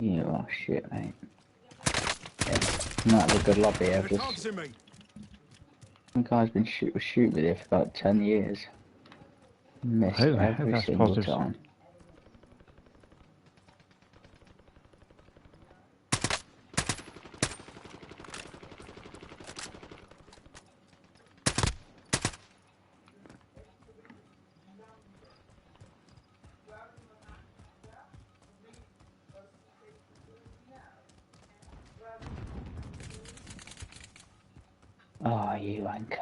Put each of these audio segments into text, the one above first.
You are shit, mate. Yeah, not a good lobby. I've just. Some guy's been shooting with it for about 10 years. Missed every single time. Oh, you anchor.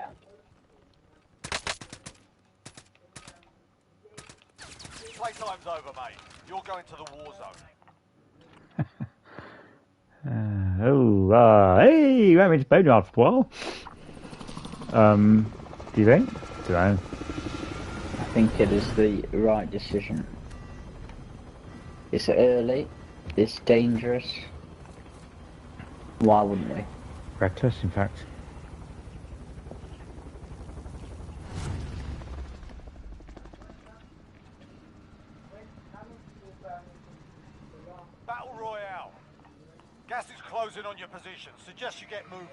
Playtime's over, mate. You're going to the war zone. Hey, you haven't been on for a while. Do you think? I don't know. I think it is the right decision. It's early. It's dangerous. Why wouldn't we? Reckless, in fact. Battle Royale. Gas is closing on your position. Suggest you get moving.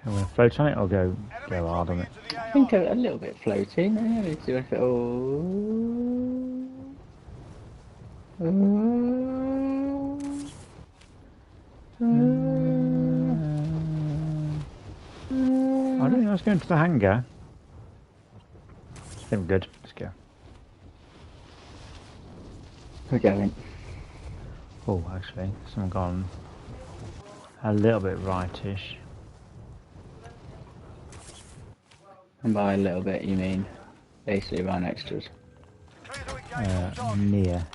I'm going to float on it or go hard on it? I think a little bit floating. Yeah, let's do it. I don't think I was going to the hangar. I think we're good. Let's go. We're going. Oh, actually, someone gone a little bit rightish. And by a little bit, you mean basically right next to us? Near.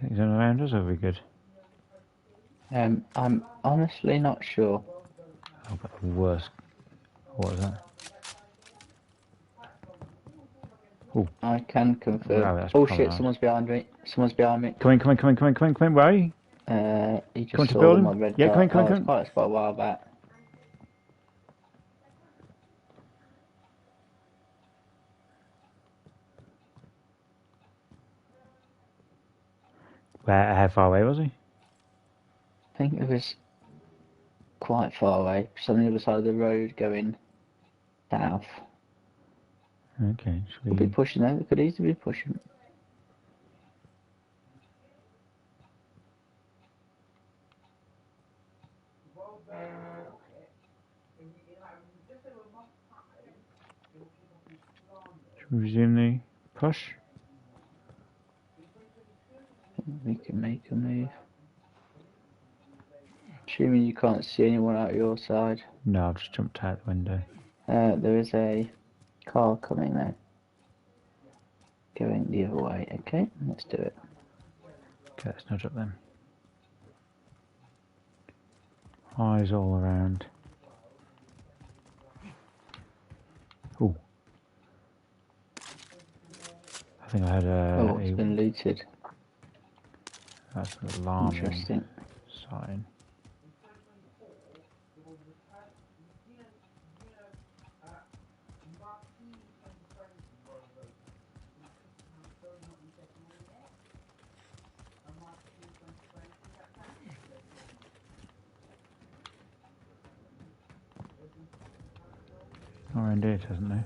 Think he's around us, or are we good? I'm honestly not sure. Oh, but the worst. What was that? Oh. I can confirm. Wow, Oh shit, someone's behind me. Someone's behind me. Come in. Where are you? He just come to saw building? them on red Yeah, dot. come in. It's quite a while back. How far away was he? I think it was quite far away. Just on the other side of the road going south. Okay, Could be pushing them. Could easily be pushing. Should we resume the push? We can make a move. Assuming you can't see anyone out your side. No, I've just jumped out the window. There is a car coming there. Going the other way. Okay, let's do it. Okay, let's nudge up then. Eyes all around. Ooh. I think I had a... Oh, it's been looted. That's an alarming Interesting. sign. Or indeed, hasn't it?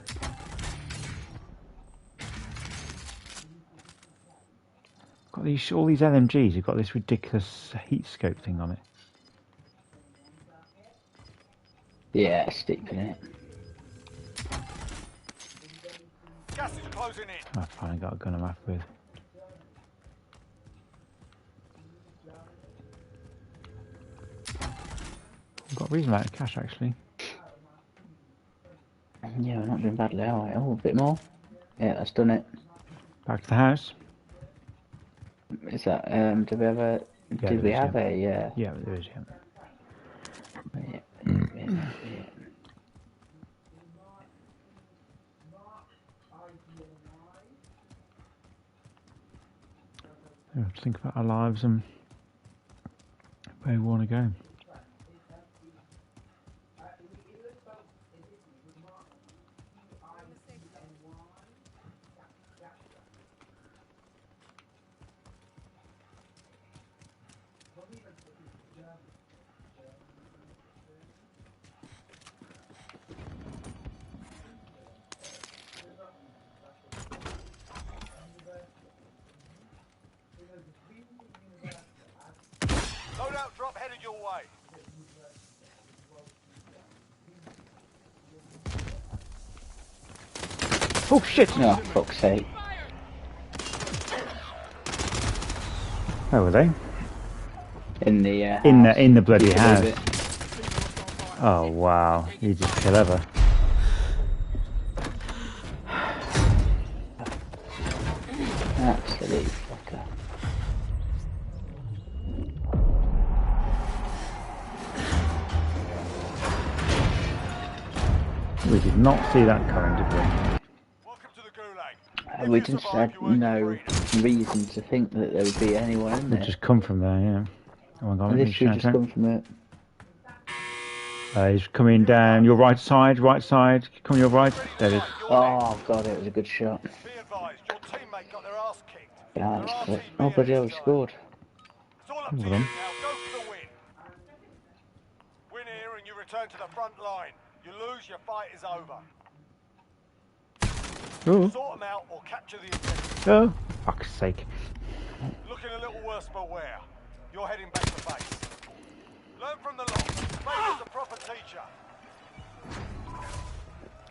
Got these all these LMGs. You've got this ridiculous heat scope thing on it. Yeah, steep in it. Gas is closing in. I finally got a gun I'm happy with. I've got a reasonable amount of cash actually. Yeah, we're not doing badly, are we? Oh, a bit more. Yeah, that's done it. Back to the house. Is that, do we have a, Yeah, did there we is, have yeah. a, yeah. Yeah, there is, yeah. Yeah. We have to think about our lives and where we want to go. Loadout drop headed your way. Oh shit! Oh, fuck's sake. Where were they? In the house. In the bloody Can you believe house. Oh wow, you just clever. Absolute fucker. We did not see that coming, did we? Welcome to the Gulag. We just had no reason to think that there would be anyone in We there. just come from there, yeah. Oh my god, let me This should just shout come from it. out. He's coming down your right side, come your right. There it is. Oh god, it was a good shot. Be advised, your teammate got their ass kicked. Yeah, Your that's quick. RTB Oh bloody hell, we inside. scored. It's all up to you Well now. done. Go for the win. Win here and you return to the front line. You lose, your fight is over. Oh, Sort them out or capture the objective. oh, fuck's sake. Looking a little worse for wear. You're heading back to base. Learn from the lot. Fate is a proper teacher.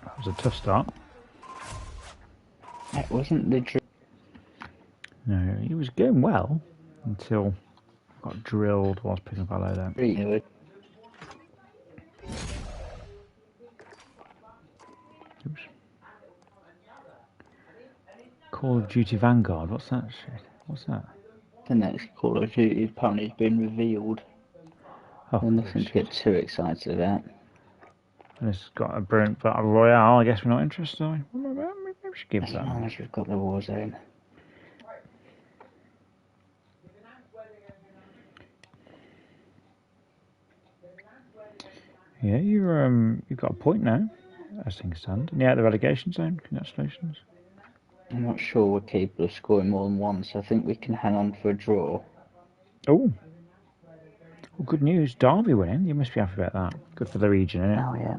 That was a tough start. It wasn't the drill. No, he was going well until I got drilled whilst picking up our loadout. Oops. Call of Duty Vanguard, what's that shit? What's that? The next Call of Duty apparently has been revealed. Oh, There's nothing to get too excited about. and it's got a brilliant battle royale. I guess we're not interested, are we? Maybe we should give As that. long as we've got the war zone. Yeah, you've got a point now, as things stand. And yeah, the relegation zone. Congratulations. I'm not sure we're capable of scoring more than one, so I think we can hang on for a draw. Oh, well, good news. Derby winning. You must be happy about that. Good for the region, isn't it? Oh yeah.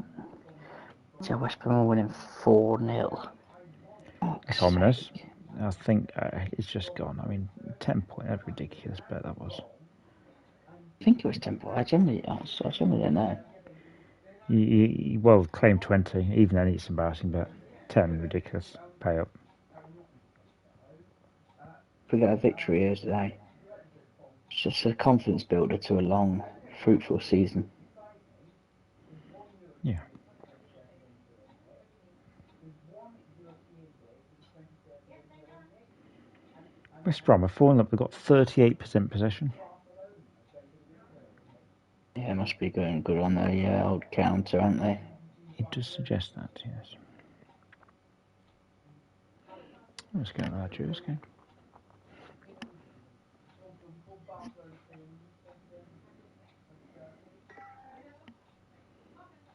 So West Brom are winning 4-0. It's ominous. I think it's just gone. I mean, 10 points. That's ridiculous, but that was. I think it was 10 points. I generally don't know. Well, claim 20. Even then, it's embarrassing, but 10, ridiculous. Pay up. If we get a victory here today, it's just a confidence builder to a long, fruitful season. Yeah. West Brom are falling up. They've got 38% possession. Yeah, it must be going good on the old counter, aren't they? It does suggest that, yes. Let's get that juice game.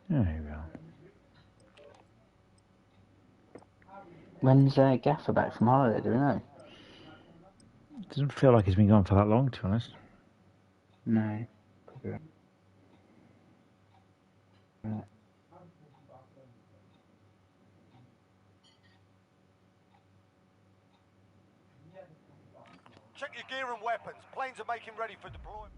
There you go. When's Gaffer back from holiday, do we know? It doesn't feel like he's been gone for that long, to be honest. No. Check your gear and weapons. Planes are making ready for deployment.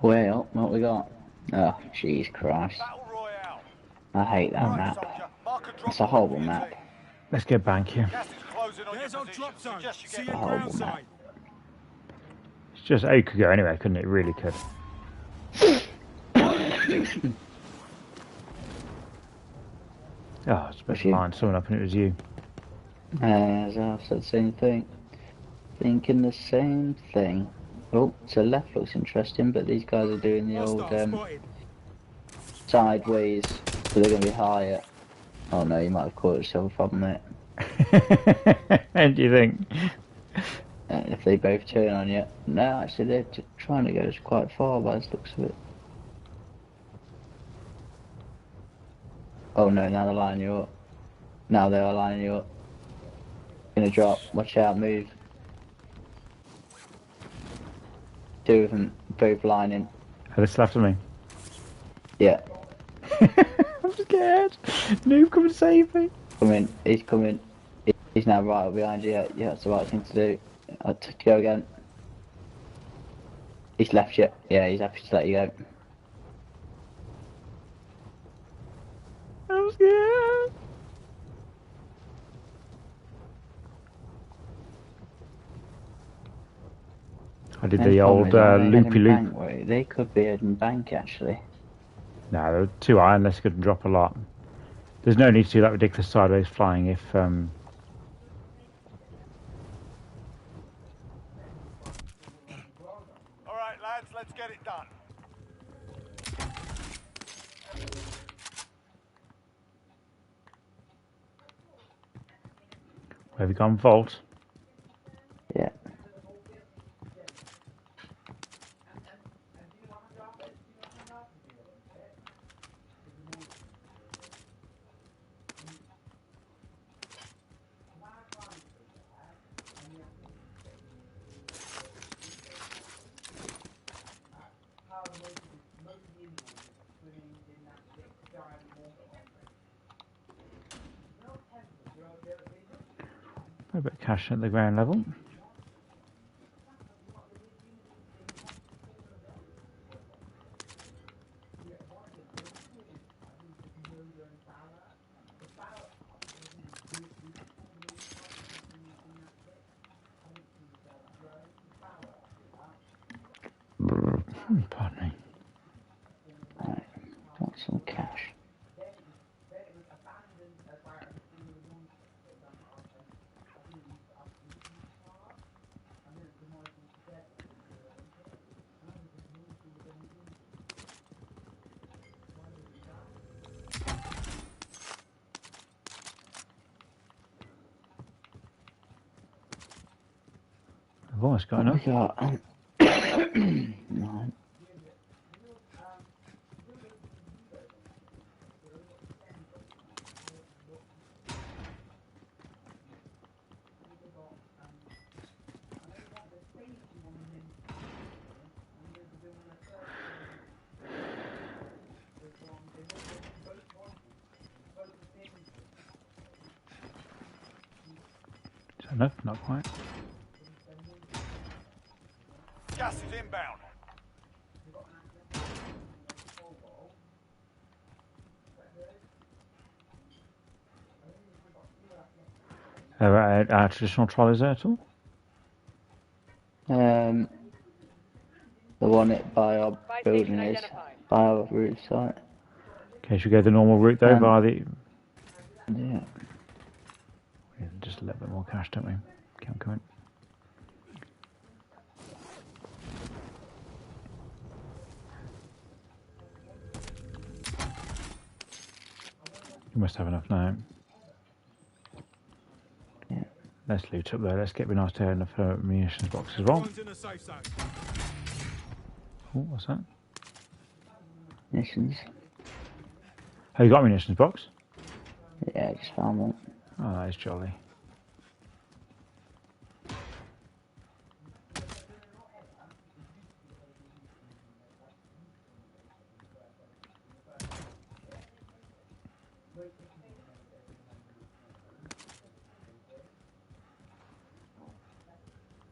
Way up, what we got? Oh, jeez Christ. Battle Royale. I hate that Right, map. soldier. Mark a drop It's a point horrible for your map. team. Let's get back here. Gas is closing on There's your our position. drop zone. Suggest you See get you a horrible ground map. side. It's just, it could go anywhere, couldn't it? It really could. Oh, I was supposed to line someone up and it was you. As I said the same thing. Thinking the same thing. Oh, to the left looks interesting, but these guys are doing the old Hostile spotted. sideways, so they're going to be higher. Oh no, you might have caught yourself a problem there. And do you think? If they both turn on you. No, actually they're trying to go quite far by the looks of it. Oh no, now they're lining you up. Now they are lining you up. Gonna drop. Watch out, move. Two of them, both lining. Are they slapped at me? Yeah. I'm scared. Noob, come and save me. Coming. He's coming. He's now right up behind you. Yeah, that's the right thing to do. To go again. He's left you. Yeah, he's happy to let you go. I'm scared. I did the old loopy loop. They could be in bank actually. No, they're too high unless you could drop a lot. There's no need to do that ridiculous sideways flying if Alright, lads, let's get it done. where have you gone? Vault. Yeah. A bit of cash at the ground level. Pardon me. Right. Want some cash. I've almost got What enough. we got? Right. Is that enough? Not quite. Gas is inbound. Our traditional trolleys there at all? The one by our building is by our route site. Okay, should we go the normal route though via the... Yeah. We need just a little bit more cash, don't we? Keep coming. You must have enough now. Yeah. Let's loot up there. Let's get a nice tear in the munitions box as well. One's in a safe zone. Oh, what's that? Missions. Oh, you got a munitions box? Yeah, I just found one. Oh, that is jolly.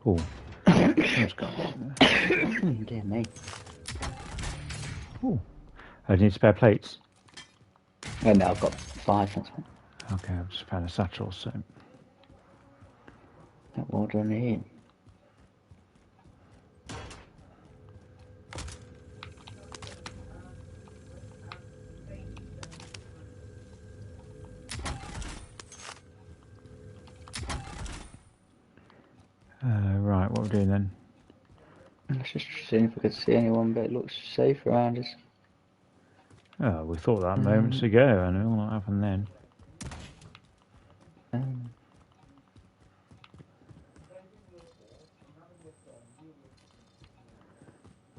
Oh, someone's got one there. Dear me. Ooh. Oh, do you need spare plates? Oh no, I've got 5. That's fine. Okay, I've just found a satchel, so... What do I need? Right, what we're doing then? Let's just see if we could see anyone, but it looks safe around us. Oh, we thought that moments ago, and it will not happen then.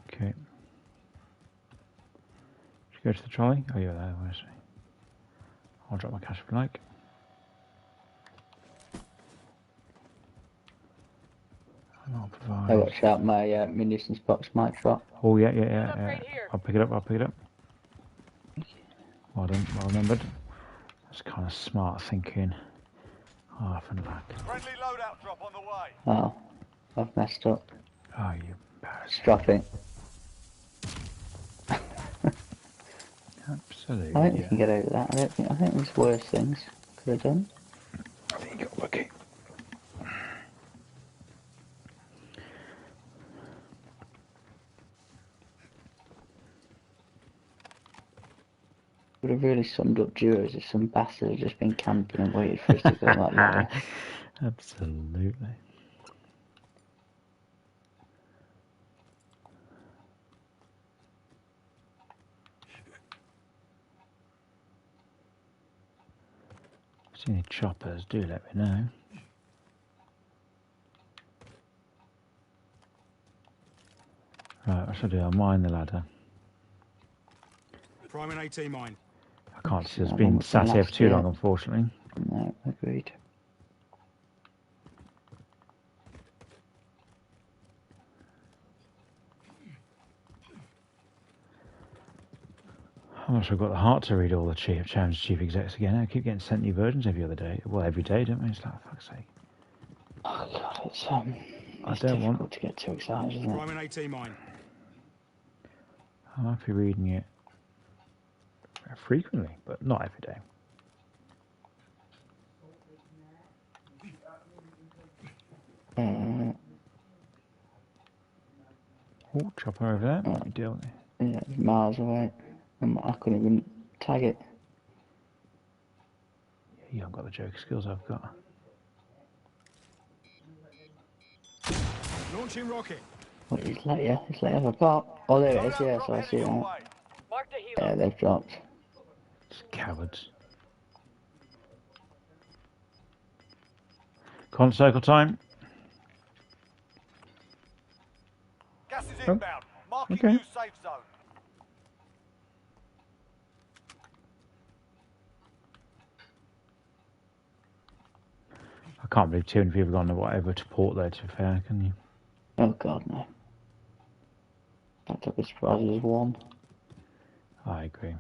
Okay. Should we go to the trolley? Oh, yeah, there, where's it? I'll drop my cash if you like. I'll provide... Oh, watch out, my munitions box might drop. Oh, yeah. I'll pick it up, Well done, well remembered. That's kind of smart thinking. Half and back. Friendly loadout drop on the way. Oh, I've messed up. Oh, you embarrassing. Drop it. Absolutely. I think we can get over that. I think there's worse things could have done. I think you got lucky. Would have really summed up duos if some bastard had just been camping and waited for us to go like that. Absolutely. If you see any choppers, do let me know. Right, what should I do? I'll mine the ladder. Priming AT mine. I can't see us being sat here for too long, unfortunately. No, agreed. I'm not sure I've got the heart to read all the Challenge Chief Execs again. I keep getting sent new versions every other day. Well, every day, don't we? It's like, fuck's sake. Oh god, it's I don't difficult want to get too excited, isn't it? Priming AT mine. I'm happy reading it frequently, but not every day. Oh, chopper over there. Let me deal with it. Yeah, it's miles away. I couldn't even tag it. Yeah, you haven't got the joke skills I've got. Launching rocket. What, he's let you have a pop. Oh, there it is, yeah, so I see it now. Yeah, they've dropped. It's cowards. Con circle time. Gas is inbound. Marking okay. new safe zone. I can't believe 200 people have gone whatever to port there, to be fair, can you? Oh god, no. That took a surprise as one. I agree.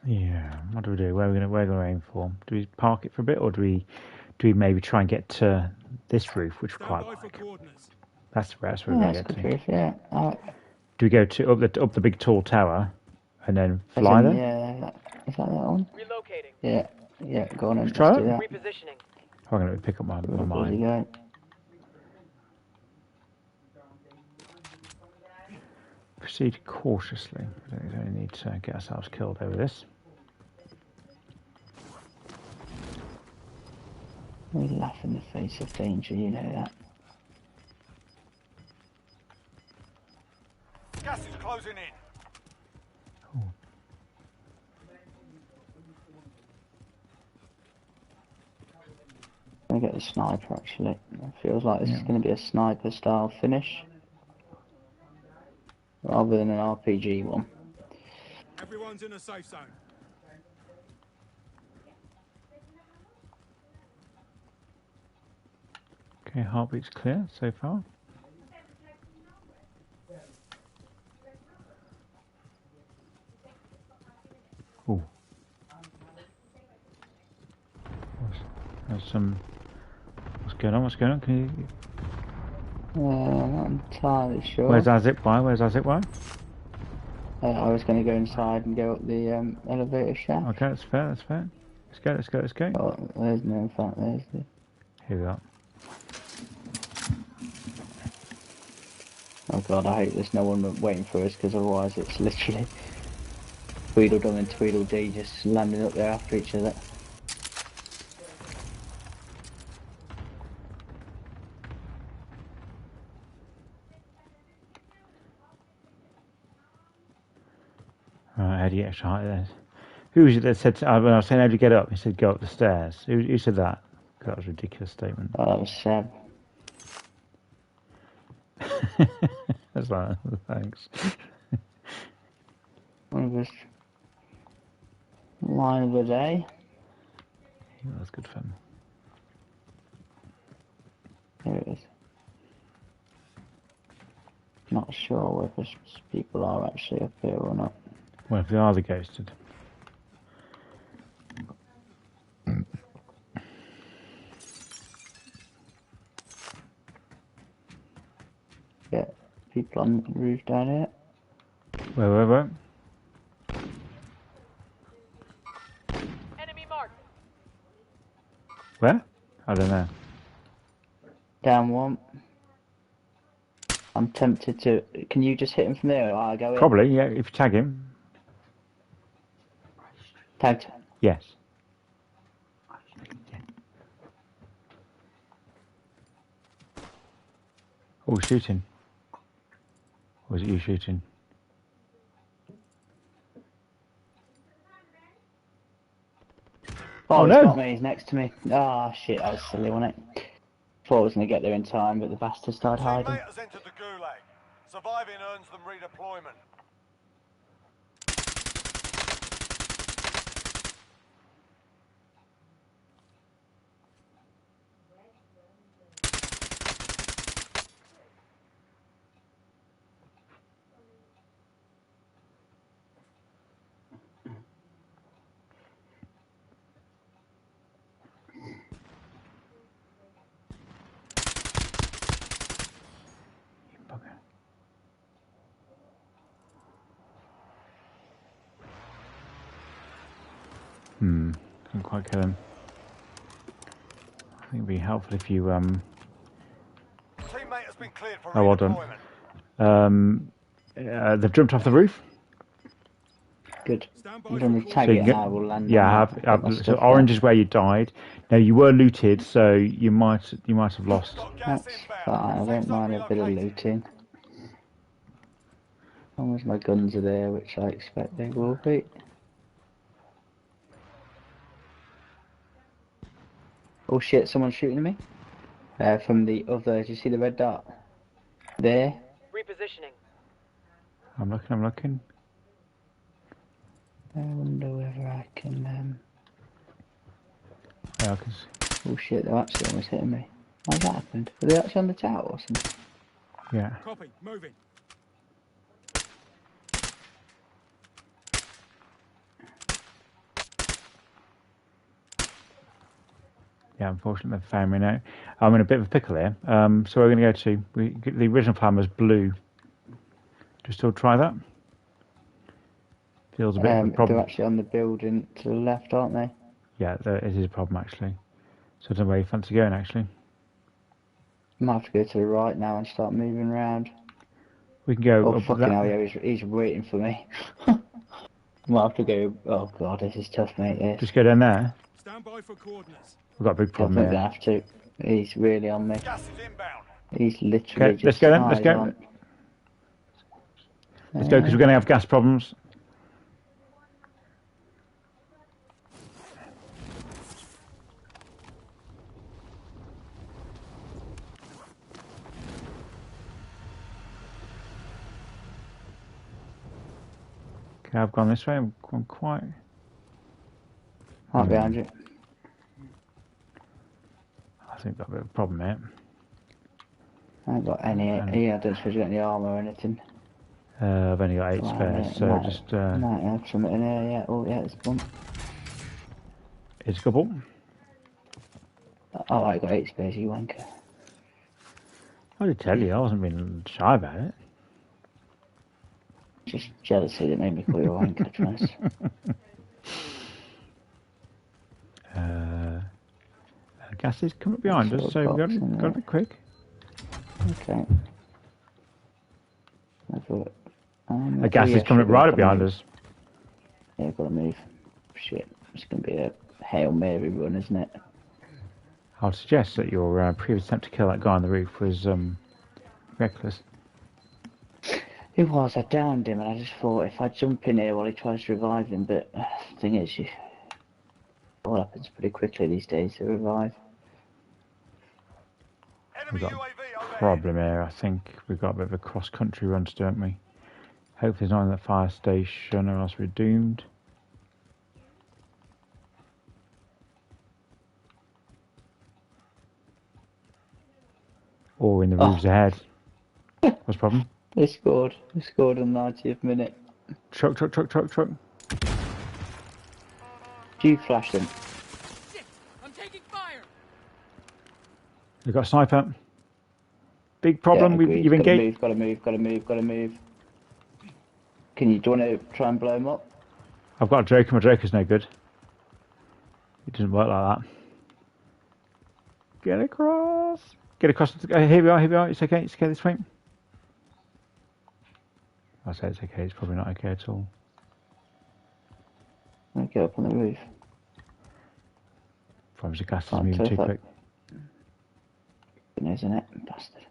Yeah, what do we do? Where are we gonna aim for? Do we park it for a bit, or do we maybe try and get to this roof, which we quite like? That's where we're gonna get to. Roof, yeah. Do we go to up the big tall tower, and then fly there? Yeah, is that one? Relocating. Yeah, go on and let's try do that. Repositioning. I'm gonna pick up my mine. Proceed cautiously. We don't need to get ourselves killed over this. We laugh in the face of danger, you know that. Gas is closing in. Ooh. I'm gonna get the sniper actually. It feels like this is going to be a sniper style finish rather than an RPG one. Everyone's in a safe zone. Okay, heartbeat's clear so far. Oh. There's some... What's going on? What's going on? Can you... Not entirely sure. Where's our zip wire? Where's our zip wire? I was going to go inside and go up the elevator shaft. Okay, that's fair, that's fair. Let's go, let's go, let's go. Oh, there's no, in fact, there's the... Here we are. Oh god, I hope there's no one waiting for us, because otherwise it's literally Tweedledum and Tweedledee just landing up there after each other. Right, how do you get extra height there? Who was it that said, when I was saying how do you get up, he said go up the stairs. Who said that? That was a ridiculous statement. Oh, that was Seb. That's like, thanks. One of us. Line of the day. Yeah, that's good fun. There it is. Not sure whether people are actually up here or not. Well, if they are, the ghosted. Yeah, people on the roof down here. Where? Enemy marked. Where? I don't know. Down one. I'm tempted to... Can you just hit him from there or I'll go in? Probably, yeah, if you tag him. Tagged. Yes. Oh, shooting. Or was it you shooting? Oh, no! He's got me, he's next to me. Ah, shit, that was silly, wasn't it? Thought I was going to get there in time, but the bastard started hiding. Teammate has entered the gulag. Surviving earns them redeployment. Bugger. Couldn't quite kill him. I think it'd be helpful if you Teammate has been cleared for Oh, well done. They've jumped off the roof. Good. I'm going to tag So it you and get- I will land Yeah, on have, that, put my so stuff orange there. is where you died. Now you were looted, so you might have lost. Got gas That's inbound. fine, I Safe don't zone mind a bit of relocated. looting. As long as my guns are there, which I expect they will be. Oh shit, someone's shooting at me. From the other, do you see the red dot? There. Repositioning. I'm looking. I wonder whether I can, Yeah, 'cause- oh shit, they're actually almost hitting me. How's that happened? Were they actually on the tower or something? yeah. Copy. Moving. Yeah, unfortunately they've found me now. I'm in a bit of a pickle here. So we're going to go to... the original plan was blue. Do you still try that? Feels a bit of a problem. They're actually on the building to the left, aren't they? Yeah, it is a problem actually. So I don't know where you fancy going actually. Might have to go to the right now and start moving around. We can go... Oh fucking hell, yeah, he's waiting for me. Might have to go... Oh god, this is tough, mate, this. Just go down there. Stand by for coordinates. We've got a big I problem think they here. have to. He's really on me. Gas is inbound. He's literally Okay, just let's go then, let's hiding go. on. Let's go because we're going to have gas problems. Okay, I've gone this way. I'm gone quite. Right behind you. I think I've got a bit of a problem here. I ain't got any. Yeah, I don't suppose you got any armour or anything. I've only got 8 spares, so just. Might have something in here, yeah. Oh, yeah, it's one. It's a couple. Oh, I got 8 spares, you wanker. I did tell you, I wasn't being shy about it. Just jealousy that made me call you a wanker, Travis. Gas is coming up behind us, so we've got to be quick. Okay. A gas is coming up right up behind us. Yeah, gotta move. Shit, it's gonna be a Hail Mary run, isn't it? I'd suggest that your previous attempt to kill that guy on the roof was reckless. It was, I downed him and I just thought if I jump in here while he tries to revive him, but the thing is, all happens pretty quickly these days to revive. We've got a problem here, I think. We've got a bit of a cross-country run to do, don't we? Hopefully there's not in that fire station or else we're doomed. Or in the roofs ahead. What's the problem? They scored. They scored on the 90th minute. Truck. You flashed him. Shit! I'm taking fire! We've got a sniper. Big problem. Yeah, You've engaged. Gotta move. Do you want to try and blow him up? I've got a Joker. My Joker's no good. It doesn't work like that. Get across. Get across. Here we are. It's okay. This way. I say it's okay. It's probably not okay at all. I'll get up on the roof. Probably the gas is moving too quick. Isn't it? Bastard.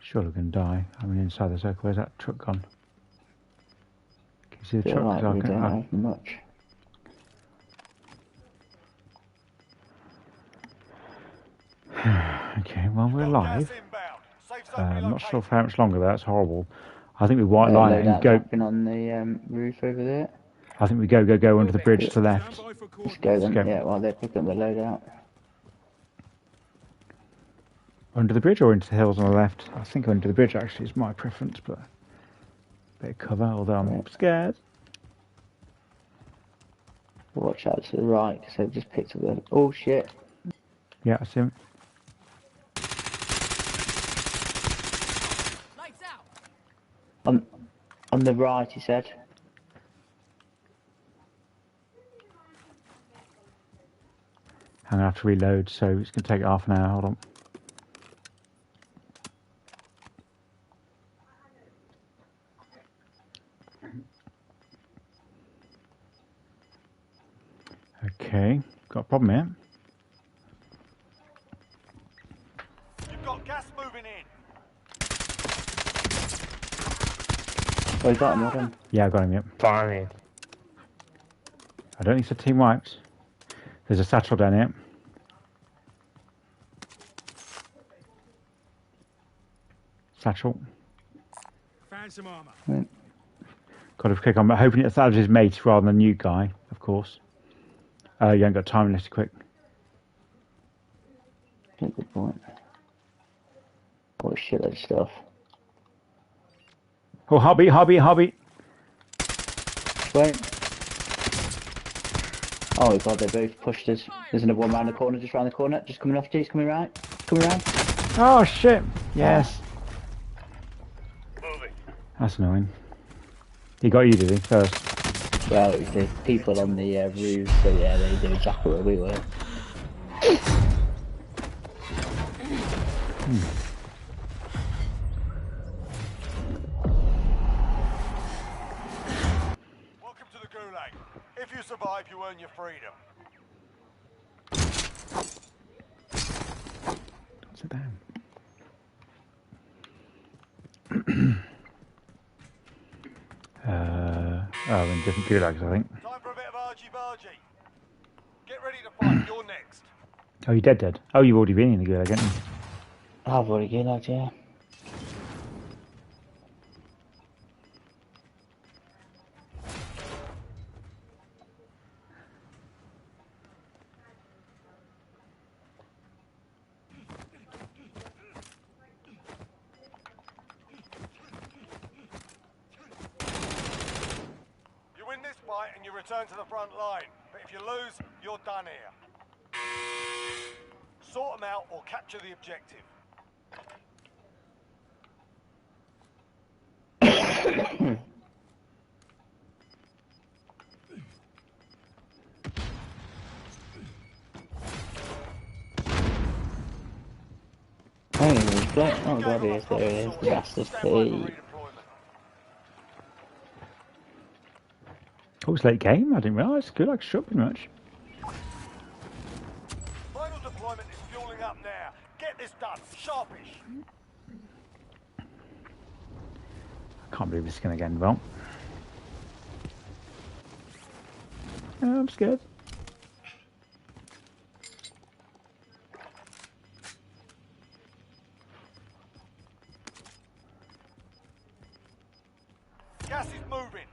Surely we're going to die. I mean, inside the circle. Where's that truck gone? Can you see the truck? Like we don't have much. Okay, well, we're live. I'm not sure for how much longer. That's horrible. I think we white line it and go. On the roof over there. I think we go under the bridge to the left. Let's go then. Yeah, while they're picking up the loadout. Under the bridge or into the hills on the left? I think under the bridge actually is my preference, but a bit of cover, although I'm scared. Watch out to the right, because they've just picked up the... Oh, shit. Yeah, I see him. Lights out. On the right, he said. I'm going to have to reload, so it's going to take half an hour. Hold on. Okay, got a problem here. You've got gas moving in. Oh, you got him, well done. Yeah, I got him, yep. Fine. I don't think it's a team wiped. There's a satchel down here. Satchel. Found some armor. Right. Got to click on, but hoping it's his mate rather than the new guy, of course. You ain't got time unless you're quick. Yeah, good point. Oh shit, that stuff. Oh, hobby. Wait. Oh god, they both pushed us. There's another one round the corner, just round the corner. Just coming off G, he's coming right. Coming round. Oh shit! Yes. Moving. That's annoying. He got you, did he? First. Well, it's the people on the roof, so yeah, they do exactly where we were. Welcome to the Gulag. If you survive, you earn your freedom. Sit down. Oh, in different gulags, I think. Time for a bit of argy-bargy. Get ready to fight. You're next. Oh, you're dead. Oh, you've already been in the gulag, haven't you? I've already given out, yeah. fight and you return to the front line. But if you lose, you're done here. Sort them out or capture the objective. Oh god, yes, there it is, the bastard. Hey. Oh, it's late game? I didn't realise. Good, I shot pretty much. Final deployment is fueling up now. Get this done, sharpish. I can't believe it's going to get well. I'm scared. Gas is moving.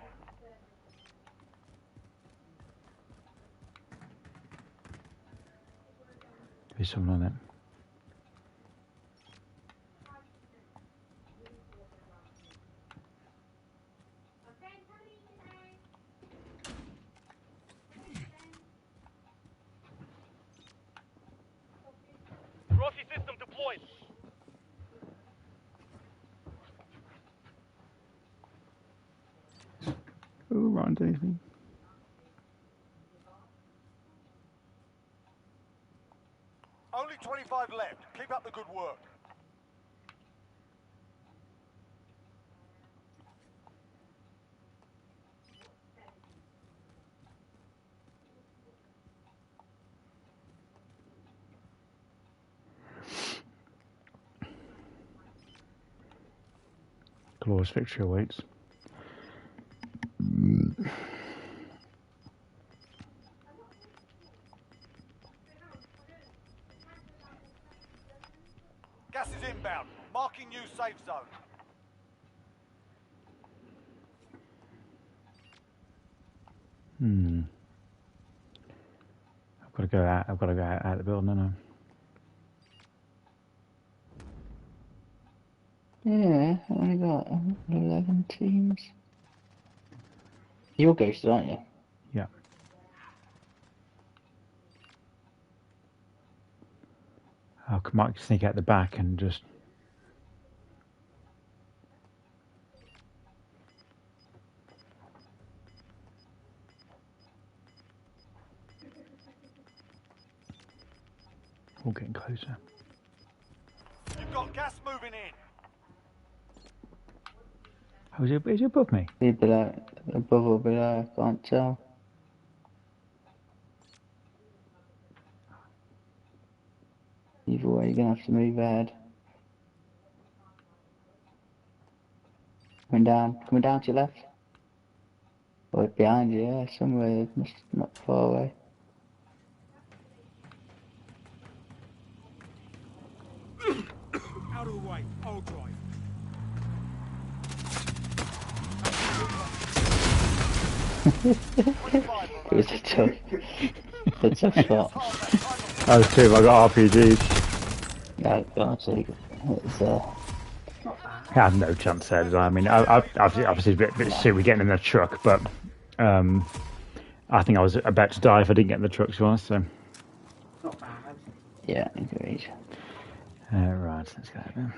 There's someone on it. Rossi system deployed. Oh, right underneath me. Only 25 left. Keep up the good work. Glorious victory awaits. Gas is inbound. Marking new safe zone. I've got to go out. I've got to go out the building, don't I? Yeah, I only got 11 teams. You're ghosted, aren't you? Yeah. I might sneak out the back and just... We're getting closer. You've got gas moving in. Oh, is he above me? Be below, above or below, I can't tell. Either way, you're gonna have to move ahead. Coming down to your left. Or behind you, yeah, somewhere, not far away. Out of the way. I'll drive. It was a tough shot. Oh, there's two. I got RPGs. No, honestly, it's I had no chance there, did I? I mean, obviously it's a bit silly getting in the truck, but I think I was about to die if I didn't get in the truck, to be honest, so... yeah, agreed. Right, let's go then.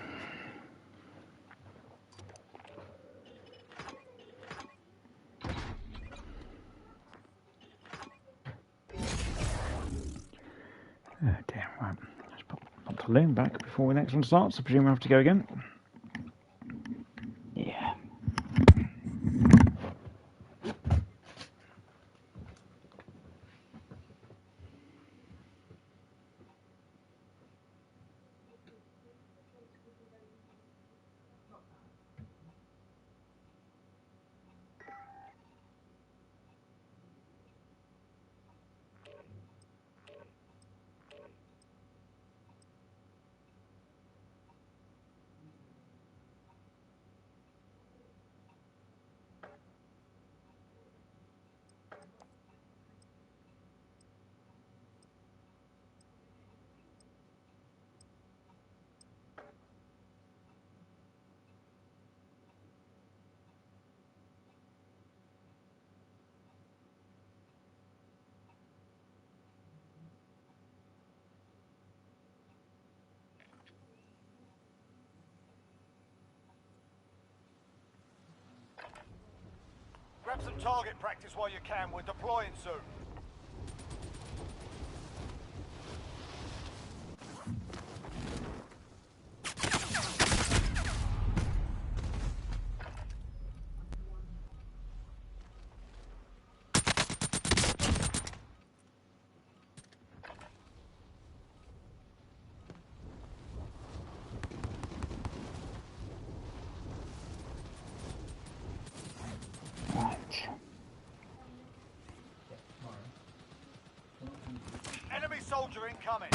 Oh, damn, right. Let's pop the loom back before the next one starts. I presume we have to go again. Yeah. Have some target practice while you can. We're deploying soon. Enemy soldier incoming.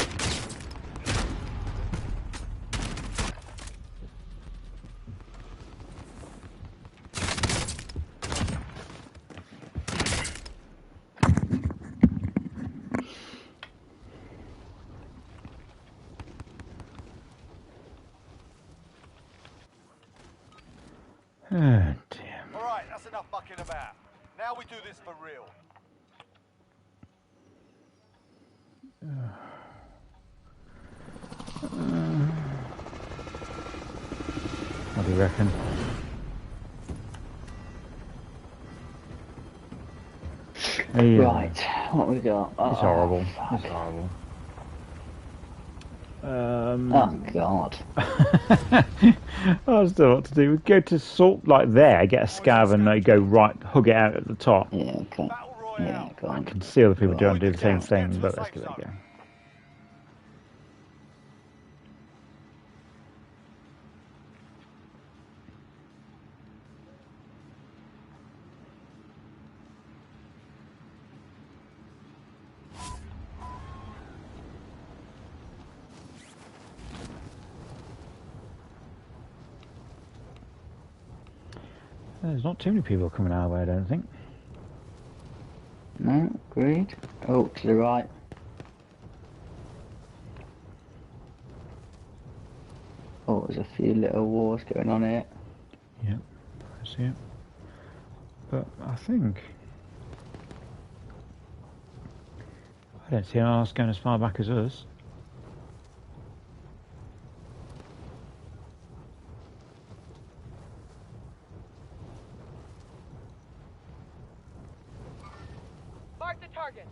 Oh dear. Alright, that's enough bucking about. Now we do this for real. What do you reckon? Right, what we got? It's horrible. Fuck. It's horrible. Oh God. I don't know what to do. We go to sort like there, get a scav, and they go right, hug it out at the top. Yeah, okay. Battle Yeah, Royale. go I on. can see other people Right. don't do the same thing, but let's give it a go. There's not too many people coming our way, I don't think. No, agreed. Oh, to the right. Oh, there's a few little wars going on here. Yeah, I see it. But I think I don't see anyone else going as far back as us. Mark the target.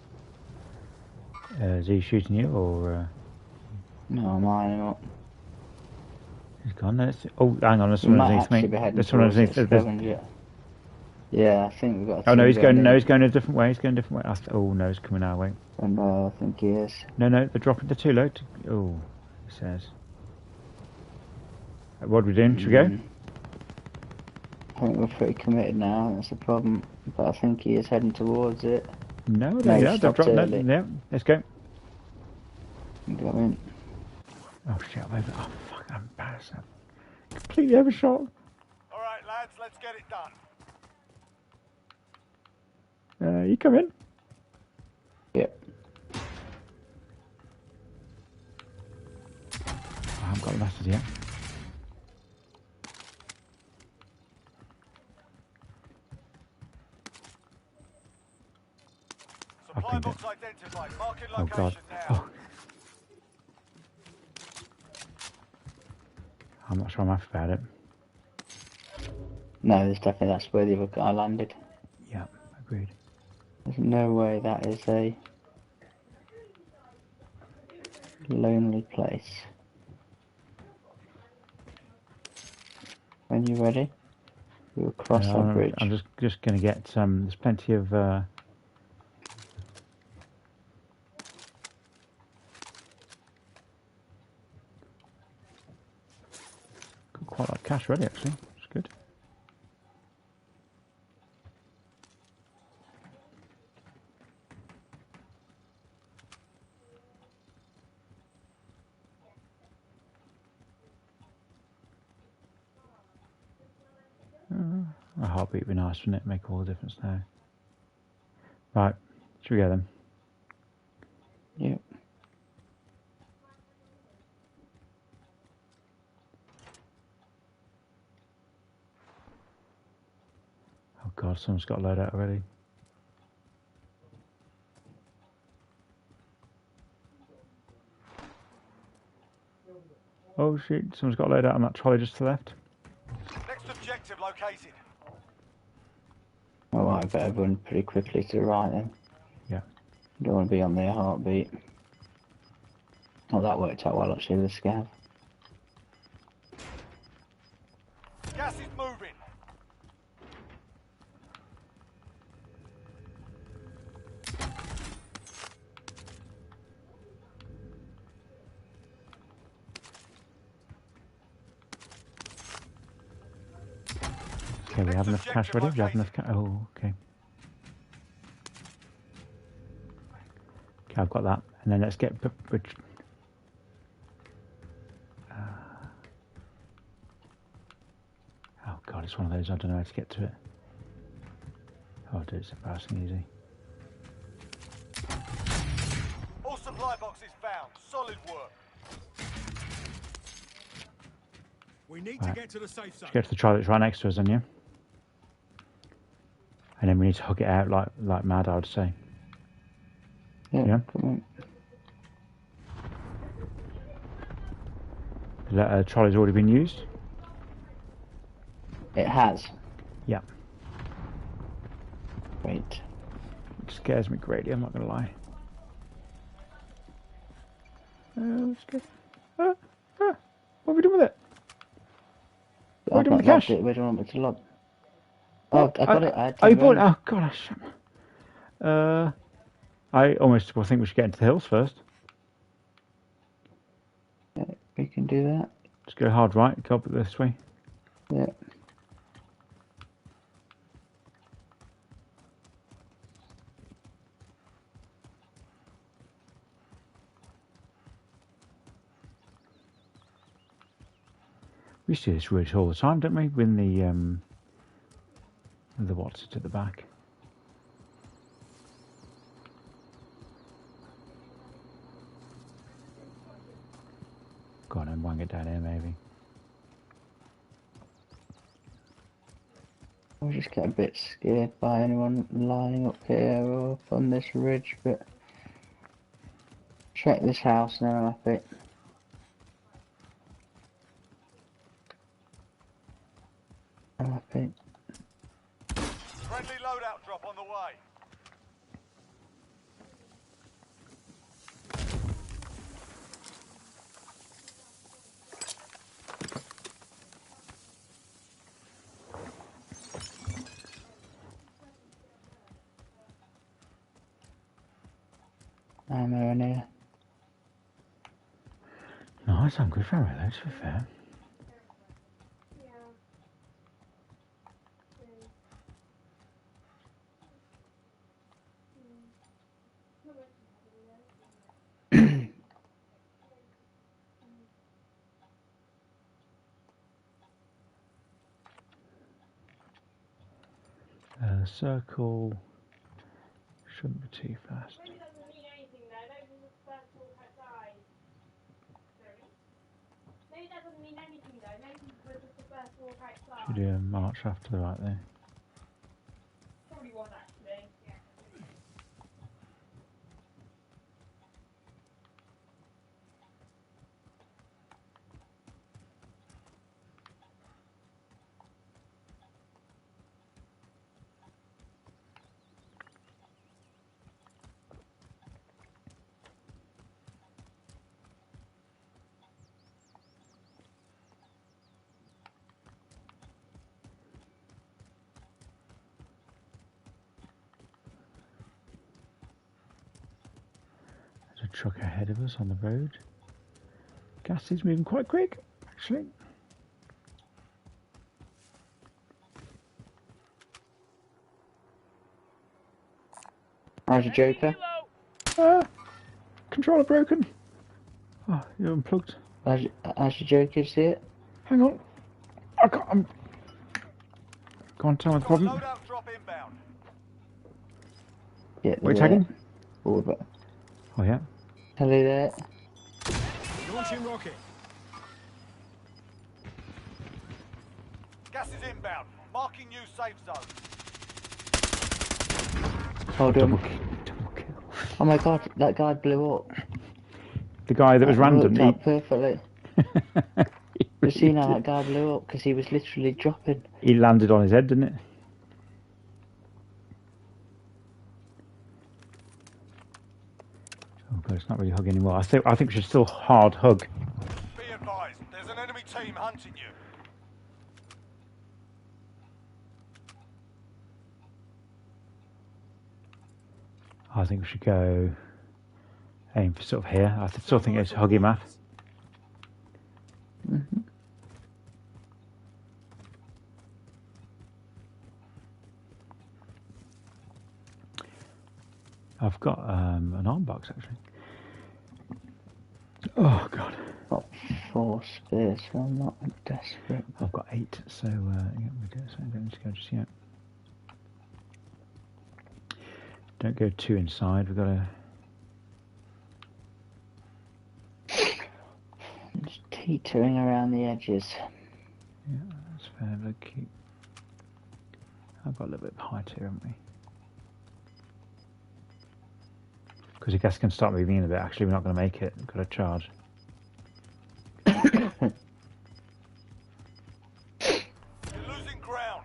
Is he shooting you or? No, mine not. He's gone. Oh, hang on. There's We someone might underneath me. actually be heading There's someone towards underneath. that There's, scavenger. Yeah, I think we've got. oh no, he's going. in. No, he's going a different way. He's going a different way. Oh no, he's coming our way. And I think he is. No, they're dropping. They're too low. Oh, he says. What are we doing? Should we go? I think we're pretty committed now. That's the problem. But I think he is heading towards it. No, they've dropped. No, yeah, let's go. Go in. Oh shit! Oh fuck! I'm embarrassed. Completely overshot. Alright, lads, let's get it done. You come in. Yep. I haven't got the message yet. Supply box identified. Marking Oh location god. now. Oh. I'm not sure I'm happy about it. No, there's definitely that's where the other guy landed. Yeah, agreed. There's no way that is a lonely place. When you ready, we'll cross that bridge. I'm just going to get there's plenty of got quite a lot of cash ready actually. It's good. A heartbeat would be nice, wouldn't it? Make all the difference there. Right, should we go then? Yep. Oh god, someone's got a load out already. Oh shoot, someone's got a load out on that trolley just to the left. Next objective located. Oh Right, I better run pretty quickly to the right then. Yeah. Don't want to be on their heartbeat. Oh, that worked out well actually, the scav. Gas is moving. Okay, we have enough cash ready. We have enough cash. Oh, okay. Okay, I've got that. And then let's get. Oh god, it's one of those. I don't know how to get to it. Oh, dude, it's embarrassing easy. All supply boxes found. Solid work. We need to get to the safe zone. Let's go to the trolley that's right next to us, then, yeah. And then we need to hug it out like mad, I would say. Yeah. Come on. That trolley's already been used. It has. Yeah. Great. It scares me greatly. I'm not gonna lie. What are we doing with it? What are we doing with the cash? We don't want it to lock. Oh, I got it. I had oh, you bought it? Oh, gosh. I almost think we should get into the hills first. Yeah, we can do that. Just go hard right, go up this way. Yeah. We used to do this route all the time, don't we? With the what's it at the back. Go on and wang it down here, maybe. I just get a bit scared by anyone lying up here or up on this ridge, but check this house now, I'm happy. I'm happy. Friendly loadout drop on the way. Ammo in here. Nice, I'm good for it, though, to be fair. Circle shouldn't be too fast. Should do a march after right there. There's a truck ahead of us on the road. Gas is moving quite quick, actually. How's your Joker? Controller broken. Oh, you're unplugged. How's your Joker, see it? Hang on. I'm... Go on, tell me the problem. Loadout drop inbound. Yeah, Wait, tagging? Forward. Oh, yeah. Hello there. Launching rocket. Gas is inbound. Marking new safe zone. Hold Double on. kill. Oh my god, that guy blew up. The guy that was random. Worked out perfectly. You see now that guy blew up because he was literally dropping. He landed on his head, didn't it? Well, it's not really hug anymore. I think we should still hard hug. Be advised, there's an enemy team hunting you. I think we should go aim for sort of here. I still think it's huggy map. Mm-hmm. I've got an arm box actually. Oh god. Got 4 spears, so I'm not desperate. I've got 8, so yeah, we don't need to go just yet. Don't go too inside. We've got to. Just teetering around the edges. Yeah, that's fair. But keep. I've got a little bit of height here, haven't we? Because the gas can start moving in a bit. Actually, we're not going to make it. We've got to charge. You're losing ground.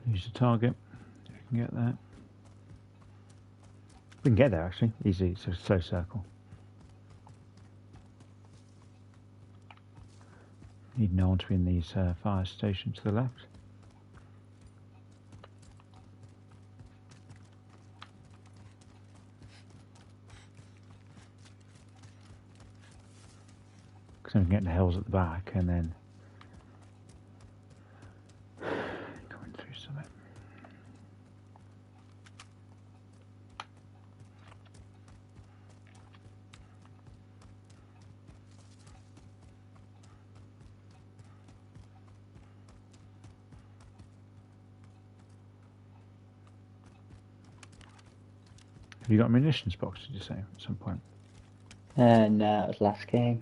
Use the target. We can get that. We can get there actually. Easy. It's a slow circle. Need no one to be in these fire stations to the left. Because then we can get the hills at the back and then going through some of it. Have you got a munitions box, did you say, at some point? No, it was last game.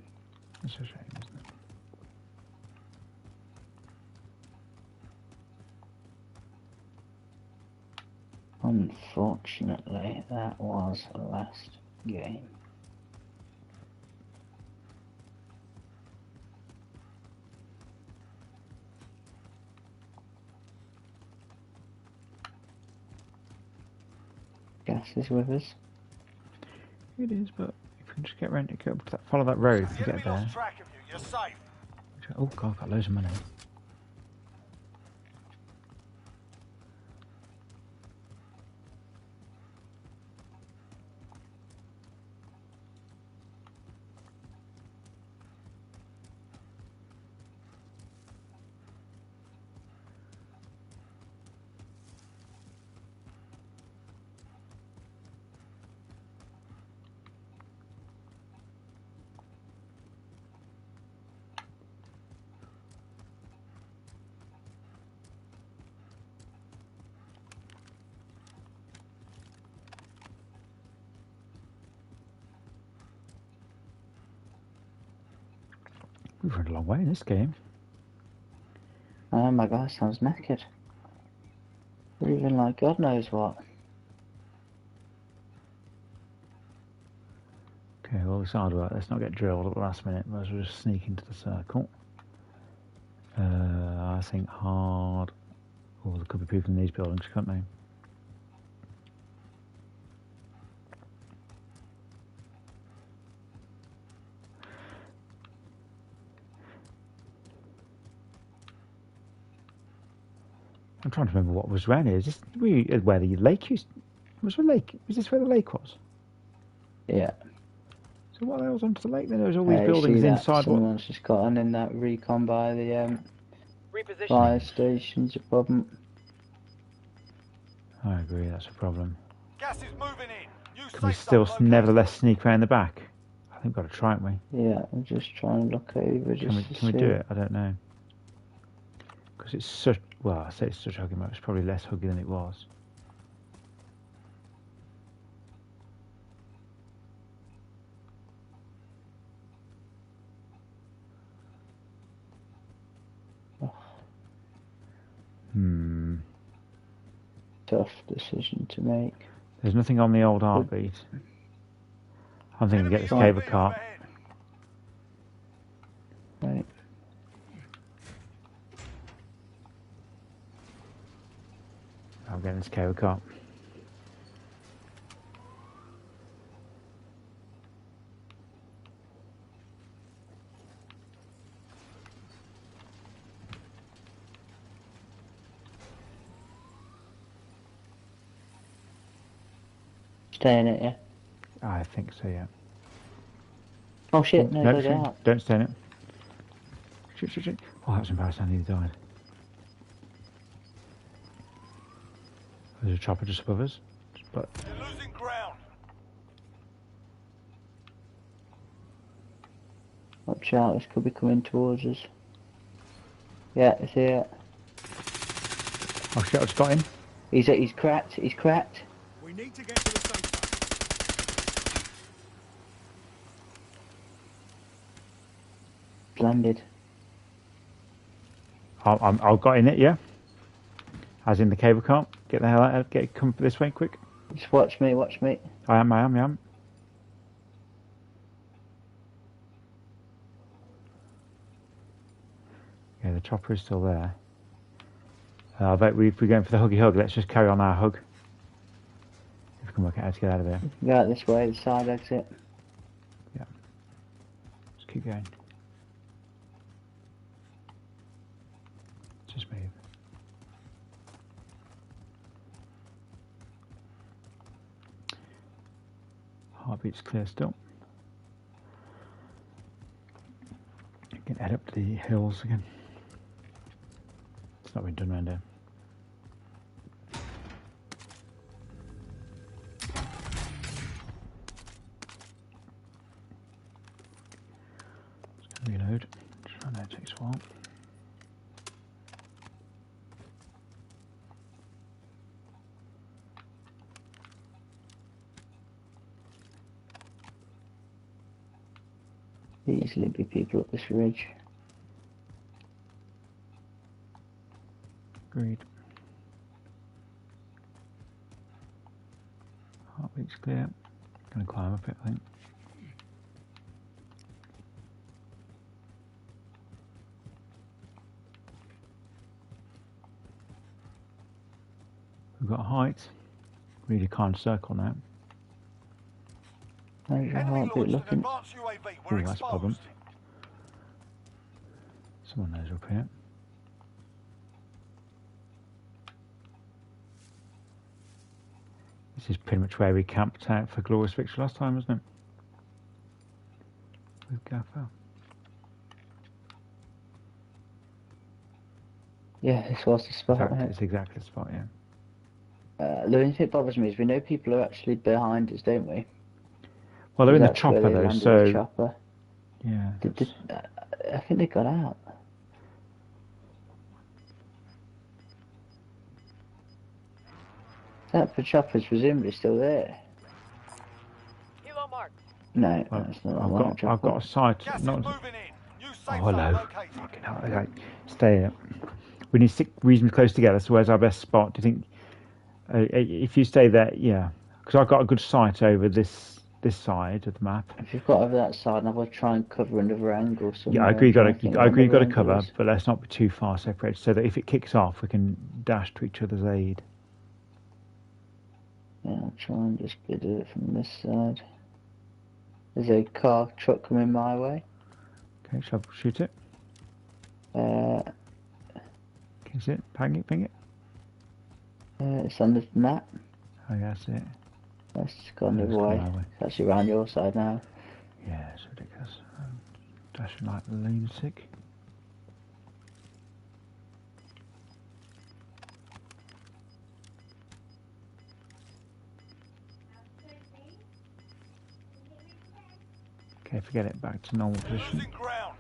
That's a shame, isn't it? Unfortunately, that was the last game. Gas is with us. It is, but if we can just get around to go follow that road, we The can enemy get there. lost track of you. You're safe. Oh god, I've got loads of money. We've run a long way in this game. Oh my god, sounds knackered. Breathing like God knows what. Okay, well, it's hard work. Let's not get drilled at the last minute. Let's just sneak into the circle. I think hard. Oh, there could be people in these buildings, couldn't they? I'm trying to remember what was around here. Is this where the lake used? Was this where the lake was? Yeah. So what else onto the lake? Then there was all these buildings see inside. Someone's just got on in that recon by the Repositioning. fire stations above them. I agree, that's a problem. Gas is moving in. You Can we safe still zone located. nevertheless sneak around the back? I think we've got to try, haven't we? Yeah, I'm just trying to look over just Can we to see. do it? I don't know. Because it's such, well, I say it's such a huggy map, it's probably less huggy than it was. Tough decision to make. There's nothing on the old heartbeat. I'm thinking get this cable car. Right. I'm getting this cable car. Stay in it, yeah. I think so, yeah. Oh shit, no, go shoot, down. don't stay in it. Shoot, shoot, shoot. Oh, that was embarrassing, I nearly died. There's a chopper just above us. But You're losing ground. Watch out, this could be coming towards us. Yeah, it's here. oh shit, I just got him. He's cracked, he's cracked. We need to get to the safe zone. Landed. I've got in it, yeah. As in the cable car. Get the hell out. Come this way, quick. Just watch me, watch me. I am. Yeah, the chopper is still there. I bet if we're going for the huggy hug, let's just carry on our hug. If we can work out how to get out of there. Go out this way, the side exit. Yeah. Just keep going. Just move. Heartbeat's clear still. You can head up to the hills again. It's not been done round here. Just gonna reload. Just run out, takes a while. Easily be people up this ridge. Agreed. Heartbeat's clear. Gonna climb up it, I think. We've got height. Really can't circle now. How's your Enemy heartbeat launched an looking? advanced UAV. Oh, We're that's a problem. exposed. Someone knows up here. This is pretty much where we camped out for Glorious Victory last time, isn't it? With Gaffer. Yeah, this was the spot. It's exactly the spot, yeah. The only thing that bothers me is we know people are actually behind us, don't we? Well, they're in the That's where chopper they though, landed so the chopper. yeah. I think they got out. That chopper's presumably still there. Helo marked. No, Well, that's not I've got a sight. Gas is Not. moving in. New safe Oh, zone hello. located. Fucking hell. Okay. Stay here. We need to stick reasonably close together. So where's our best spot? Do you think? If you stay there, yeah. Because I've got a good sight over this side of the map. If you've got over that side, and I will try and cover another angle somewhere. Yeah, I agree. I think I agree. You've got to another cover, angles. but let's not be too far separated, so that if it kicks off, we can dash to each other's aid. Yeah, I'll try and just do it from this side. There's a truck coming my way. Okay, shall I shoot it? Uh, Can you see it? Ping it. it's on the map. Oh, yeah, that's it. Let's gone the It's other way. gone our way. It's actually around your side now. Yeah, it's ridiculous. Dashing like a lunatic. Okay, forget it. Back to normal You're position. losing ground.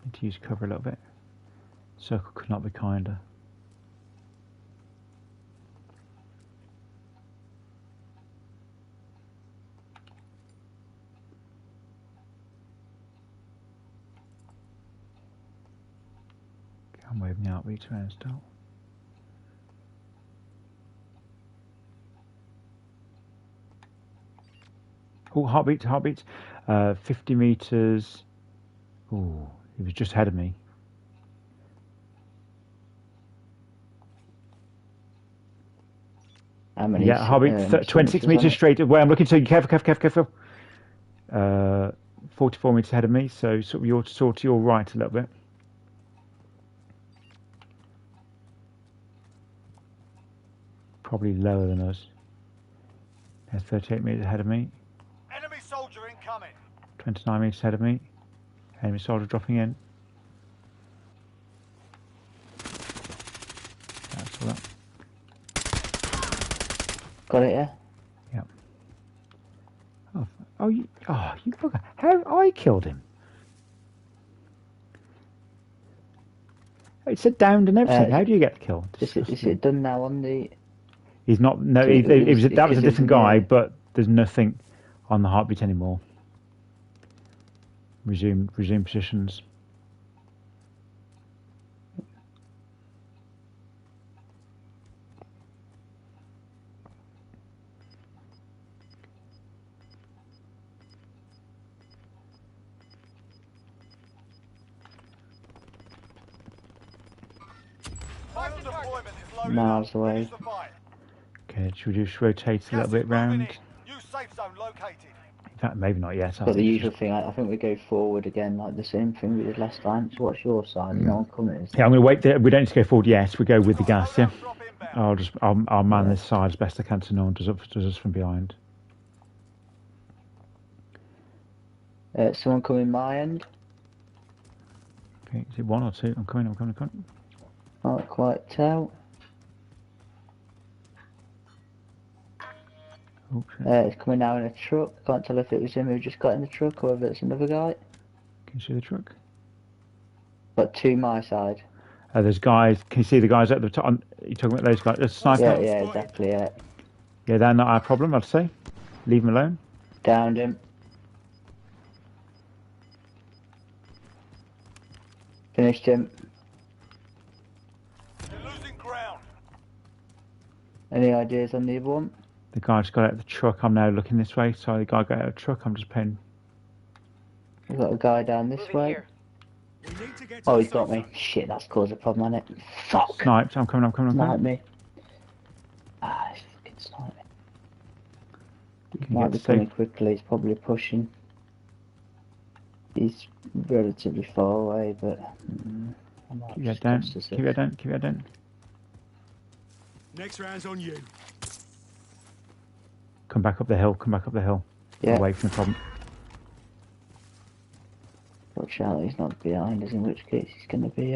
Need to use cover a little bit. Circle could not be kinder. I'm waving the outreach around still. Oh, heartbeats, heartbeats. 50 meters. Oh, he was just ahead of me. How many? Yeah, heartbeat. 26 meters straight away. I'm looking. So careful. 44 meters ahead of me. So you're sort of your right a little bit. Probably lower than us. There's 38 meters ahead of me. Enemy soldier incoming. 29 meters ahead of me. Enemy soldier dropping in. That's all that. Got it, yeah? Yep. You bugger. How I killed him? It said downed and everything. How do you get killed? Is it done now on the... He's not... No, that was a different guy, but there's nothing on the heartbeat anymore. Resume positions. Final deployment is loaded Miles up. away. Use the fight. Okay, should we just rotate a little Gas bit is moving round? in. New safe zone located. In fact, maybe not yet. But the usual thing, I think we go forward again, like the same thing we did last time. So what's your side? No one coming, is Yeah, I'm going to wait there. We don't need to go forward yet. We go with the gas, yeah? Drop inbound. I'll man this side as best I can so no one does us from behind. Someone coming my end? Okay, is it one or two? I'm coming. Can't quite tell. Oops. It's coming now in a truck. Can't tell if it was him who just got in the truck or if it's another guy. Can you see the truck? But to my side. There's guys. Can you see the guys at the top? You're talking about those guys? There's a sniper. Yeah, exactly, yeah. Yeah, they're not our problem, I'd say. Leave them alone. Downed him. Finished him. You're losing ground. Any ideas on the other one? The guy just got out of the truck. I'm now looking this way. Sorry, the guy got out of the truck. I'm just paying. We've got a guy down this Moving way. here. We need to get to Oh, the he's got safe me. zone. Shit, that's caused a problem, hasn't it? Fuck! Sniped. I'm coming. Snipe me. Ah, he's fucking sniping. Can you Might get be safe? coming quickly, he's probably pushing. He's relatively far away, but... I might Keep your head just down. cost us Keep your head down. Keep your head down. Next round's on you. Come back up the hill. Yeah. Away from the problem. Watch out, he's not behind us, in which case he's going to be...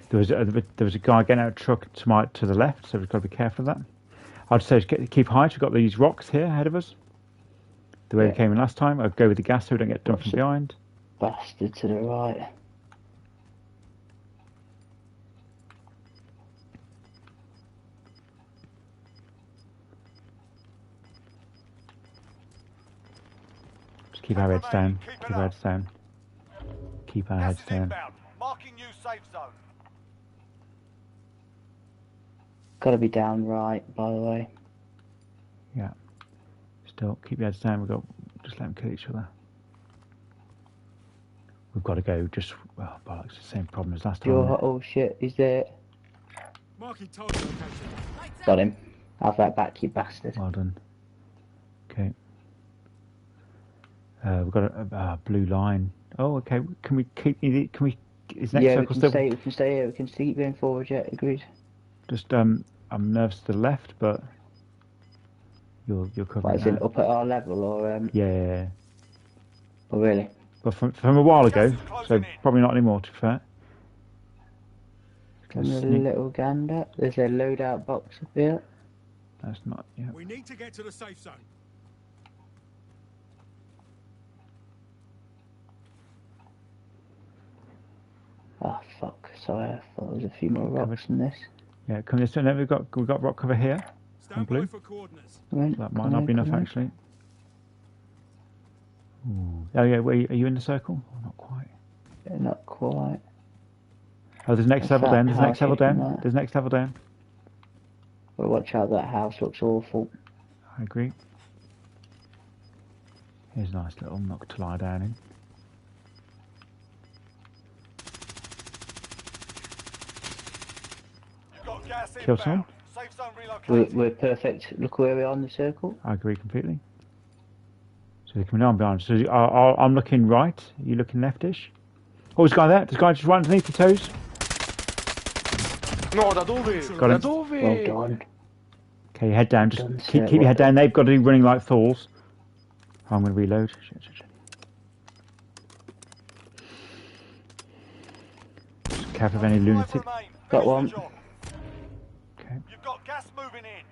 There was a guy getting out of a truck to the left, so we've got to be careful of that. I'd say keep height. We've got these rocks here ahead of us. The way we came in last time. I'd go with the gas so we don't get done from behind. Bastard to the right. Just keep our heads down. Keep our heads down. Keep our Gas heads is down. inbound. Marking new safe zone. Got to be down right, by the way. Yeah. Still, keep your heads down. Just let them kill each other. We've got to go just, well, bollocks, the same problem as last time. Oh shit, he's there. Marking target location. Got him. Have that back, you bastard. Well done. Okay. We've got a blue line. Oh, okay. Can we keep? Is next Yeah, we circle can still? stay here. We can keep going forward. Yeah, agreed. Just I'm nervous to the left, but you're covering Like, is it that. up at our level or Yeah. Oh really? But from a while ago, Gas is closing so in. probably not anymore. To be fair. Having a Sneak- little gander. There's a loadout box up here. That's not. Yeah. We need to get to the safe zone. Oh fuck! Sorry, I thought there was a few more Covered. rocks in this. Yeah, come this way. No, we've got rock cover here. Stand blue. by for coordinates. Right, That might come not in, be enough come in. actually. Ooh. Oh yeah, are you in the circle? Oh, not quite. Yeah, not quite. Oh, there's next What's level that down. There's house next level looking down. like? There's next level down. Well, watch out! That house looks awful. I agree. Here's a nice little nook to lie down in. You've got gas Kill inbound. someone? Safe zone relocated. We're perfect. Look where we are in the circle. I agree completely. So they're coming down behind. So I'm looking right. Are you looking leftish? Oh, there's a guy there. There's a guy just right underneath your toes. No, da dove? Got Da him. dove? Well done. Okay, head down. Done, Just sir. keep your head down. They've got to be running like fools. Oh, I'm going to reload. Shit. Just careful of any lunatic. Got one. Okay. You've got gas moving in.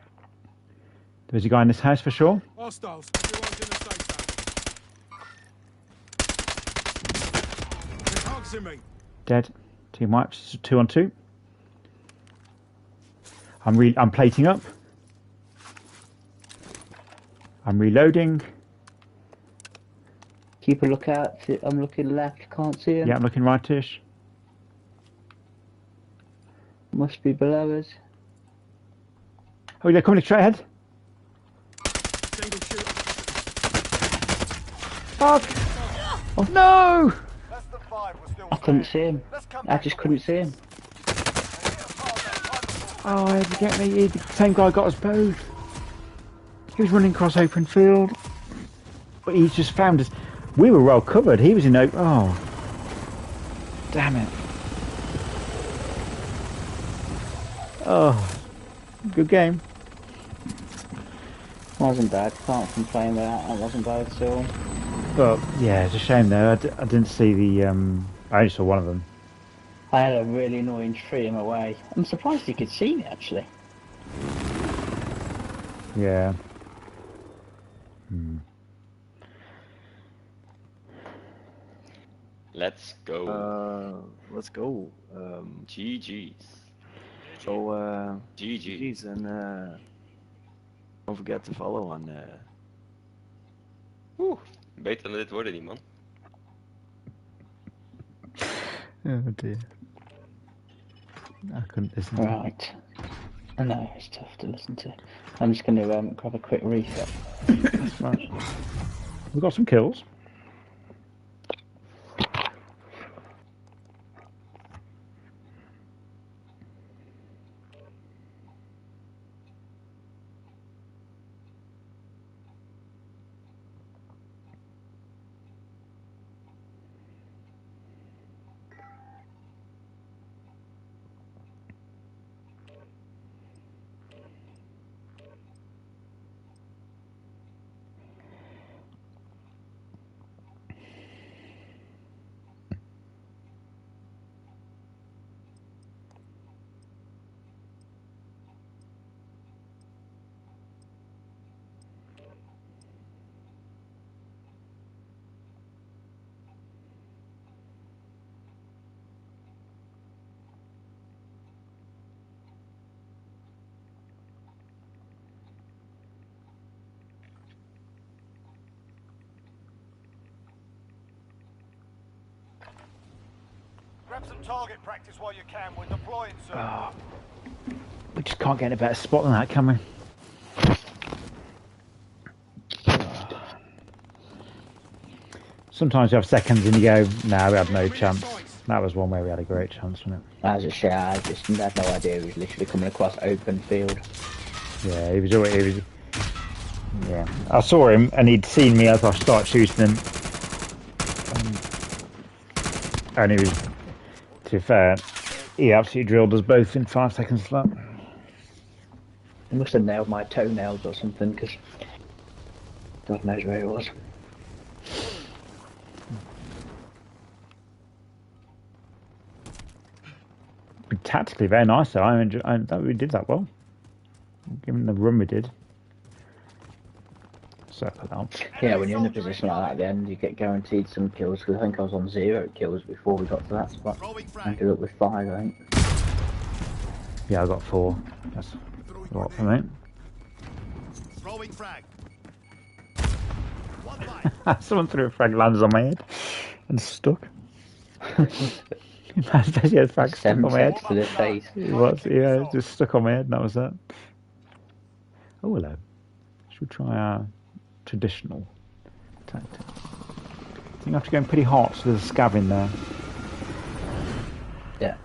There's a guy in this house for sure. Hostiles. Everyone's in the safe zone. They're targeting me. Dead. Team wipes. 2 on 2. I'm plating up. I'm reloading. Keep a lookout. I'm looking left. Can't see him. Yeah, I'm looking rightish. Must be below us. Oh, they're coming straight ahead. Single shooter. Fuck! Oh, no! Less than 5 were still I couldn't see standing. him. Let's come I back just to couldn't win. see him. Oh, how did you get me? The same guy got us both. He was running across open field. But he just found us. We were well covered. He was in open. Oh. Damn it. Oh. Good game. Wasn't bad. Can't complain with that. That wasn't bad at all. But yeah, it's a shame though. I didn't see the. I only saw one of them. I had a really annoying tree in my way. I'm surprised he could see me actually. Yeah. Let's go. Let's go. GG's. So, GG. GG's, and don't forget to follow on. Oeh, beter dan dit worden die man. Oh dear. I couldn't listen. Right. I know it's tough to listen to. I'm just going to grab a quick refill. Right. We got some kills. Grab some target practice while you can. We're deploying soon. We just can't get in a better spot than that, can we? Sometimes you have seconds and you go, nah, we had no chance. That was one where we had a great chance, wasn't it? As I say, I just had no idea he was literally coming across open field. Yeah, he was always. Yeah, I saw him and he'd seen me as I started shooting him. And he was, to be fair, he absolutely drilled us both in 5 seconds flat. He must have nailed my toenails or something, because God knows where he was. But tactically very nice though. I thought we did that well. Given the run we did. circle out. Yeah, when you're in a position like that at the end, you get guaranteed some kills. Because I think I was on 0 kills before we got to that spot. I ended up with 5, I think. Yeah, I got 4. That's a lot for me. Throwing frag. One bite. Someone threw a frag, lands on my head, and stuck. Imagine a frag stuck on my head. To the face. It was, yeah, it just stuck on my head, and that was that. Oh, hello. Should we try our traditional tactic? I think I have to go in pretty hot, so there's a scav in there. Yeah.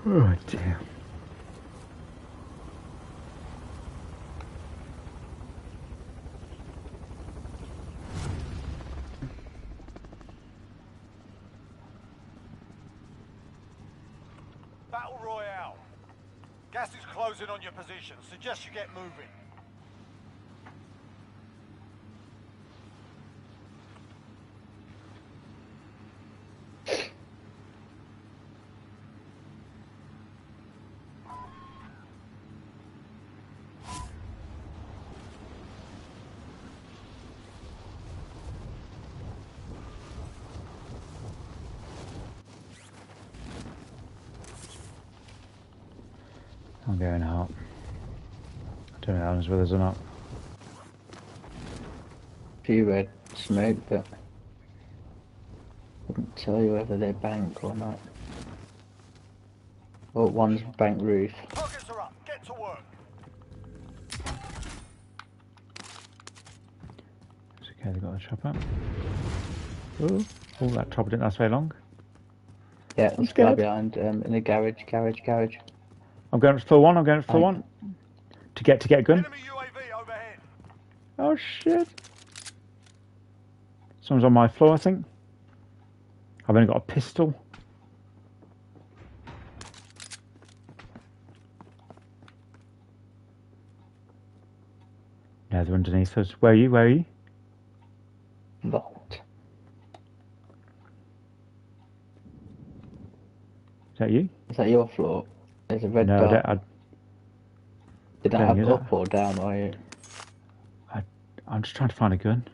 Oh dear. Battle Royale. Gas is closing on your position. Suggest you get moving. I'm going out. I don't know if that was with us or not. Few red smoke, but couldn't tell you whether they're bank or not. Well, one's bank roof. Targets are up. Get to work. It's okay, they got the chopper. Oh, that chopper didn't last very long. Yeah, I'm this guy scared. behind in the garage. I'm going for one, I'm going for one. To get a gun. Enemy UAV overhead. Oh shit. Someone's on my floor, I think. I've only got a pistol. Yeah, they're underneath us. Where are you? Where are you? Vault. Is that you? Is that your floor? There's a red No, dot. Did that don't have use up that. or down, are you? I'm just trying to find a gun.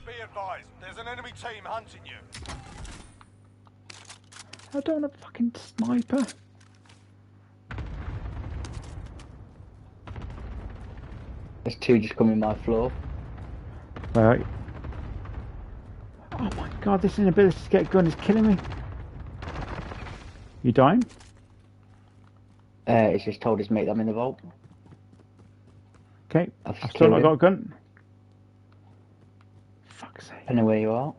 Be advised, there's an enemy team hunting you. I don't want a fucking sniper. There's 2 just coming my floor. Where are you? Oh my god, this inability to get a gun is killing me. You dying? It's just told his mate that I'm in the vault. Okay, I've I've still killed not him. got a gun. Fuck's sake. I know where you are.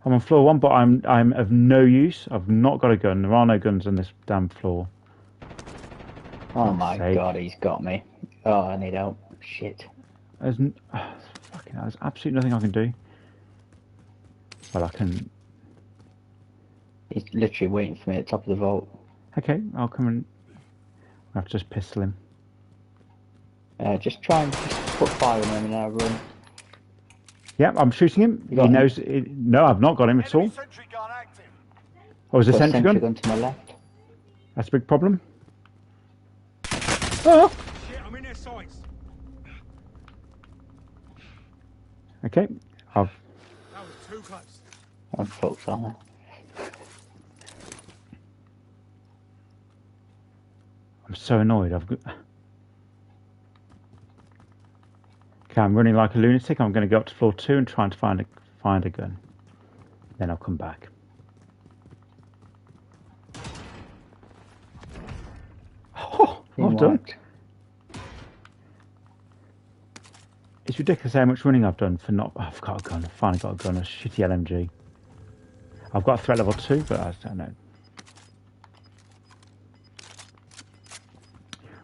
I'm on floor 1, but I'm of no use. I've not got a gun. There are no guns on this damn floor. Oh my sake. god, he's got me. Oh, I need help. Shit. Fucking hell, there's absolutely nothing I can do. Well, I can... He's literally waiting for me at the top of the vault. Okay, I'll come and... I'll have to just pistol him. Just try and just put fire on him and I'll run. Yeah, I'm shooting him. You He got him? knows... No, I've not got him at all. Enemy sentry gun active. Oh, is a Got a sentry gun? gun to my left. That's a big problem. Oh! Shit, I'm in their sights. Okay, I've... That was too close. I'm fucked on it. I'm so annoyed. I've got... Okay, I'm running like a lunatic. I'm going to go up to floor 2 and try and find a gun. Then I'll come back. Oh, well done. Marked. It's ridiculous how much running I've done for not... Oh, I've got a gun. I've finally got a gun. A shitty LMG. I've got a threat level 2, but I don't know.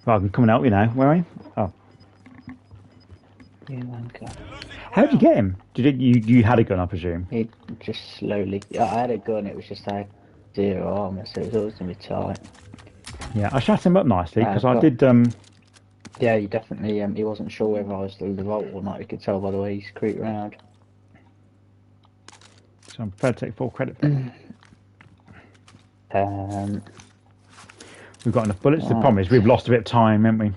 Right, I can come and help you now. Where are you? Oh. Yeah, man, go. How did you get him? You had a gun, I presume? He just slowly... I had a gun, it was just I had 0 armor, so it was always going to be tight. Yeah, I shot him up nicely, because I got- did... Yeah, he definitely... he wasn't sure whether I was through the vault or not. You could tell by the way he's creeped around. So I'm prepared to take full credit for it. We've got enough bullets. The problem is we've lost a bit of time, haven't we?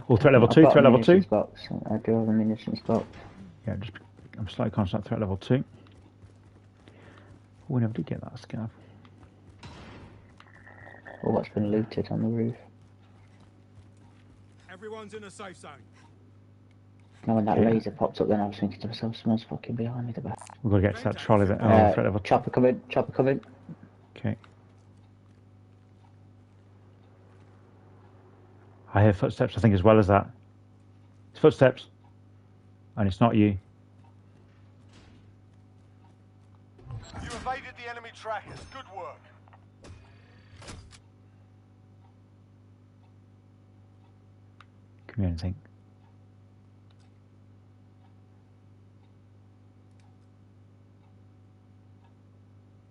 All threat level 2, threat level 2. Box. I do have a munitions box. Yeah, I'm slightly conscious at threat level 2. We never did get that scav. Or what's been looted on the roof. Everyone's in a safe zone. Now when that laser popped up then I was thinking to myself, someone's fucking behind me the back. We've got to get to that trolley there. Oh, threat level 2. Chopper coming, chopper coming. Okay. I hear footsteps, I think, as well as that. It's footsteps. And it's not you. You evaded the enemy trackers. Good work. Give me anything.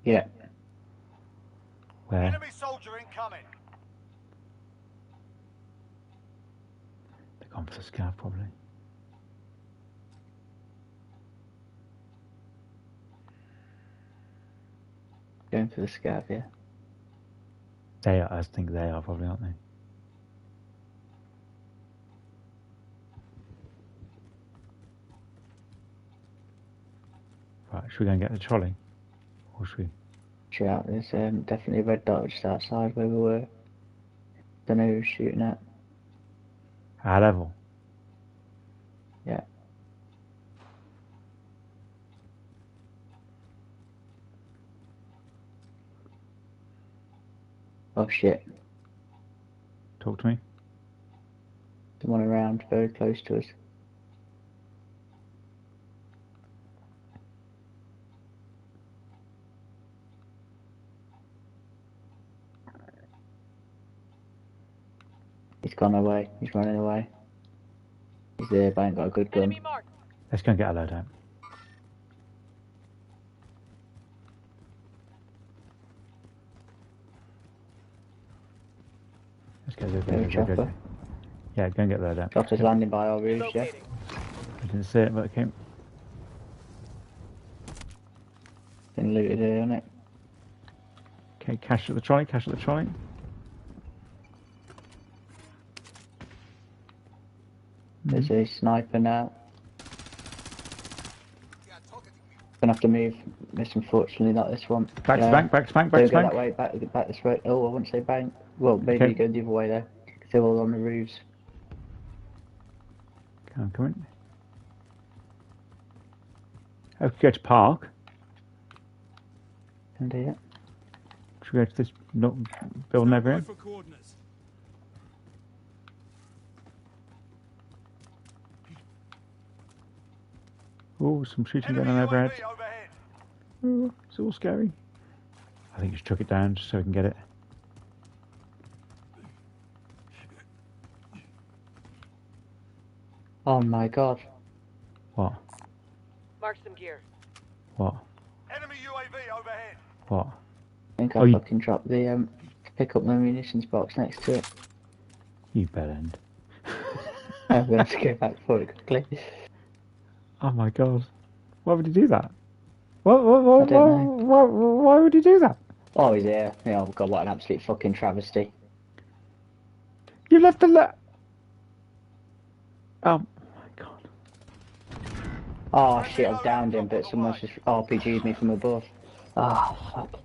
Yeah. Where? Enemy soldier incoming. They're gone for the scav, probably. Going for the scav, yeah. They are, I think they are probably, aren't they? Right, should we go and get the trolley? Or should we? Shout, there's definitely a red dot just outside where we were. Don't know who was shooting at. Our level? Yeah. Oh shit. Talk to me. Someone around very close to us. He's gone away. He's running away. He's there, but I ain't got a good gun. Enemy marked. Let's go and get a load out. Let's go. Yeah, go and get the load out. Chopper's landing by our roofs, yeah. Relocating. I didn't see it, but it came. Been looted here, isn't it? Okay, cash at the trolley, cash at the trolley. There's a sniper now. Gonna have to move this, unfortunately, not this one. Back to bank, back to bank, back Don't to go bank. that way, back this way. Oh, I wouldn't say bank. Well, maybe Okay. go the other way there. Because they're all on the roofs. Come on, come in. Oh, go to park. And yeah. Should we go to this building over here? For coordinates. Oh, some shooting going Enemy on overhead. UAV overhead. Oh, it's all scary. I think just chuck it down just so we can get it. Oh my god. What? Mark some gear. What? Enemy UAV overhead. What? I think Oh, I you- fucking dropped the, pick up my munitions box next to it. You bellend. I'm going to have to go back for it quickly. Oh my god. Why would he do that? Why I don't know. why would he do that? Oh, he's here. Oh god, what an absolute fucking travesty. You left the Oh my god. Oh shit, I've downed him, but someone's just RPG'd me from above. Oh, fuck.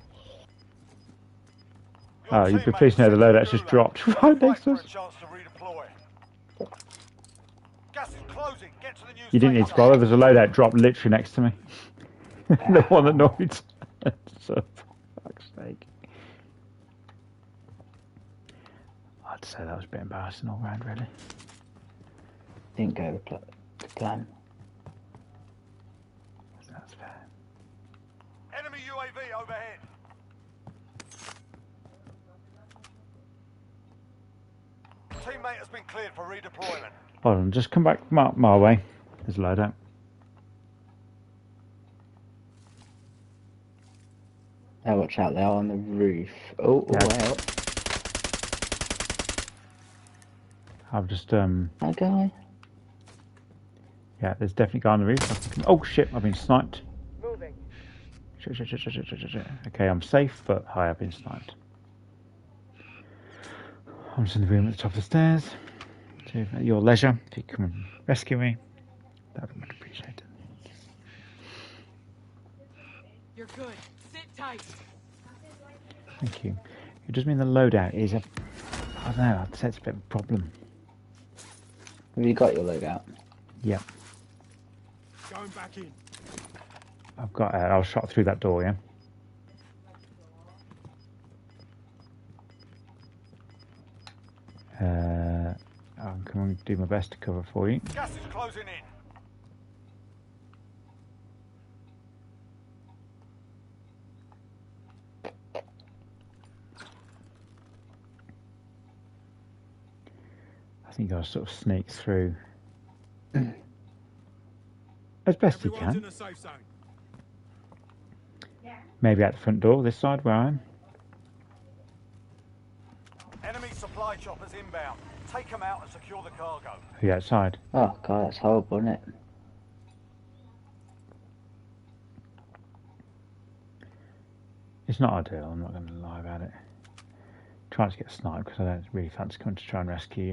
Oh, you'd be pleased to know the loadout's just dropped right next to For a us. chance to redeploy. Gas is closing. Get to the new You didn't need to safe bother, zone. there's a loadout drop literally next to me. The one that Noid. So, for fuck's sake. I'd say that was a bit embarrassing all round, really. Didn't go to plan. That's fair. Enemy UAV overhead. Teammate has been cleared for redeployment. Hold on, just come back my way. There's a loadout. Oh, watch out, they are on the roof. Oh, Yeah. well. I've just, That guy. yeah, there's definitely a guy on the roof. Oh shit, I've been sniped. Moving. Shit. Okay, I'm safe, but hi, I've been sniped. I'm just in the room at the top of the stairs. So at your leisure, if you come and rescue me, that would be much appreciated. You're good. Sit tight. Thank you. It does mean the loadout is a... I don't know, I'd say it's a bit of a problem. Have you got your loadout? Yeah. Going back in. I've got... I was shot through that door, yeah? I'm going to do my best to cover for you. Gas is closing in. I think I'll sort of sneak through as best you Everyone's in can. a safe zone. Maybe at the front door, this side where I am. Enemy supply choppers inbound. Take them out and secure the cargo. Are you outside? Oh god, that's horrible, isn't it? It's not ideal, I'm not going to lie about it. Trying to get sniped because I don't really fancy coming to try and rescue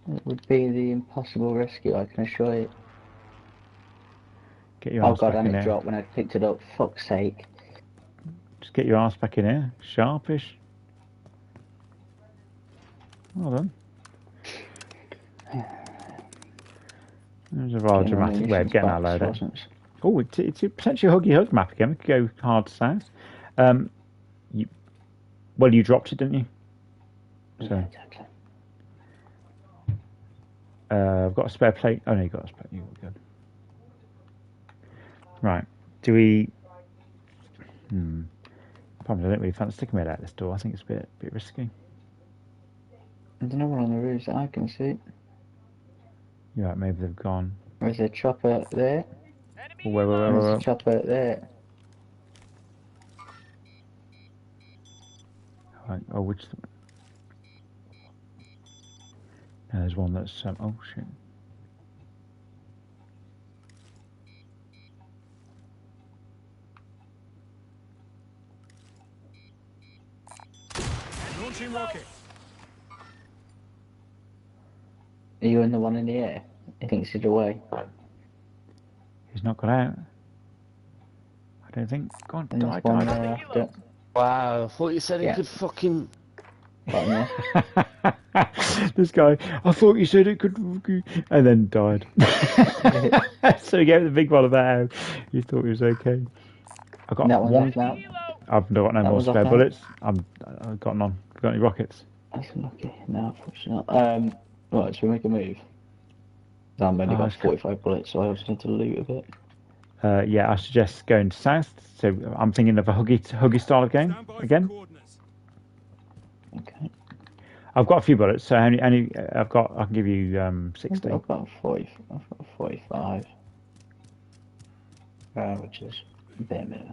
you. It would be the impossible rescue, I can assure you. Get your Oh arms god, back and in it here. dropped when I picked it up. Fuck's sake. Just get your arse back in here. Sharpish. Well done. There's a rather dramatic way of getting our load out. Oh, it's potentially a huggy hug map again. We could go hard south. Well, you dropped it, didn't you? So, Yeah, exactly. I've got a spare plate. Oh no, you got a spare. You're good. Right. Do we? Problem is, I don't really fancy sticking my head out this door. I think it's a bit risky. I don't know what on the roofs that I can see. You're right. Maybe they've gone. There's a chopper there. Oh, wait. There's a chopper there. Right. Oh, which? No, there's one that's. Oh shit. Launching rocket. Are you in the one in the air? He thinks he's away. He's not got out. I don't think. Go on, And die, there's one die. there after. Wow, I thought you said Yeah. he could fucking... Bottom there. This guy, I thought you said it could, and then died. So he gave the big one of that out. He thought he was okay. I got That one's one. off now. I've got no That more one's off spare now. bullets. I've got none. Got any rockets? That's lucky. No, unfortunately not. Right, so we make a move. I've only got that's good. 45 bullets, so I also need to loot a bit. Yeah, I suggest going south. So I'm thinking of a huggy style of game Stand by for again. coordinates. Okay. I've got a few bullets, so I can give you 60. I've got 40. I've got 45. Which is a bit more.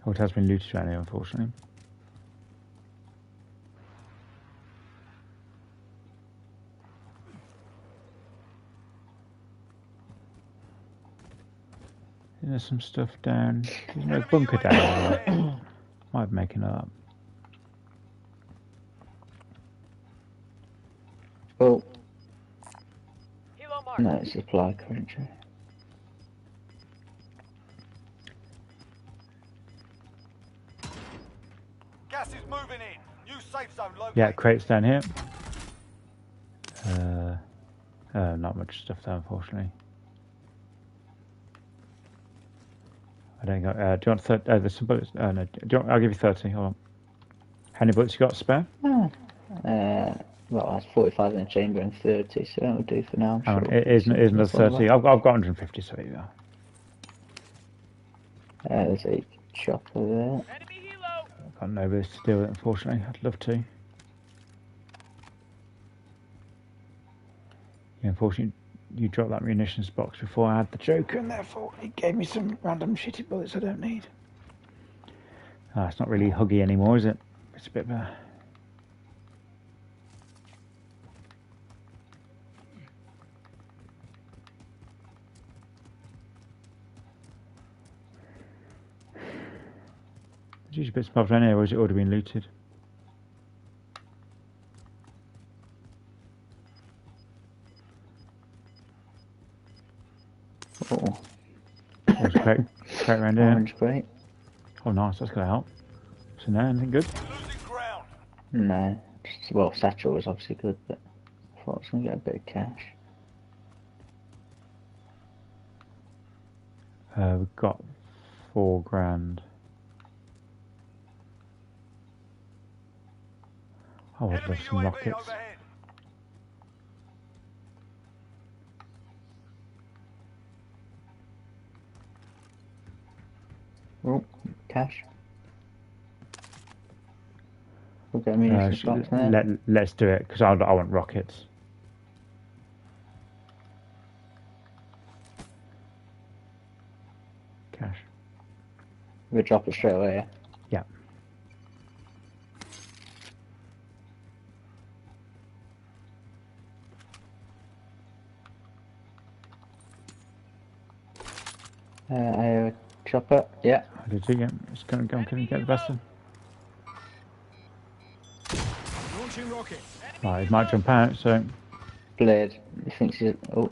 Oh, it has been looted around here, unfortunately. There's some stuff down. There's no bunker down there. Might be making it up. Oh, Helo mark. no, it's supply currently. Gas is moving in. New safe zone located. Yeah, crates down here. Not much stuff there, unfortunately. I don't got. Do you want 30? There's some bullets. No. I'll give you 30. Hold on. How many bullets you got spare? Well, that's 45 in the chamber and 30, so that'll do for now. Hang on, Sure. it isn't another 30. I've got 150, so here you are. There's a chopper there. Enemy helo. I've got no business to deal with it, unfortunately. I'd love to. Yeah, unfortunately, you dropped that munitions box before I had the Joker, and therefore it gave me some random shitty bullets I don't need. It's not really huggy anymore, is it? It's a bit of a usually bits above down here, or has it already been looted? Oh, There's a crate around here. orange crate. Oh, nice. That's gonna help. So now, anything good? Losing ground. No. Just, well, satchel was obviously good, but I thought I was going to get a bit of cash. We've got $4,000. Oh, I'd Enemy love some UAV rockets. overhead. Oh, cash. We'll get a munitions box there. Let's do it, because I want rockets. Cash. We'll drop it straight away, yeah? Yeah. I chopper, yeah. I did too, yeah. It's gonna go and get the best of. Launching rocket. Right, he might jump out, so. Blade. He thinks he's. Oh.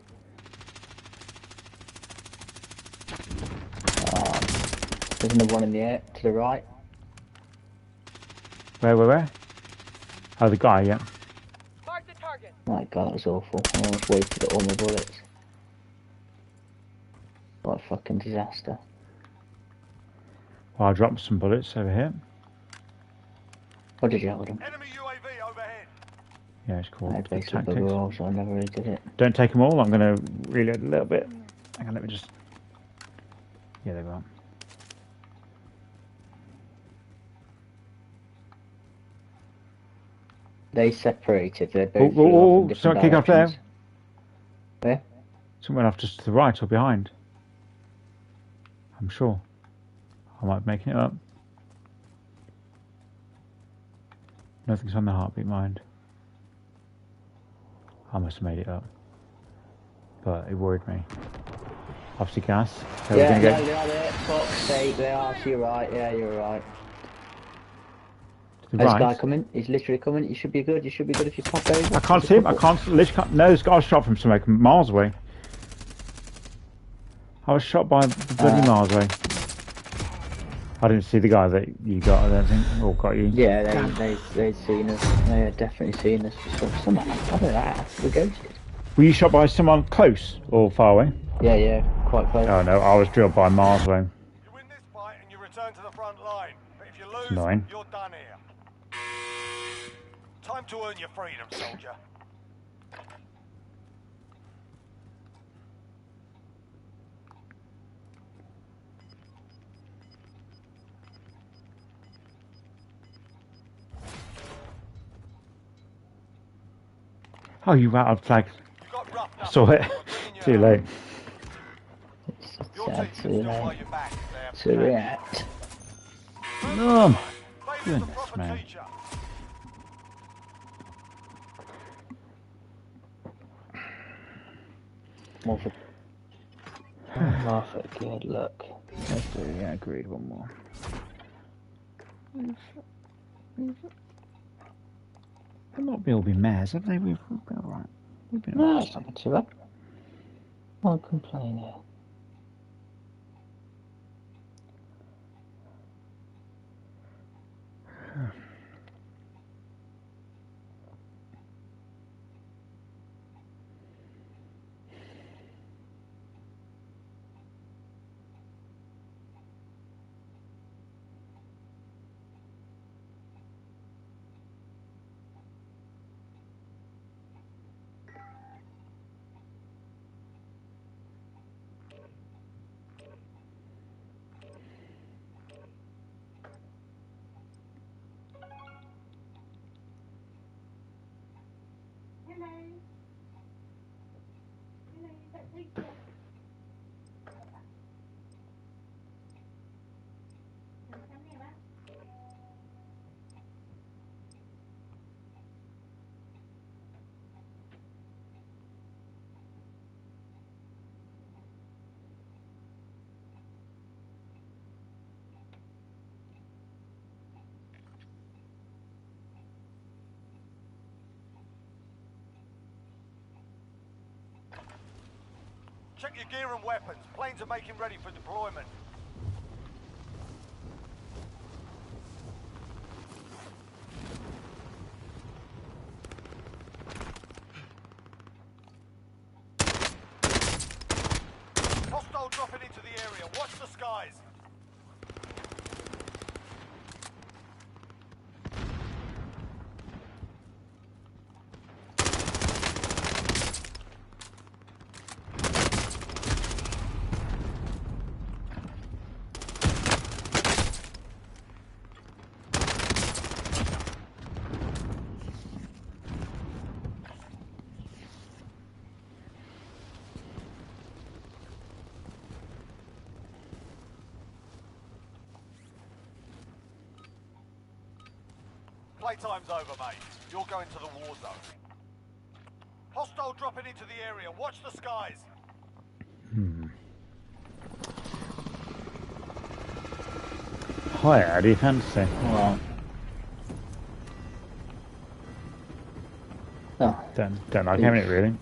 There's another one in the air to the right. Where? Oh, the guy, yeah. Mark the target. My god, that was awful. I almost wasted all my bullets. What a fucking disaster. Well, I dropped some bullets over here. What did you hold him? Enemy UAV overhead. Yeah, it's I called had the basic tactics. overall, so I never really did it. Don't take them all. I'm going to reload a little bit. Hang on, let me just. Yeah, there we are. They separated. They're both flew off in Oh! different Someone kick off there. directions. Where? Someone off just to the right or behind. I'm sure. I might be making it up. Nothing's on the heartbeat mind. I must have made it up. But it worried me. Obviously gas. So Yeah, we're no, going to they are there. Fuck's sake, they are. So you're right. Yeah, you're right. to the There's a right. guy coming. He's literally coming. You should be good. You should be good if you pop over. I can't see him. I can't. Literally can't. No, this guy was shot from somewhere miles away. I was shot by bloody miles away. I didn't see the guy that you got, I don't think. Or got you. Yeah, they'd seen us. They had definitely seen us. Somehow, I don't know how we ghosted. Were you shot by someone close or far away? Yeah, quite close. Oh no, I was drilled by miles away. You win this fight and you return to the front line. But if you lose, Annoying. you're done here. Time to earn your freedom, soldier. Oh, you ran out of flag. You got rough I saw it. Too late. It's Your sad team to can still late fight you back if they have to the react. No, my Failure's a goodness, proper man. teacher. More for laugh at good luck. Let's do, yeah, agreed, one more. They might be all be mares, have they? We've been alright. We've been No, alright. it's not too bad. I'll complain here. Check your gear and weapons. Planes are making ready for deployment. Hostile dropping into the area. Watch the skies. Playtime's over, mate. You're going to the war zone. Hostile dropping into the area. Watch the skies. Hi, how do you fancy? Well. Oh. Don't like having it really.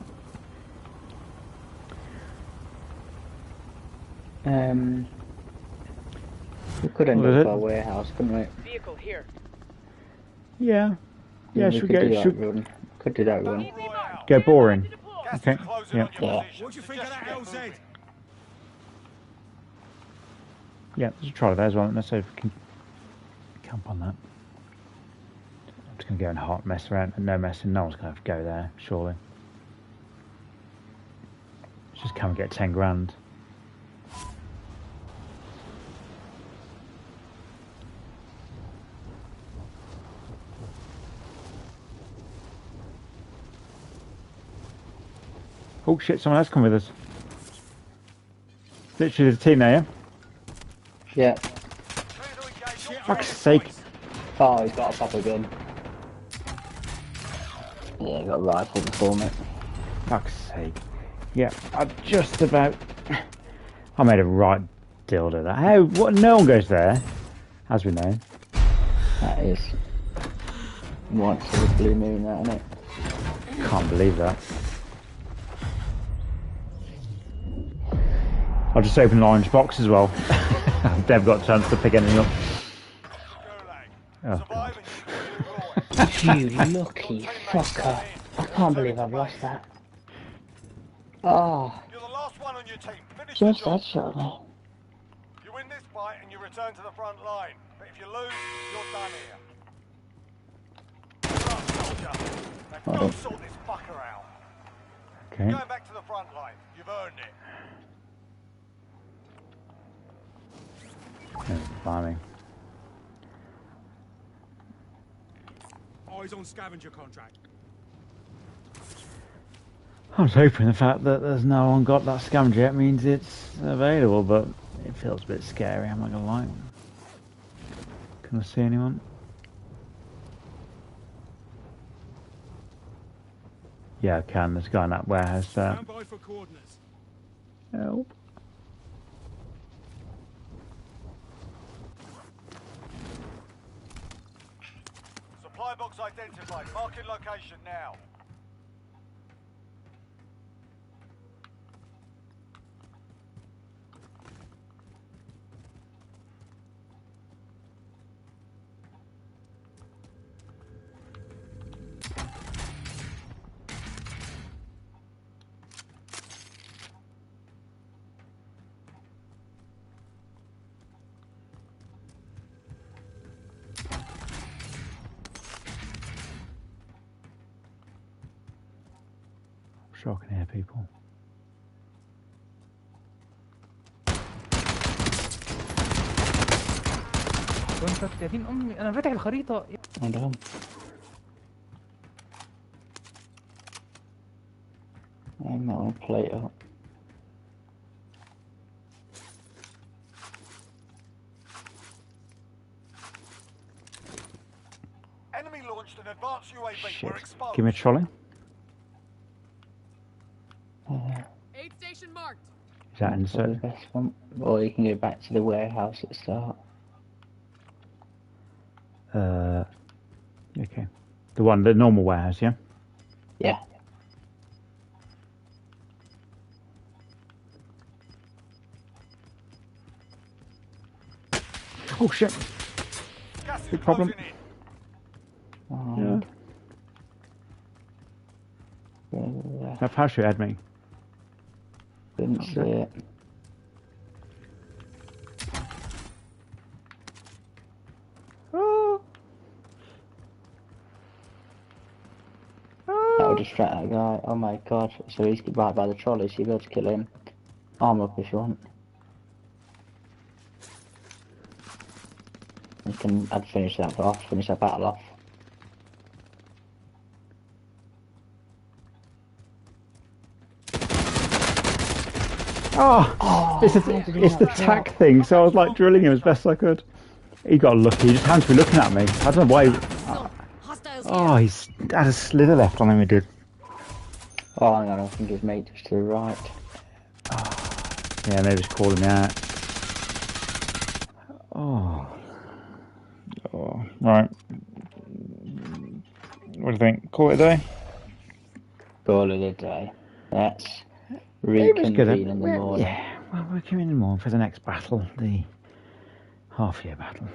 We could end Was up it? our warehouse, couldn't we? Vehicle here. Yeah. Yeah, we should could we do go? that run. Could do that run. Easy mark. Go boring. Gas deployed. Gas Okay, is closing yeah. on your Yeah. position. What do you think of Suggest that you get LZ? moving. Yeah, let's try that as well. Let's see if we can camp on that. I'm just going to go and hot mess around. No messing. No one's going to have to go there, surely. Let's just come and get 10 grand. Oh shit, someone else come with us. Literally the team there, yeah? Yeah. Clear to engage all Fuck's targets, sake. boys. Oh, he's got a proper gun. Yeah, he got a rifle before me. Fuck's sake. Yeah, I just about... I made a right dildo of that. How? What? No one goes there, as we know. That is once of the blue moon, that, isn't it? Can't believe that. I'll just open the orange box as well. Dev got a chance to pick anything up. Gulag. Oh, Survive and you You lucky fucker. I can't believe I've lost that. Oh, You're the last one on your team. Finish the just job. that shot me. You win this fight and you return to the front line. But if you lose, you're done here. Right, soldier. Now go sort this fucker out. Okay. Going back to the front line. You've earned it. Blimey. Eyes on scavenger contract. I was hoping the fact that there's no one got that scavenger yet means it's available, but it feels a bit scary, I'm not gonna lie. Can I see anyone? Yeah, I can. There's a guy in that warehouse there. Stand by for coordinates. Help. Supply box identified. Marking location now. Sure I can hear people. كنت يا دين امي انا فاتح الخريطه. I know. I'm not gonna play it up. Enemy launched an advanced UAV. Shit. We're exposed. Give me a trolley. Aid station marked. Is that That's probably insert? the best one. Or you can go back to the warehouse at the start. Okay. The normal warehouse, yeah? Yeah. Oh shit! Gas is Big problem. closing in. Yeah. That parachute had me. Didn't see it. Oh. That would distract that guy. Oh my god. So he's right by the trolley, so you'll be able to kill him. Arm up if you want. I'd finish that off, finish that battle off. Oh, it's the tack thing, so I was like drilling him as best I could. He got lucky, he just happened to be looking at me. I don't know why. Oh, he's had a slither left on him, he did. Oh, hang on, I think his mate just to the right. Yeah, maybe he's calling me out. Oh. Right. What do you think? Call it a day? Call it a day. Let's It was good. reconvene in the morning. Yeah, well, we're coming in the morning for the next battle, the half-year battle.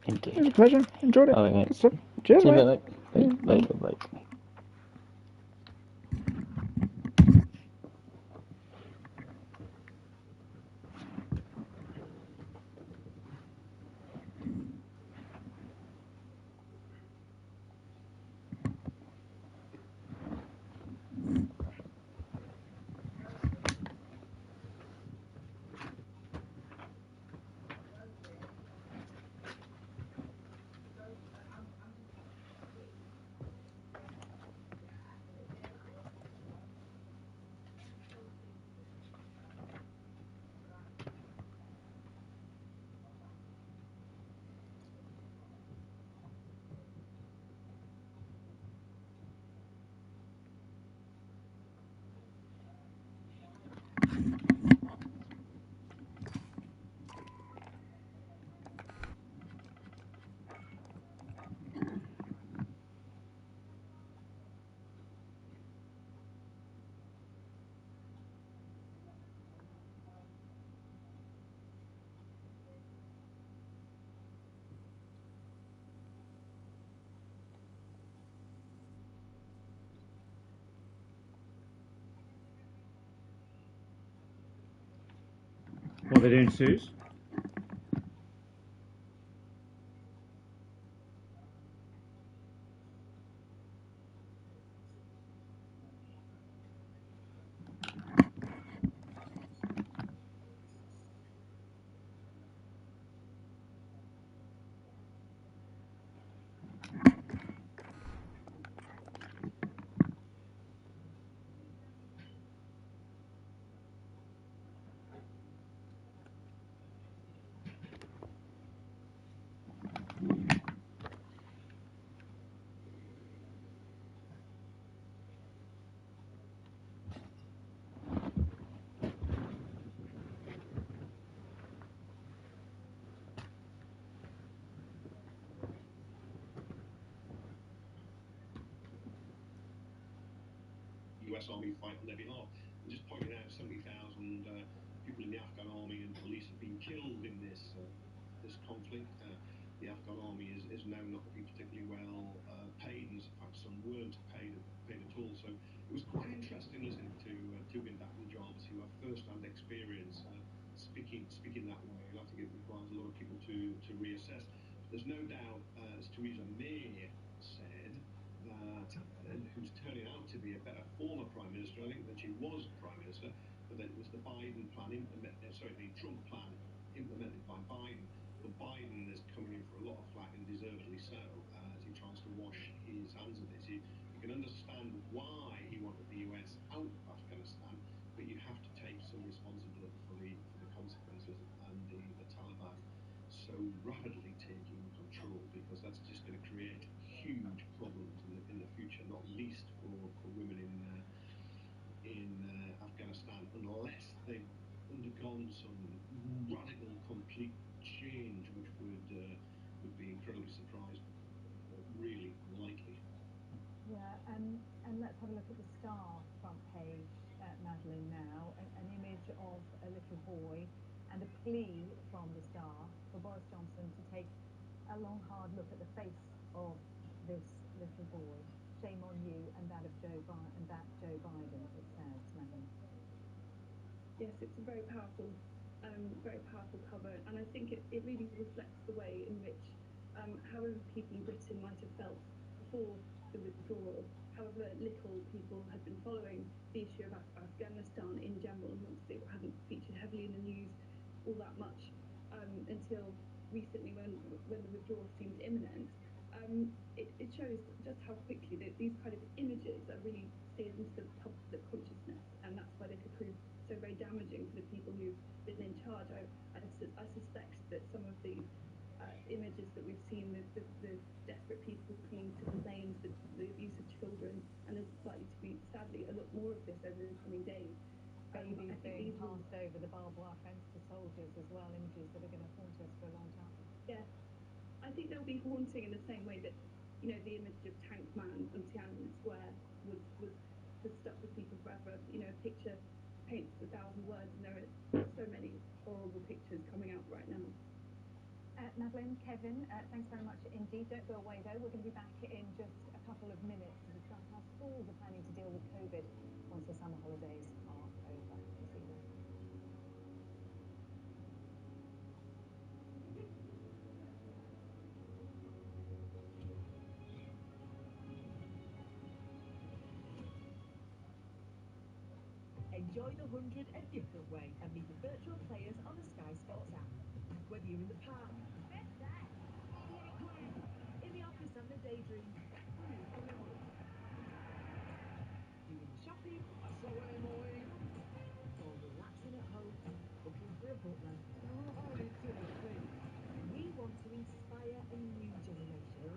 Indeed. It was a pleasure. Enjoyed it. Oh, wait. Good stuff. Cheers, See you mate. later, mate. Bye. What are they doing, Suze? US Army fight on their behalf. And just pointing out 70,000 people in the Afghan army and police have been killed in this conflict. The Afghan army is known not to be particularly well paid, and in fact, some weren't paid at all. So it was quite interesting listening to Tugin Dak and Jarvis, who have first-hand experience speaking that way. And I think it requires a lot of people to reassess. But there's no doubt, as Theresa May said, that who's turning out to be a better former prime minister, I think, than she was prime minister, but that it was the Biden plan, the Trump plan implemented by Biden. But Biden is coming in for a lot of flack, and deservedly so, as he tries to wash his hands of this. You can understand why he wanted the US out of Afghanistan, but you have to take some responsibility for the consequences, and the Taliban so rapidly taking control, because that's just going to create huge problems in the future, not least for women in Afghanistan, unless they've undergone some radical, complete change, which would be incredibly surprising, but really unlikely. Yeah, and let's have a look at the Star front page, Madeline, now. An image of a little boy and a plea from the Star for a long, hard look at the face of this little boy. Shame on you and that of Joe Biden, it says, Madeline. Yes, it's a very powerful cover, and I think it really reflects the way in which, however people in Britain might have felt before the withdrawal, however little people had been following the issue of Afghanistan in general, and it hadn't featured heavily in the news all that much until recently when the withdrawal seemed imminent. It shows just how quickly these kind of images are really seared into the public consciousness, and that's why they could prove so very damaging for the people who've been in charge. I suspect that some of the images that we've seen, the desperate people clinging to the planes, the abuse of children, and there's likely to be, sadly, a lot more of this over the coming days. Babies being passed over the barbed wire fence for soldiers as well, images that are going to haunt us for a long time. Yeah, I think they'll be haunting in the same way that, you know, the image of Tank Man on Tiananmen Square has stuck with people forever. You know, a picture paints 1,000 words, and there are so many horrible pictures coming out right now. Madeline, Kevin, thanks very much indeed. Don't go away, though. We're going to be back in just a couple of minutes to discuss how schools are planning to deal with COVID once the summer holidays are over. We'll see you then. Enjoy the 100 a different way and meet the virtual players on the Sky Sports app. Whether you're in the park, in the office having a daydream, doing the shopping, or relaxing at home, looking for a butler. We want to inspire a new generation.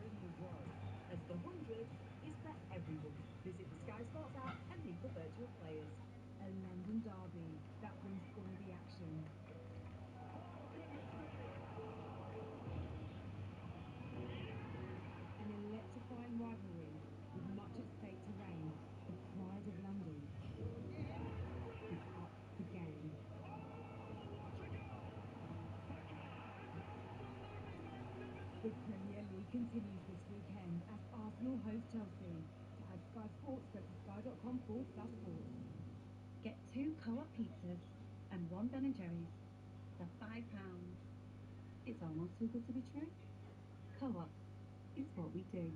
As the 100 is for everyone. Visit the Sky Sports app and meet the virtual players. A London derby that brings all the action. An electrifying rivalry with much at stake to reign. The pride of London is up for game. The Premier League continues this weekend as Arsenal host Chelsea. To add Sky Sports, go to sky.com/sports. Get 2 co-op pizzas and 1 Ben & Jerry's for £5. It's almost too good to be true. Co-op, it's what we do.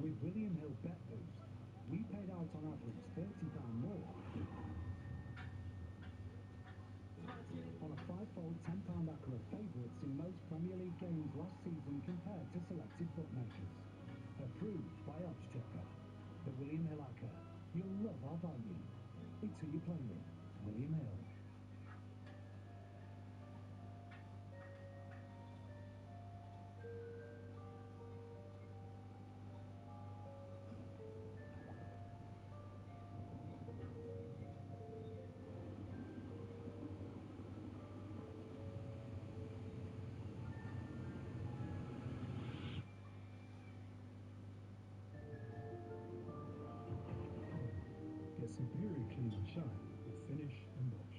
With William Hill Bet Boost, we paid out on average £30 more on a 5-fold £10 accurate favourites in most Premier League games last season compared to selected bookmakers. Approved by Oddschecker. The William Hill Acca. You'll love our value. It's who you play with. William Hill. Get superior clean and shine with Finish and Wash.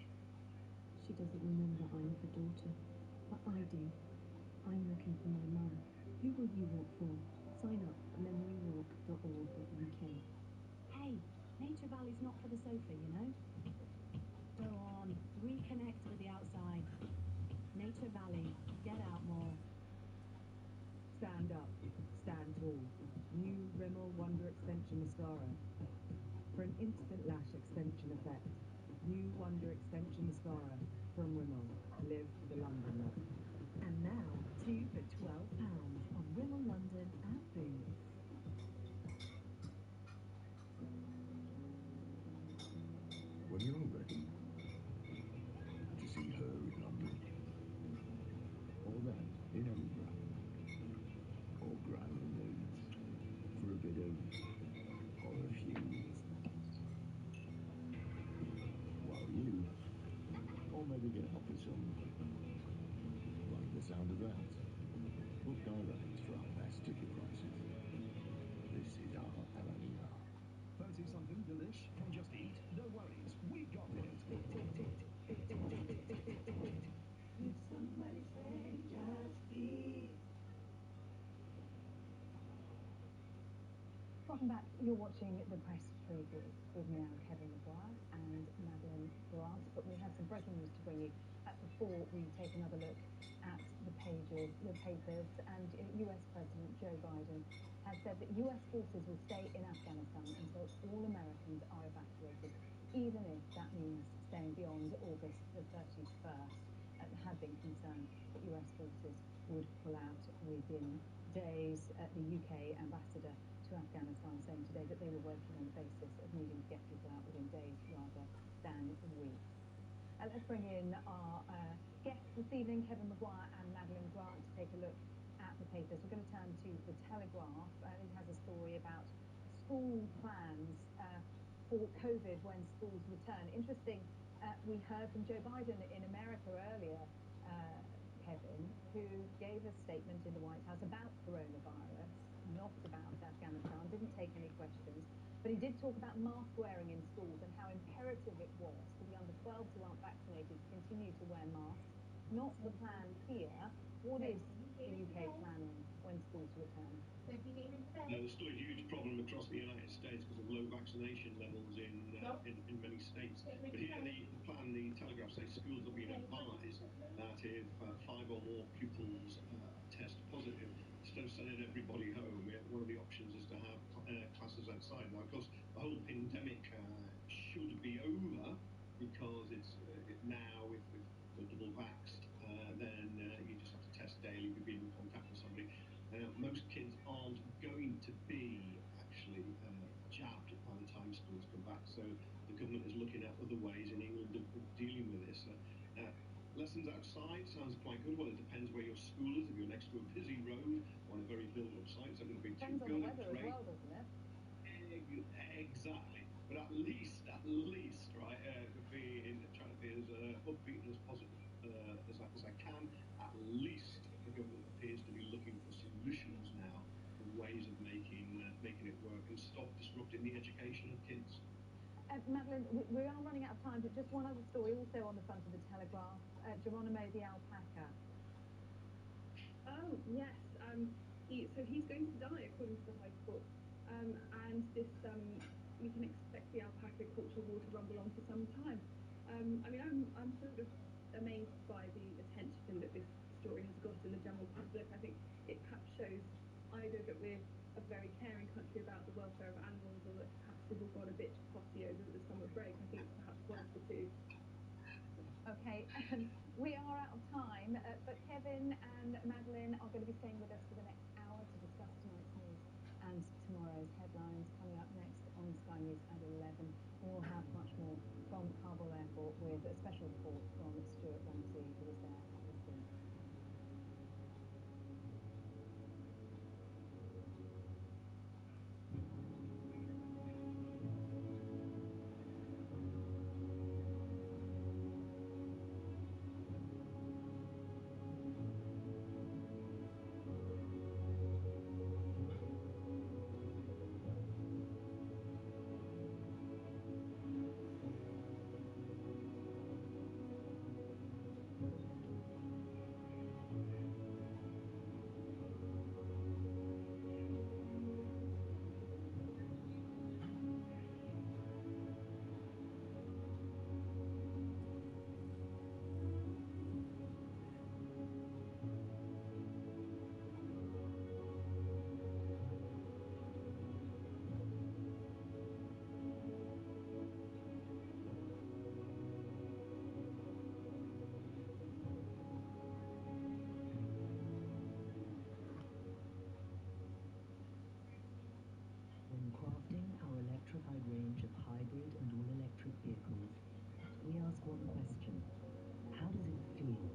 She doesn't remember I have a daughter, but I do. I'm looking for my mum. Who will you walk for? Sign up at memorywalk.org.uk. Hey, Nature Valley's not for the sofa, you know? Go on, reconnect with the outside. Nature Valley, get out more. Stand up, stand tall. New Rimmel Wonder Extension Mascara. For an instant lash extension effect. New Wonder Extension Mascara from Rimmel. Live the London look. And now, 2 for £12 on Rimmel London and Boots. When you're ready to see her in London, or them in Edinburgh, or Graham in Leeds, for a bit of horror fuse. While you, or maybe get help with some, like the sound of that. Welcome back. You're watching the press preview with me now, Kevin Maguire and Madeline Grant. But we have some breaking news to bring you before we take another look at the pages, the papers. And US President Joe Biden has said that US forces will stay in Afghanistan until all Americans are evacuated, even if that means staying beyond August the 31st. There had been concern that US forces would pull out within days. The UK ambassador to Afghanistan saying today that they were working on the basis of needing to get people out within days rather than weeks. Let's bring in our guests this evening, Kevin Maguire and Madeline Grant, to take a look at the papers. We're going to turn to The Telegraph. It has a story about school plans for COVID when schools return. Interesting, we heard from Joe Biden in America earlier, Kevin, who gave a statement in the White House about coronavirus, not about Afghanistan, didn't take any questions, but he did talk about mask wearing in schools and how imperative it was for the under 12s who aren't vaccinated to continue to wear masks. Not the plan here. What is the UK planning when schools return? There's still a huge problem across the United States because of low vaccination levels in many states. But here the plan, the Telegraph says schools have been advised that if 5 or more pupils test positive, instead of sending everybody home, one of the options is to have classes outside. Now, of course, the whole pandemic should be over because it's now if you're double vaxxed, then you just have to test daily if you've been in contact with somebody. Most kids aren't going to be actually jabbed by the time schools come back, so the government is looking at other ways in England of dealing with this. Lessons outside sounds quite good. Well, it depends where your school is. If you're next to a busy road or on a very built-up site, it's not going to be too good. Depends on the weather as well, doesn't it? Exactly. But at least, right, trying to be as upbeat and as positive as I can. At least the government appears to be looking for solutions now and ways of making it work and stop disrupting the education of kids. Madeline, we are running out of time, but just one other story also on the front of the Telegraph. Geronimo the alpaca. Oh, yes. So he's going to die, according to the High Court. And this, we can expect the alpaca cultural war to rumble on for some time. I mean, I'm sort of amazed by the attention that this story has got in the general public. I think it perhaps shows either that we're a very caring country about the welfare of animals, or that perhaps we've all got a bit fussy over the summer break. I think it's perhaps one of the two. Okay, we are out of time, but Kevin and Madeline are going to be staying with us for the next hour to discuss tonight's news and tomorrow's headlines. Coming up next on Sky News at 11, we'll have much more from Kabul Airport with a special report from Stuart Ramsey, who was there at the scene. When crafting our electrified range of hybrid and all-electric vehicles, we ask one question: how does it feel?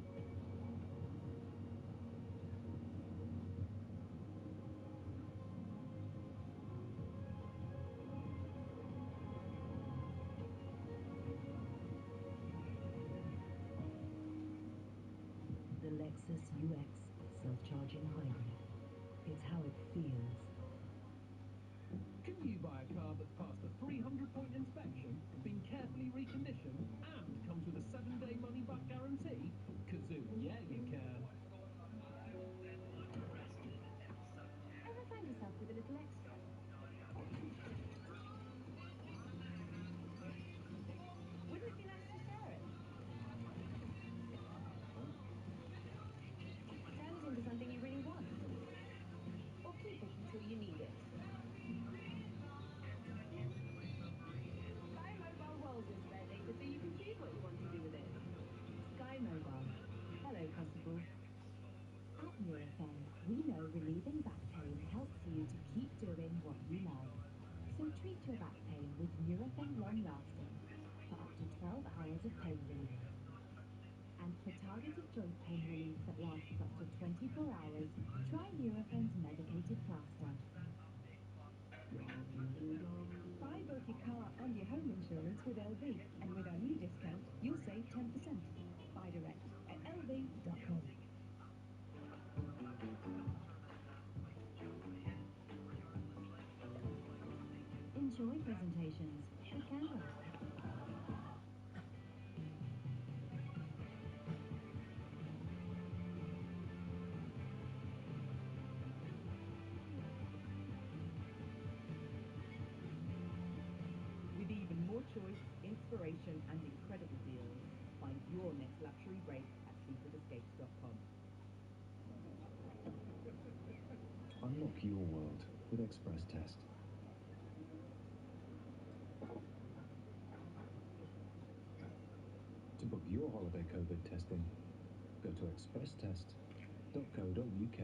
The Lexus UX self-charging hybrid. It's how it feels. Can you buy a car that's passed a 300-point inspection, been carefully reconditioned, and comes with a 7-day money-back guarantee? Kazoo, yeah you can. Ever find yourself with a little extra? particular back pain with Nurofen Long Lasting for up to 12 hours of pain relief. And for targeted joint pain relief that lasts up to 24 hours, try Nurofen's medicated plaster. Buy both your car and your home insurance with LV, and with our new discount, you'll save 10%. Buy direct at lv.com. Enjoy presentations with Canva. With even more choice, inspiration, and incredible deals, find your next luxury break at secretescapes.com. Unlock your world with Express Test. To book your holiday COVID testing, go to expresstest.co.uk.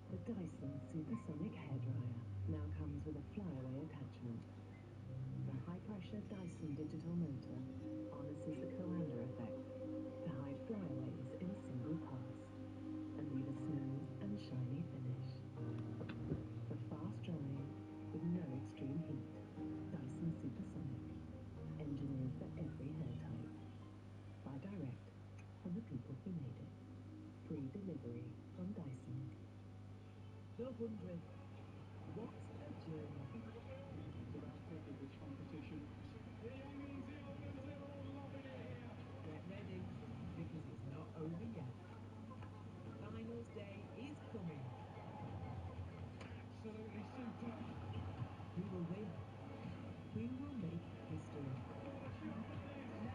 The Dyson Supersonic Hairdryer now comes with a flyaway attachment. The high-pressure Dyson digital motor harnesses the Coanda effect to hide flyaways in a single pass and leave a smooth and shiny finish. For fast drying with no extreme heat, Dyson Supersonic, engineered for every hair type. Buy direct from the people who made it. Free delivery from Dyson. The 100. What a journey. It's about to be this competition. The young Zealanders are all loving it here. Get ready, because it's not over yet. Finals day is coming. Absolutely superb. Who will win? Who will make history? Now is when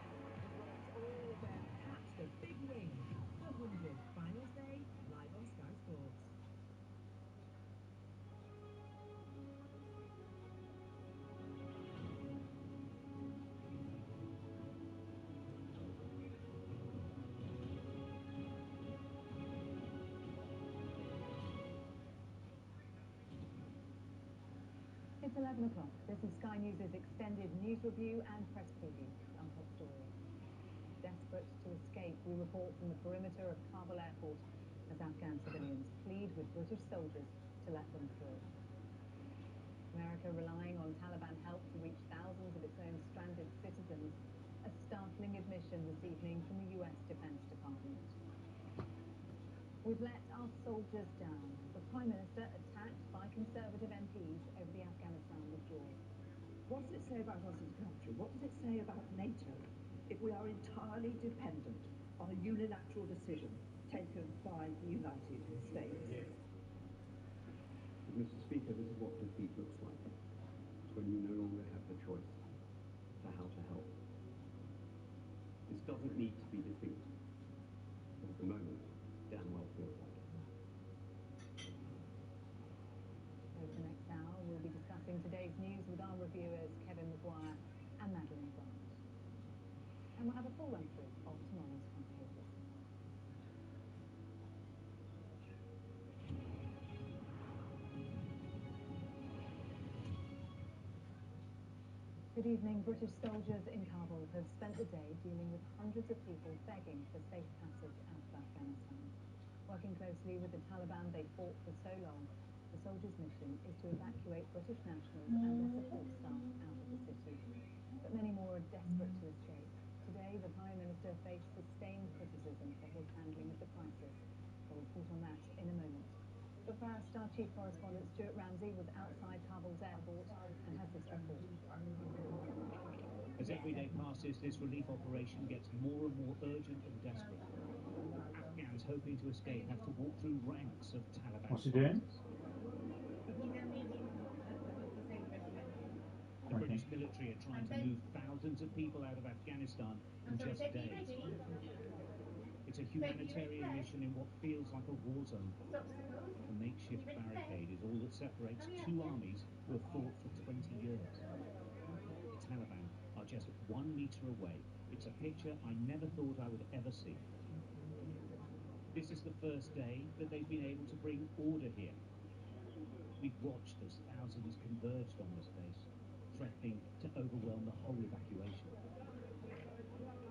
it's all about catch the big win. The 100 Finals Day, live on Sky Sports. It's 11 o'clock. This is Sky News' extended news review and press preview. Our top story. Desperate to escape, we report from the perimeter of Kabul airport as Afghan civilians plead with British soldiers to let them through. America relying on Taliban help to reach thousands of its own stranded citizens. A startling admission this evening from the US Defense Department. We've let our soldiers down. The Prime Minister attacked by Conservative MPs over the Afghanistan withdrawal. What does it say about us as a country? What does it say about NATO if we are entirely dependent on a unilateral decision taken by the United States? Mr. Speaker, this is what defeat looks like. It's when you no longer have the choice for how to help. This doesn't need to be defeat, but at the moment, damn well feels like it. Over the next hour, we'll be discussing today's news with our reviewers Kevin Maguire and Madeline Grant. And we'll have a full run-through of tomorrow's front pages. Good evening. British soldiers in Kabul have spent the day dealing with hundreds of people begging for safe passage out of Afghanistan. Working closely with the Taliban they fought for so long, the soldiers' mission is to evacuate British nationals and their support staff out of the city. But many more are desperate to escape. Today, the Prime Minister faced sustained criticism for his handling of the crisis. We'll report on that in a moment. But first, our chief correspondent Stuart Ramsey was outside Kabul's airport and has this report. As every day passes, this relief operation gets more and more urgent and desperate. Afghans hoping to escape have to walk through ranks of Taliban fighters. The British military are trying to move thousands of people out of Afghanistan in just days. It's a humanitarian mission in what feels like a war zone. A makeshift barricade is all that separates two armies who have fought for 20 years. The Taliban are just 1 metre away. It's a picture I never thought I would ever see. This is the first day that they've been able to bring order here. We've watched as thousands converged on this base, threatening to overwhelm the whole evacuation.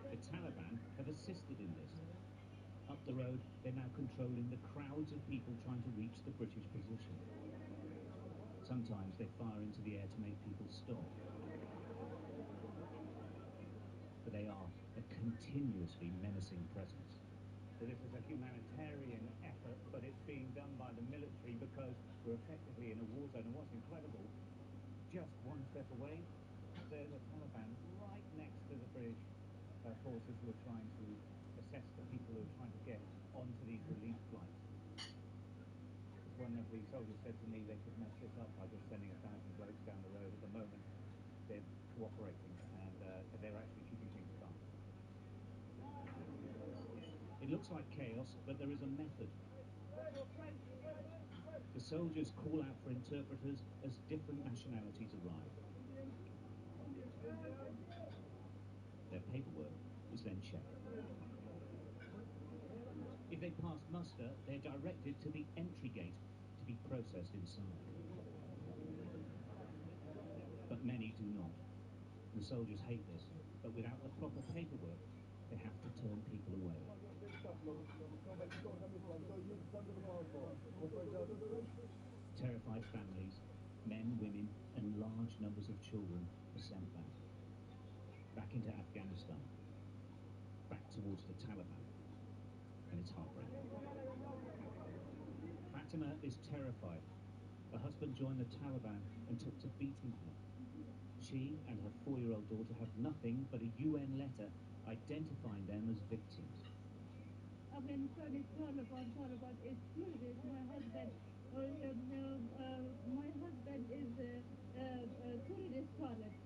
The Taliban have assisted in this. Up the road, they're now controlling the crowds of people trying to reach the British position. Sometimes they fire into the air to make people stop. But they are a continuously menacing presence. So this is a humanitarian effort, but it's being done by the military because we're effectively in a war zone. And what's incredible, just one step away, there's the Taliban right next to the British forces who are trying to assess the people who are trying to get onto these relief flights. As one of the soldiers said to me, they could mess this up by just sending 1,000 blokes down the road. At the moment, they're cooperating and they're actually keeping things calm. It looks like chaos, but there is a method. The soldiers call out for interpreters as different nationalities arrive. Their paperwork is then checked. If they pass muster, they're directed to the entry gate to be processed inside. But many do not. The soldiers hate this, but without the proper paperwork, they have to turn people away. Terrified families, men, women, and large numbers of children are sent back into Afghanistan, back towards the Taliban, and it's heartbreaking. Fatima is terrified. Her husband joined the Taliban and took to beating her. She and her 4-year-old daughter have nothing but a UN letter identifying them as victims. Afghanistan is Taliban is terrorist. My husband is tourist toilet.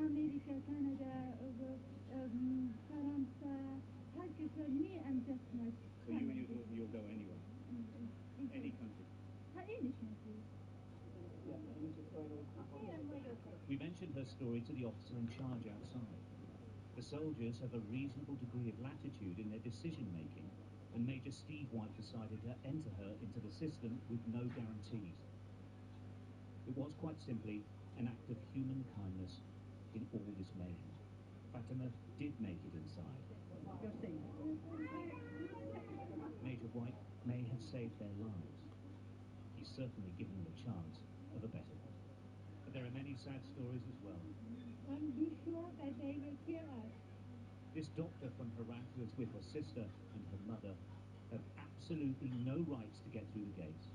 America, Canada, France, Pakistan, me and just my So you and your daughter, you'll go anywhere? Any country? Any country. We mentioned her story to the officer in charge outside. The soldiers have a reasonable degree of latitude in their decision-making, and Major Steve White decided to enter her into the system with no guarantees. It was quite simply an act of human kindness in all this mayhem. Fatima did make it inside. Major White may have saved their lives. He's certainly given them a chance of a better one. But there are many sad stories as well. And be sure that they will kill us. This doctor from Herat, who is with her sister and her mother, have absolutely no rights to get through the gates.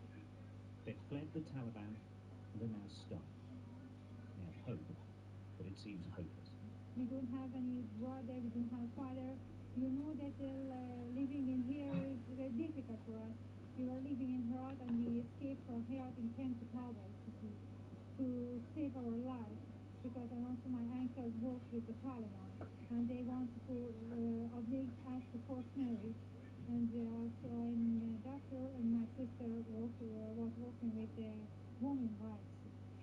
They've fled the Taliban and are now stuck. They have hope, but it seems hopeless. We don't have any brother, we don't have father. You know that living in here is very difficult for us. We were living in Herat and we escaped from Herat and came to Kabul to save our lives. Because also my uncles worked with the Taliban and they wanted to oblige us to forced marriage. And also I'm a doctor and my sister was working with women's rights.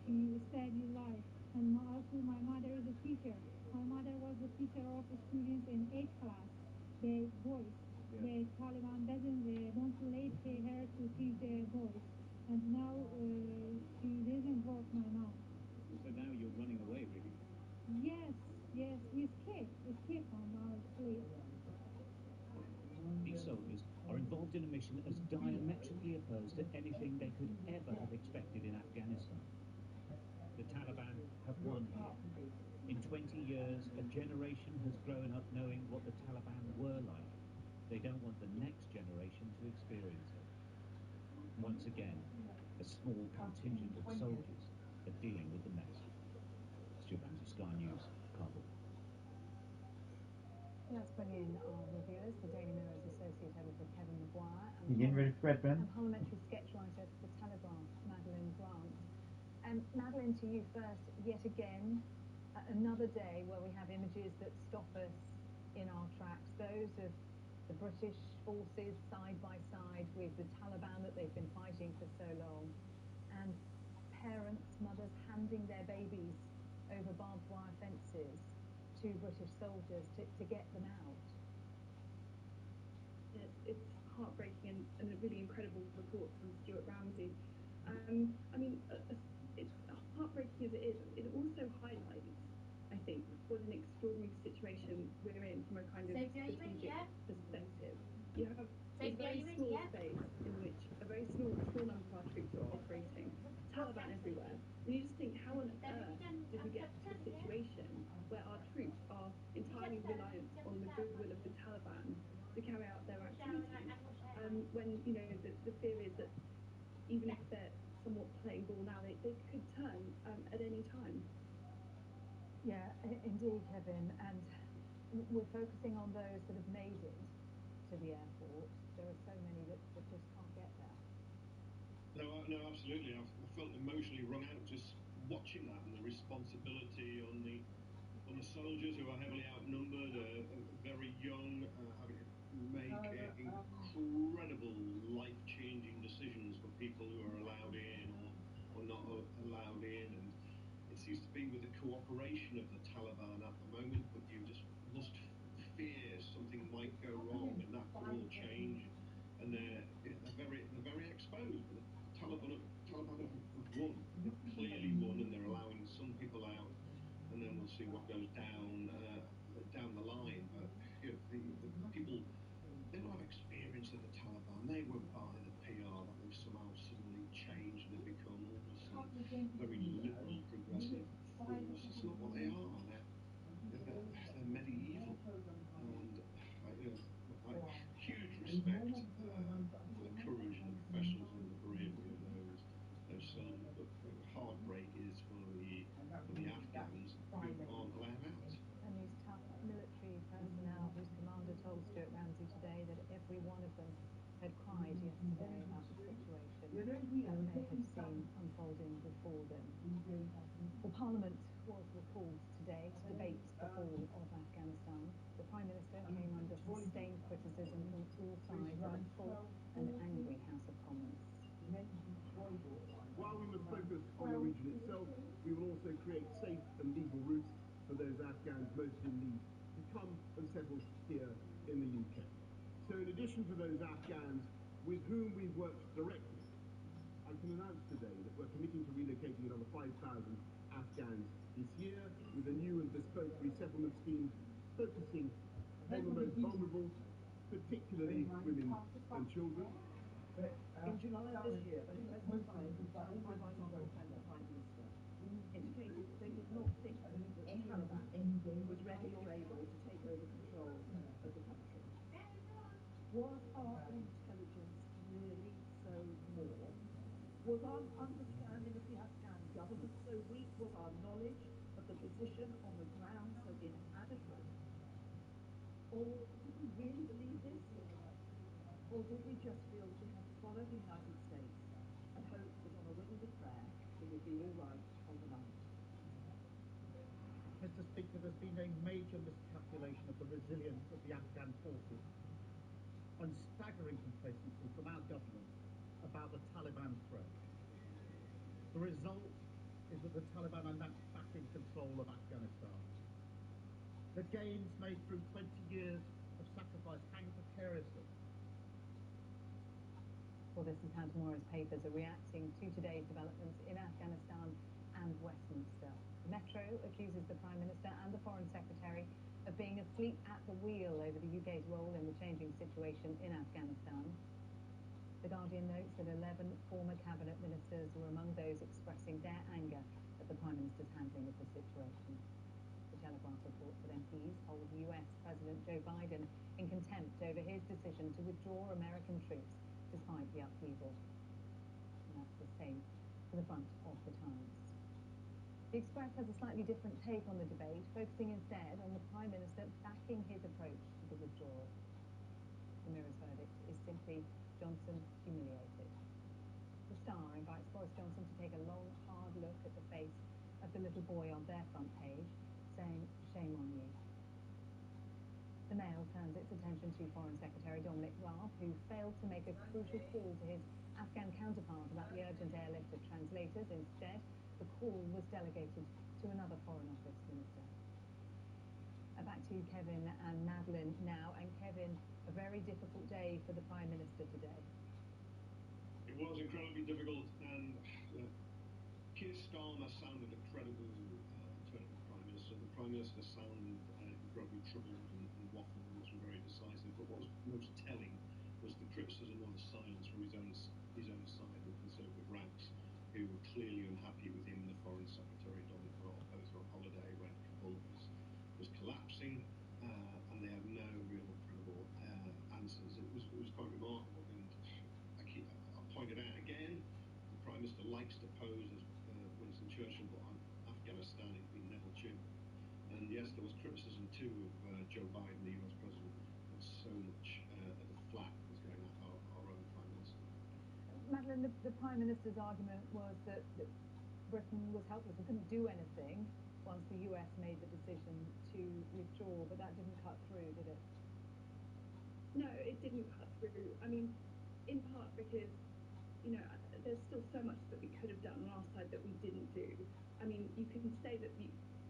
She saved your life. And also my mother is a teacher. My mother was a teacher of students in 8th class, the boys. Yeah. The Taliban don't let her to teach the boys. And now she doesn't work, my mom. So now you're running away, really? Yes, we escaped from our place. These soldiers are involved in a mission as diametrically opposed to anything they could ever have expected in Afghanistan. The Taliban have won here. In 20 years, a generation has grown up knowing what the Taliban were like. They don't want the next generation to experience it. Once again, a small contingent of soldiers are dealing with the mess. Stu Ramsey, Sky News, Kabul. Let's bring in our reviewers, the Daily Mirror's associate editor Kevin Maguire You getting ready for bed, Ben? and parliamentary sketch writer for The Telegraph, Madeline Grant. Madeline, to you first, yet again, another day where we have images that stop us in our tracks, those of the British forces side by side with the Taliban that they've been fighting for so long, and parents, mothers handing their babies over barbed wire fences to British soldiers to get them out. It's heartbreaking and a really incredible report from Stuart Ramsey. I mean, it's heartbreaking as it is. It also highlights, I think, what an extraordinary situation we're in from a kind of strategic perspective. You have this very small space in which a very small number of our troops are operating, Taliban everywhere. And you just think, how on earth did we get to a situation where our troops are entirely reliant on the goodwill of the Taliban to carry out their activities? When the fear is that even if they're somewhat playing ball now, they could turn at any time. Yeah, indeed, Kevin. And we're focusing on those that have made it to the airport. There are so many that just can't get there. No, absolutely. I felt emotionally wrung out just watching that, and the responsibility on the soldiers who are heavily outnumbered, very young, having to make incredible life-changing decisions for people who are allowed in or not allowed in. And it seems to be with the cooperation of the Taliban at the moment, but you just must fear something might go wrong, and that could all change. And they're very exposed, but the Taliban have won. They've clearly won, and they're allowing some people out, and then we'll see what goes down the line. But the people, they will have experience of the Taliban. They won't buy the PR that they've somehow suddenly changed and have become all of a sudden very liberal, progressive force. It's not what they are. They're medieval, and huge respect for the courage and the professionalism and the bravery of those soldiers. But heartbreak is for the Afghans who aren't allowed out. And these tough military personnel whose commander told Stuart Ramsey today that every one of them had cried yesterday about the situation that they had seen unfolding before them. Well, Parliament was recalled today to debate the fall of Afghanistan. The Prime Minister came under sustained criticism from all sides of a full and angry House of Commons. While we must focus on the region itself, we will also create safe and legal routes for those Afghans most in need to come and settle here in the UK. So in addition to those Afghans with whom we've worked directly, I can announce today that we're committing to relocating another 5,000 Afghans this year with a new and bespoke resettlement scheme focusing on the most vulnerable, particularly women and children. In July of this year, both President Biden and my right honourable friend, the Prime Minister, indicated that they did not think that the Taliban was ready or able to take over control of the country. Was our intelligence really so poor? Was our understanding of the Afghan government so weak? Was our knowledge of the position on the ground so inadequate? Or did we really believe this? Or did we just feel that we had to follow the United States and hope that on a wing of a prayer it would be all right overnight? Mr. Speaker, there's been a major miscalculation of the resilience of the Afghan forces and staggering complacency from our government about the Taliban threat. The result is that the Taliban are now back in control of Afghanistan. The gains made through 20 years of sacrifice hang precariously. Well, this is how tomorrow's papers are reacting to today's developments in Afghanistan and Westminster. The Metro accuses the Prime Minister and the Foreign Secretary of being asleep at the wheel over the UK's role in the changing situation in Afghanistan. The Guardian notes that 11 former cabinet ministers were among those expressing their anger at the Prime Minister's handling of the situation. The Telegraph reports that MPs hold US President Joe Biden in contempt over his decision to withdraw American troops despite the upheaval. And that's the same for the front of the Times. The Express has a slightly different take on the debate, focusing instead on the Prime Minister backing his approach to the withdrawal. The Mirror's verdict is simply Johnson humiliated. The Star invites Boris Johnson to take a long, hard look at the face of the little boy on their front page, saying, "Shame on you." The Mail turns its attention to Foreign Secretary Dominic Raab, who failed to make a crucial call to his Afghan counterpart about the urgent airlift of translators. Instead, the call was delegated to another Foreign Office minister. Back to you, Kevin and Madeline now. And Kevin, a very difficult day for the Prime Minister today. It was incredibly difficult, and Keir Starmer sounded a credible alternative Prime Minister. The Prime Minister sounded incredibly troubled and waffled and wasn't very decisive. But what was most telling was the criticism or the silence from his own side, the Conservative ranks, who were clearly unhappy with him, the Foreign Secretary, Dominic Raab, both were on holiday when Kabul was collapsing, and they had no real credible answers. It was quite remarkable, and I pointed out again, the Prime Minister likes to pose as Winston Churchill, but on Afghanistan he's been Neville Chamberlain. And yes, there was criticism too of Joe Biden, the US President, but so much of the flack was going at our own Prime Minister. Madeleine, the Prime Minister's argument was that Britain was helpless and couldn't do anything once the US made the decision to withdraw, but that didn't cut through, did it? No, it didn't cut through. I mean, in part because, you know, there's still so much that we could have done on our side that we didn't do. I mean, you can say that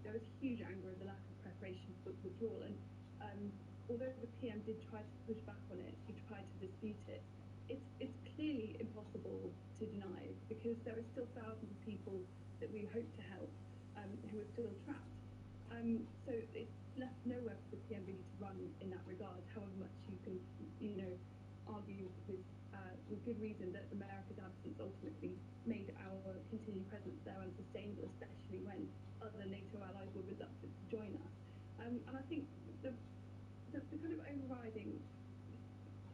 there was huge anger at the lack of preparation for withdrawal, and although the PM did try to push back on it, he tried to dispute it. It's clearly impossible to deny, because there are still thousands of people that we hope to help who are still trapped. So it's left nowhere for the PM really to run in that regard, however much you can, you know, argue with good reason that America's absence ultimately made our continued presence there unsustainable, especially when other NATO allies were reluctant to join us. And I think the kind of overriding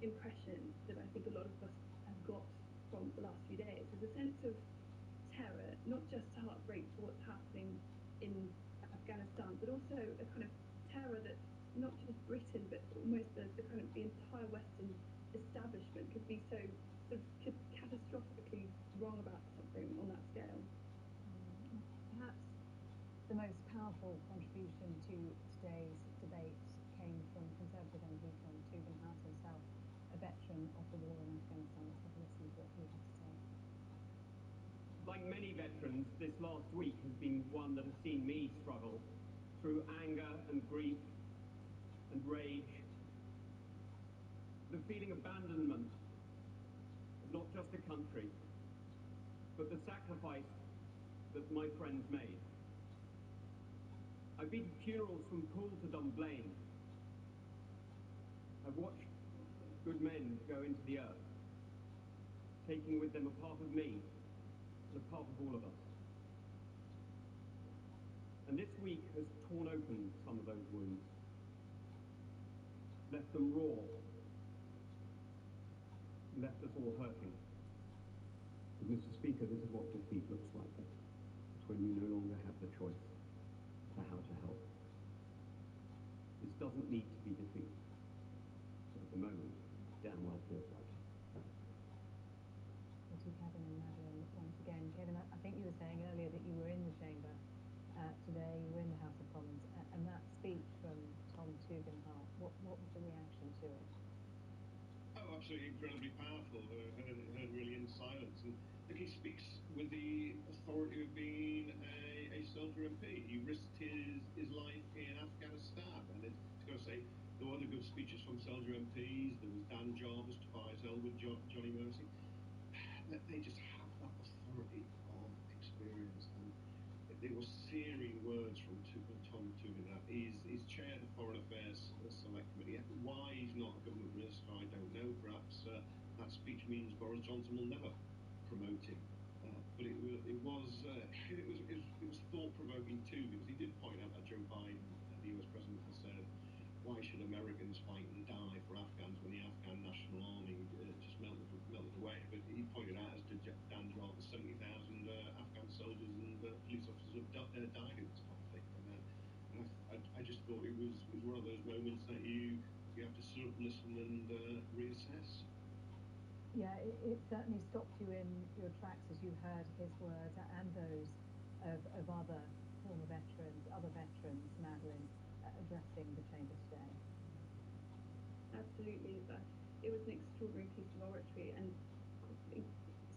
impression that I think a lot of us have got from the last few days is a sense of terror, not just heartbreak for what's happening in Afghanistan, but also a kind of terror that not just Britain, but almost the kind of the entire Western establishment could be so sort of catastrophically wrong about something on that scale. Perhaps the most powerful contribution to today's debate came from Conservative MP Tom Tugendhat himself, a veteran of the war in Afghanistan. Let's have a listen to what he had to say. Like many veterans, this last week has been one that has seen me struggle through anger and grief and rage, the feeling of abandonment of not just a country, but the sacrifice that my friends made. I've been to funerals from Poole to Dunblane. I've watched good men go into the earth, taking with them a part of me and a part of all of us. And this week has torn open some of those wounds, left them raw, left us all hurting. But Mr. Speaker, this is what defeat looks like. It's when you no longer have the choice for how to help. This doesn't need to be defeat, but at the moment, damn well feels like it. To Kevin and Madeleine once again. Kevin, I think you were saying earlier that you were in the chamber today, you were in the House of Commons, and that speech from Tom Tugendhat, what was the reaction to it? Oh, absolutely incredibly powerful. Heard really in silence. And look, he speaks with the authority of being a soldier MP. He risked his life in Afghanistan. And it's got to say, there were other good speeches from soldier MPs. There was Dan Jarvis, Tobias Elwood, Johnny Mercy. They just have that authority of experience. And they were searing words from Tom Tugendhat. He's chaired the Foreign Affairs Select Committee. Why he's not a government minister, I don't know. Perhaps that speech means Boris Johnson will never promote him. But it was thought-provoking too, because he did point out that Joe Biden, the US president, has said, why should Americans fight and die for Afghans when the Afghan National Army just melted away? But he pointed out, as did Dan Jarvis, 70,000 Afghan soldiers and police officers have died in this conflict. And I just thought it was one of those moments that you have to sort of listen and reassess. Yeah, it certainly stopped you in your tracks as you heard his words and those of other former veterans, Madeleine, addressing the chamber today. Absolutely. It was an extraordinary piece of oratory, and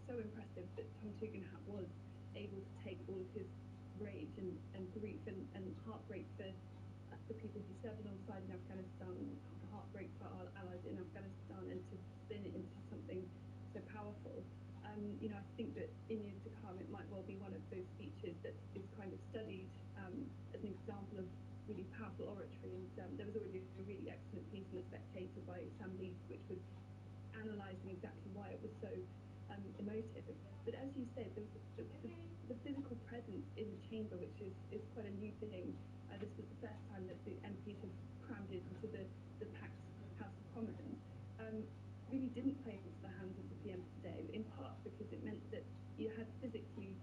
so impressive that Tom Tugendhat was able to take all of his rage and grief and heartbreak for the people he served alongside in Afghanistan, heartbreak for our allies in Afghanistan, and to spin it into something so powerful. really powerful oratory. And there was already a really excellent piece in The Spectator by Sam Leeds, which was analysing exactly why it was so emotive. But as you said, the physical presence in the chamber, which is quite a new thing. This was the first time that the MPs had crammed into the packed House of Commons. Really didn't play into the hands of the PM today, in part because it meant that you had physically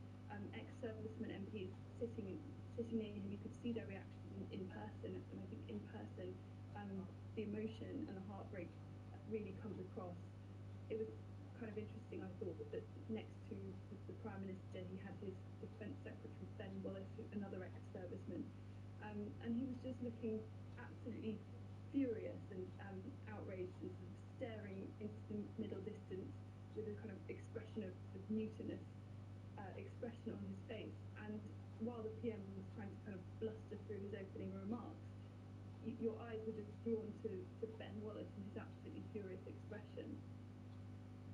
ex-servicemen MPs sitting near him. You could see their reactions in person, and I think in person the emotion and the heartbreak really comes across. It was kind of interesting, I thought, that next to the Prime Minister he had his Defence Secretary Ben Wallace, another ex-serviceman, and he was just looking absolutely furious and outraged and sort of staring into the middle distance with a kind of expression of sort of mutinous expression on his face. And while the PM was trying to kind of bluster through his opening remarks, your eyes were just drawn to Ben Wallace and his absolutely furious expression.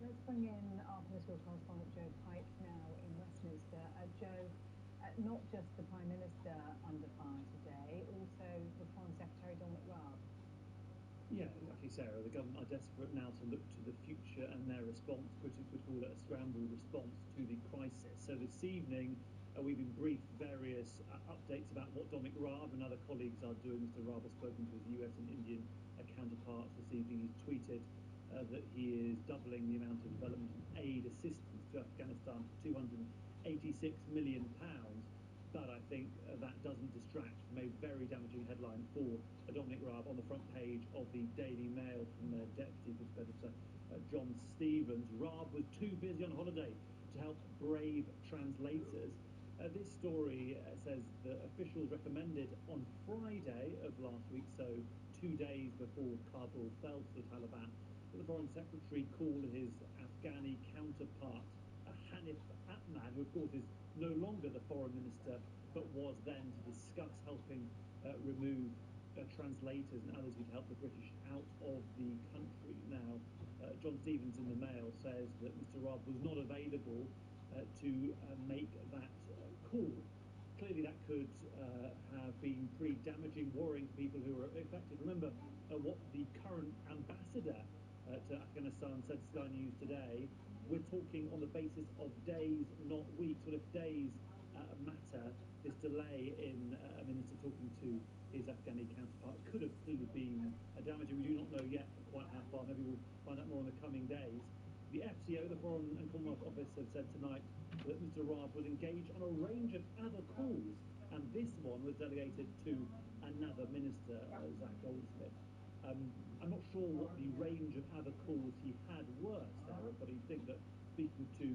Let's bring in our political correspondent Joe Pike now in Westminster. Joe, not just the Prime Minister under fire today, also the Foreign Secretary Dominic Raab. Yeah, exactly, Sarah. The government are desperate now to look to the future, and their response, critics would call it a scrambled response to the crisis. So this evening, we've been briefed various updates about what Dominic Raab and other colleagues are doing. Mr. Raab has spoken to his US and Indian counterparts this evening. He's tweeted that he is doubling the amount of development and aid assistance to Afghanistan to £286 million. But I think that doesn't distract from a very damaging headline for Dominic Raab on the front page of the Daily Mail from their deputy editor, John Stevens. Raab was too busy on holiday to help brave translators. This story says that officials recommended on Friday of last week, so 2 days before Kabul fell to the Taliban, that the Foreign Secretary call his Afghani counterpart, Hanif Atman, who of course is no longer the Foreign Minister, but was then to discuss helping remove translators and others who'd help the British out of the country. Now, John Stevens in the Mail says that Mr. Raab was not available to make that call. Clearly that could have been pretty damaging, worrying for people who are affected. Remember what the current ambassador to Afghanistan said to Sky News today. We're talking on the basis of days, not weeks. Well, if days matter, this delay in a minister talking to his Afghani counterpart could have clearly been damaging. We do not know yet quite how far. Maybe we'll find out more in the coming days. The FCO, the Foreign and Commonwealth Office, have said tonight that Mr. Raab was engaged on a range of other calls, and this one was delegated to another minister, Zach Goldsmith. I'm not sure what the range of other calls he had were, Sarah, but I think that speaking to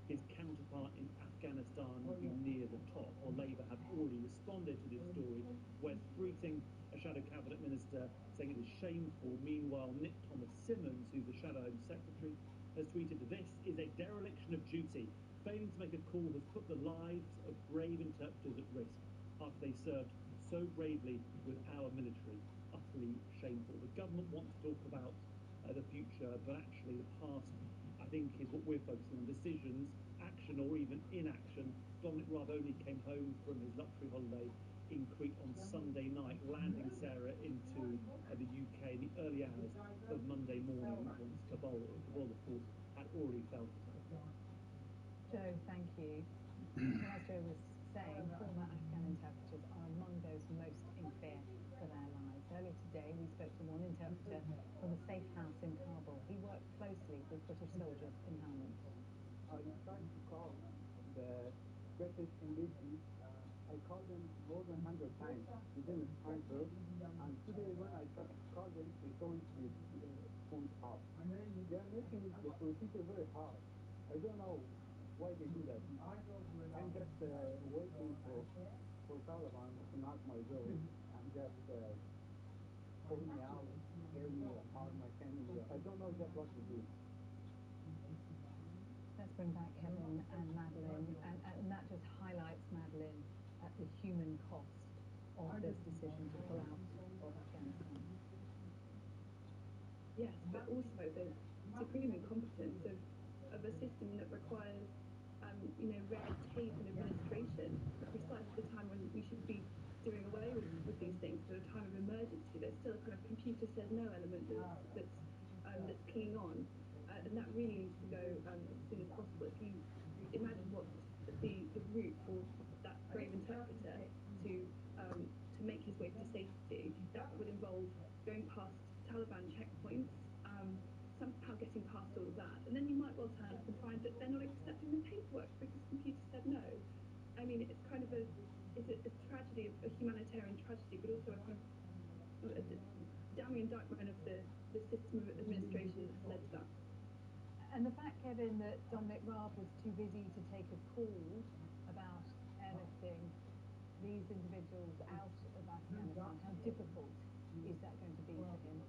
his counterpart in Afghanistan would be near the top. Well, Labour have already responded to this story, Wes tweeting a shadow cabinet minister saying it is shameful. Meanwhile, Nick Thomas-Symonds, who's the shadow home secretary, has tweeted, "This is a dereliction of duty. Failing to make a call has put the lives of brave interpreters at risk after they served so bravely with our military. Utterly shameful." The government wants to talk about the future, but actually the past, I think, is what we're focusing on. Decisions, action, or even inaction. Dominic Raab only came home from his luxury holiday in Crete on Sunday night, landing Sarah into the UK in the early hours of Monday morning once Kabul, of course, had already fell to Taliban. Joe, thank you. Well, as Joe was saying, former Afghan interpreters are among those most in fear for their lives. Earlier today, we spoke to one interpreter from a safe house in Kabul. He worked closely with British soldiers in helmets. I tried to call the British embassy. I called them more than 100 times. They didn't answer. And today, when I tried to call them, they told me the phone off. They are making the procedure very hard. I don't know why they do that. I'm just waiting for Taliban to knock my door and just pull me out, scare me, harm my family. I don't know just what to do. Let's bring back Kevin and Madeline, and that just highlights, Madeline, the human cost of this decision to pull out of Afghanistan. Yes, but also the supreme incompetence of a system that requires, red tape and administration at precisely the time when we should be doing away with these things at a time of emergency. There's still a kind of computer says no element that's clinging on, and that really needs to go as soon as possible. If you imagine what the route for that brave interpreter to make his way to safety, that would involve going past Taliban checkpoints, somehow getting past all of that, and then you might well turn up and find that they're not accepting the paperwork because the computer said no. I mean, it's kind of a tragedy, a humanitarian tragedy, but also a kind of a damning indictment of the system of administration that's led to that. And the fact, Kevin, that Dominic Raab was too busy to take a call about airlifting these individuals out of Afghanistan, how difficult is that going to be for him?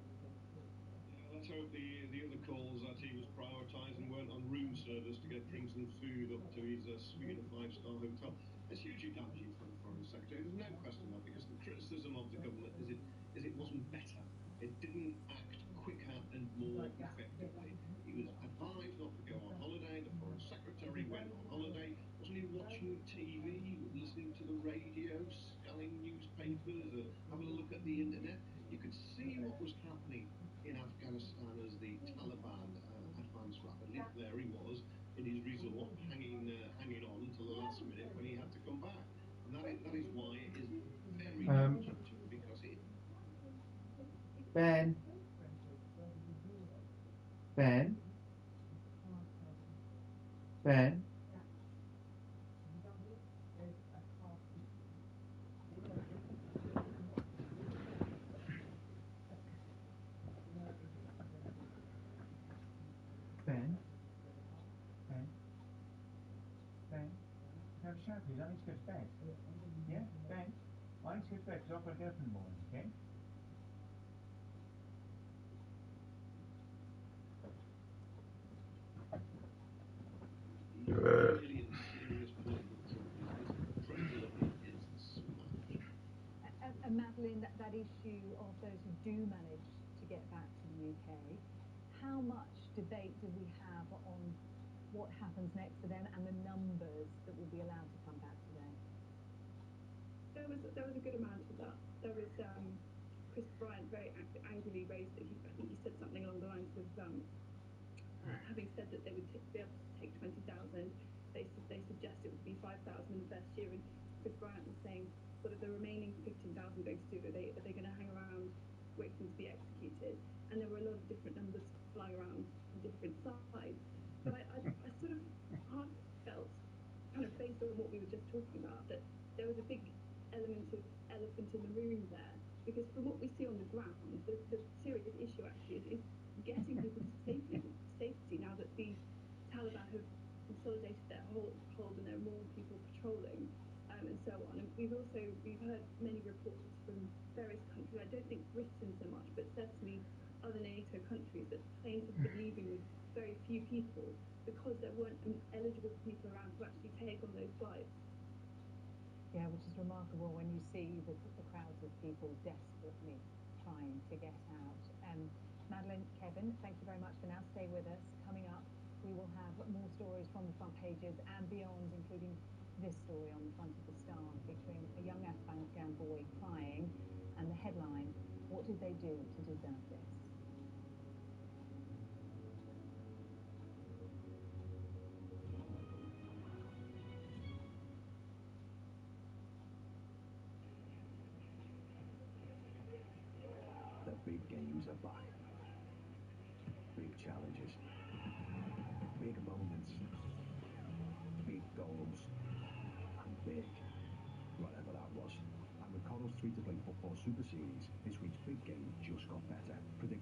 Let's hope the other calls that he was prioritising weren't on room service to get drinks and food up to his suite in a five-star hotel. It's hugely damaging for the Foreign Secretary. There's no question of that, because the criticism of the government is it wasn't better. It didn't act quicker and more effectively. He was advised not to go on holiday. The Foreign Secretary went on holiday. Wasn't he watching TV, listening to the radio, scanning newspapers, having a look at the internet? You could see what was happening in Afghanistan as the Taliban advanced rapidly. There he was in his resort, hanging on until the last minute when he had to come back. And that is why it is very important, because it... Ben? Ben? Ben? Ben? Ben? Ben? Have a shower, please. I need to go to bed. Yeah? Ben? I need to go to bed because I've got to get up in the morning, okay? The really serious point with Trump is his credibility is smashed. And Madeleine, that issue of those who do manage to get back to the UK, how much debate do we have on what happens next for them and the numbers that will be allowed to come back to them? There was a good amount of that. There was Chris Bryant very angrily raised that I think he said something along the lines of having said that they would be able to take 20,000, they suggest it would be 5,000 in the first year, and Chris Bryant was saying, what are the remaining 15,000 going to do? Are they going to hang around, wait for them to be executed? And there were a lot of different numbers flying around from different sides. But I sort of half felt, kind of based on what we were just talking about, that there was a big element of elephant in the room there, because from what we see on the ground, the serious issue actually is getting people to safety now that the Taliban have consolidated their hold and there are more people patrolling, and so on. And we've heard many reports from various countries, I don't think Britain so much, but certainly other NATO countries, that planes have been leaving with very few people because there weren't eligible people around to actually take on those flights. Yeah, which is remarkable when you see the crowds of people desperately trying to get out. Madeleine, Kevin, thank you very much for now. Stay with us. Coming up, we will have more stories from the front pages and beyond, including this story on the front of the Star, featuring a young Afghan boy crying, and the headline, "What did they do to deserve this?" The big games are back. Big challenges. Big moments. Big goals. And big, whatever that was. And with Coddle's free-to-play football Super Series, this week's big game just got better. Predict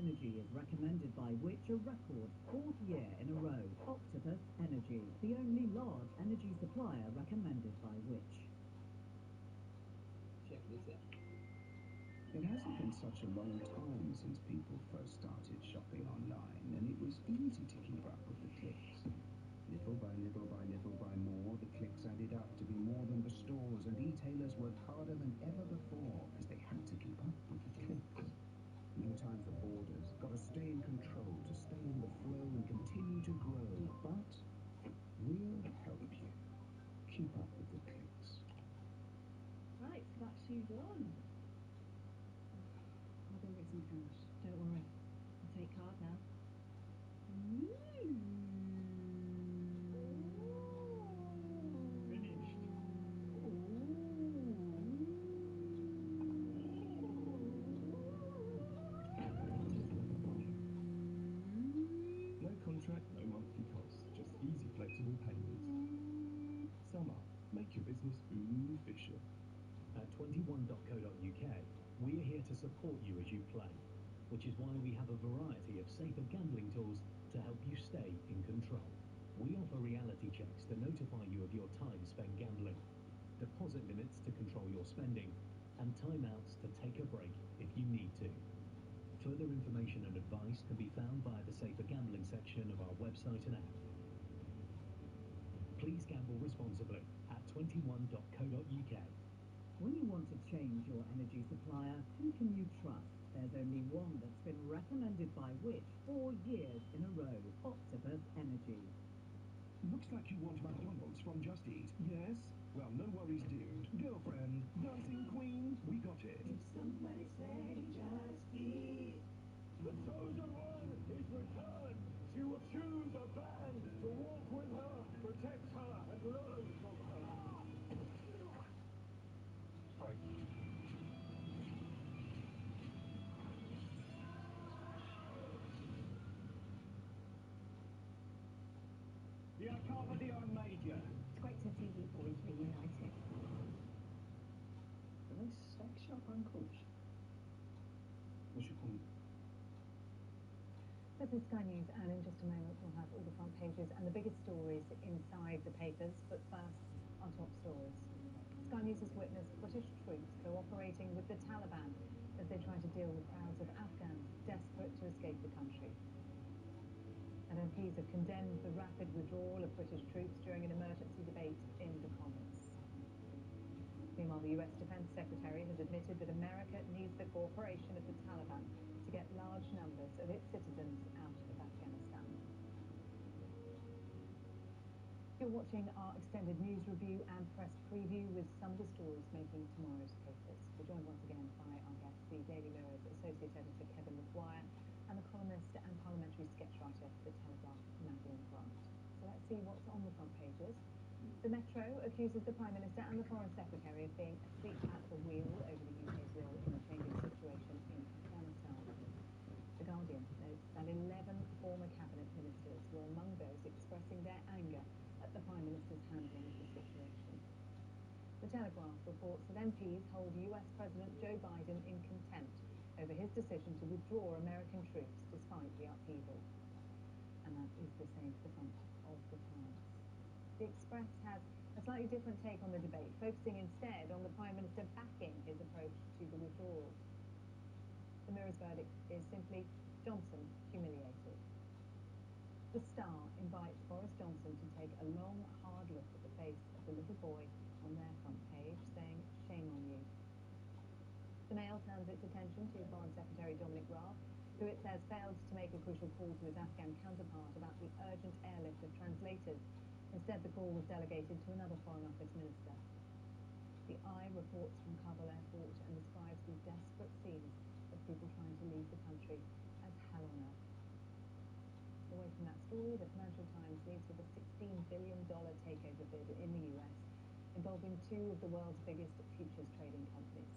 Energy is recommended by which a record 4th year in a row. Octopus Energy, the only large energy supplier recommended by which. Check this out. It hasn't been such a long time since people first started shopping online, and it was easy to keep up with the clicks. Little by little by little by more, the clicks added up to be more than the stores, and e-tailers worked harder than ever before as they had to keep up with the clicks. No time for borders. Got to stay in control, to stay in the flow and continue to grow. But we'll help you keep up with the clicks. Right, so that's you done. I'll go get some cash. Don't worry. I'll take card now. Finished. No contract, no monthly costs, just easy, flexible payments. Summer, make your business official. At 21.co.uk, we're here to support you as you play, which is why we have a variety of safer gambling tools to help you stay in control. We offer reality checks to notify you of your time spent gambling, deposit limits to control your spending, and timeouts to take a break if you need to. Further information and advice can be found via the Safer Gambling section of our website and app. Please gamble responsibly at 21.co.uk. When you want to change your energy supplier, who can you trust? There's only one that's been recommended by which 4 years in a row. Octopus Energy. Looks like you want McDonald's from Just Eat. Yes? Well, no worries, dude. Girlfriend, dancing queen, we got it. Somebody say Just Eat. The chosen one is returned. She will choose a band to walk with her, protect her, and learn from her. The Arcadia Major. It's great to see you boys reunited. Are they sex shop uncles? What's your point? This is Sky News, and in just a moment we'll have all the front pages and the biggest stories inside the papers. But first, our top stories. Sky News has witnessed British troops cooperating with the Taliban as they try to deal with crowds of Afghans desperate to escape the country. And MPs have condemned the rapid withdrawal of British troops during an emergency debate in the Commons. Meanwhile, the US Defense Secretary has admitted that America needs the cooperation of the Taliban to get large numbers of its citizens out of Afghanistan. You're watching our extended news review and press preview with some of the stories making tomorrow's papers. We're joined once again by our guests, the Daily Mirror's Associate Editor Kevin Maguire and the columnist and parliamentary sketch writer for The Telegraph, Madeline Grant. So let's see what's on the front pages. The Metro accuses the Prime Minister and the Foreign Secretary of being asleep at the wheel over the UK's role in the changing situation in Afghanistan. The Guardian notes that 11 former cabinet ministers were among those expressing their anger at the Prime Minister's handling of the situation. The Telegraph reports that MPs hold US President Joe Biden in contempt over his decision to withdraw American troops despite the upheaval. And that is the same for the front of the Times. The Express has a slightly different take on the debate, focusing instead on the Prime Minister backing his approach to the withdrawal. The Mirror's verdict is simply Johnson humiliated. The Star invites Boris Johnson to take a long, hard look at the face of the little boy on their front page, saying, "Shame on you." The Mail turns its attention to Foreign Secretary Dominic Raab, who it says failed to make a crucial call to his Afghan counterpart about the urgent airlift of translators. Instead, the call was delegated to another Foreign Office minister. The Eye reports from Kabul airport and describes the desperate scenes of people trying to leave the country as hell on earth. Away from that story, the Financial Times leads with a $16 billion takeover bid in the US, involving two of the world's biggest futures trading companies.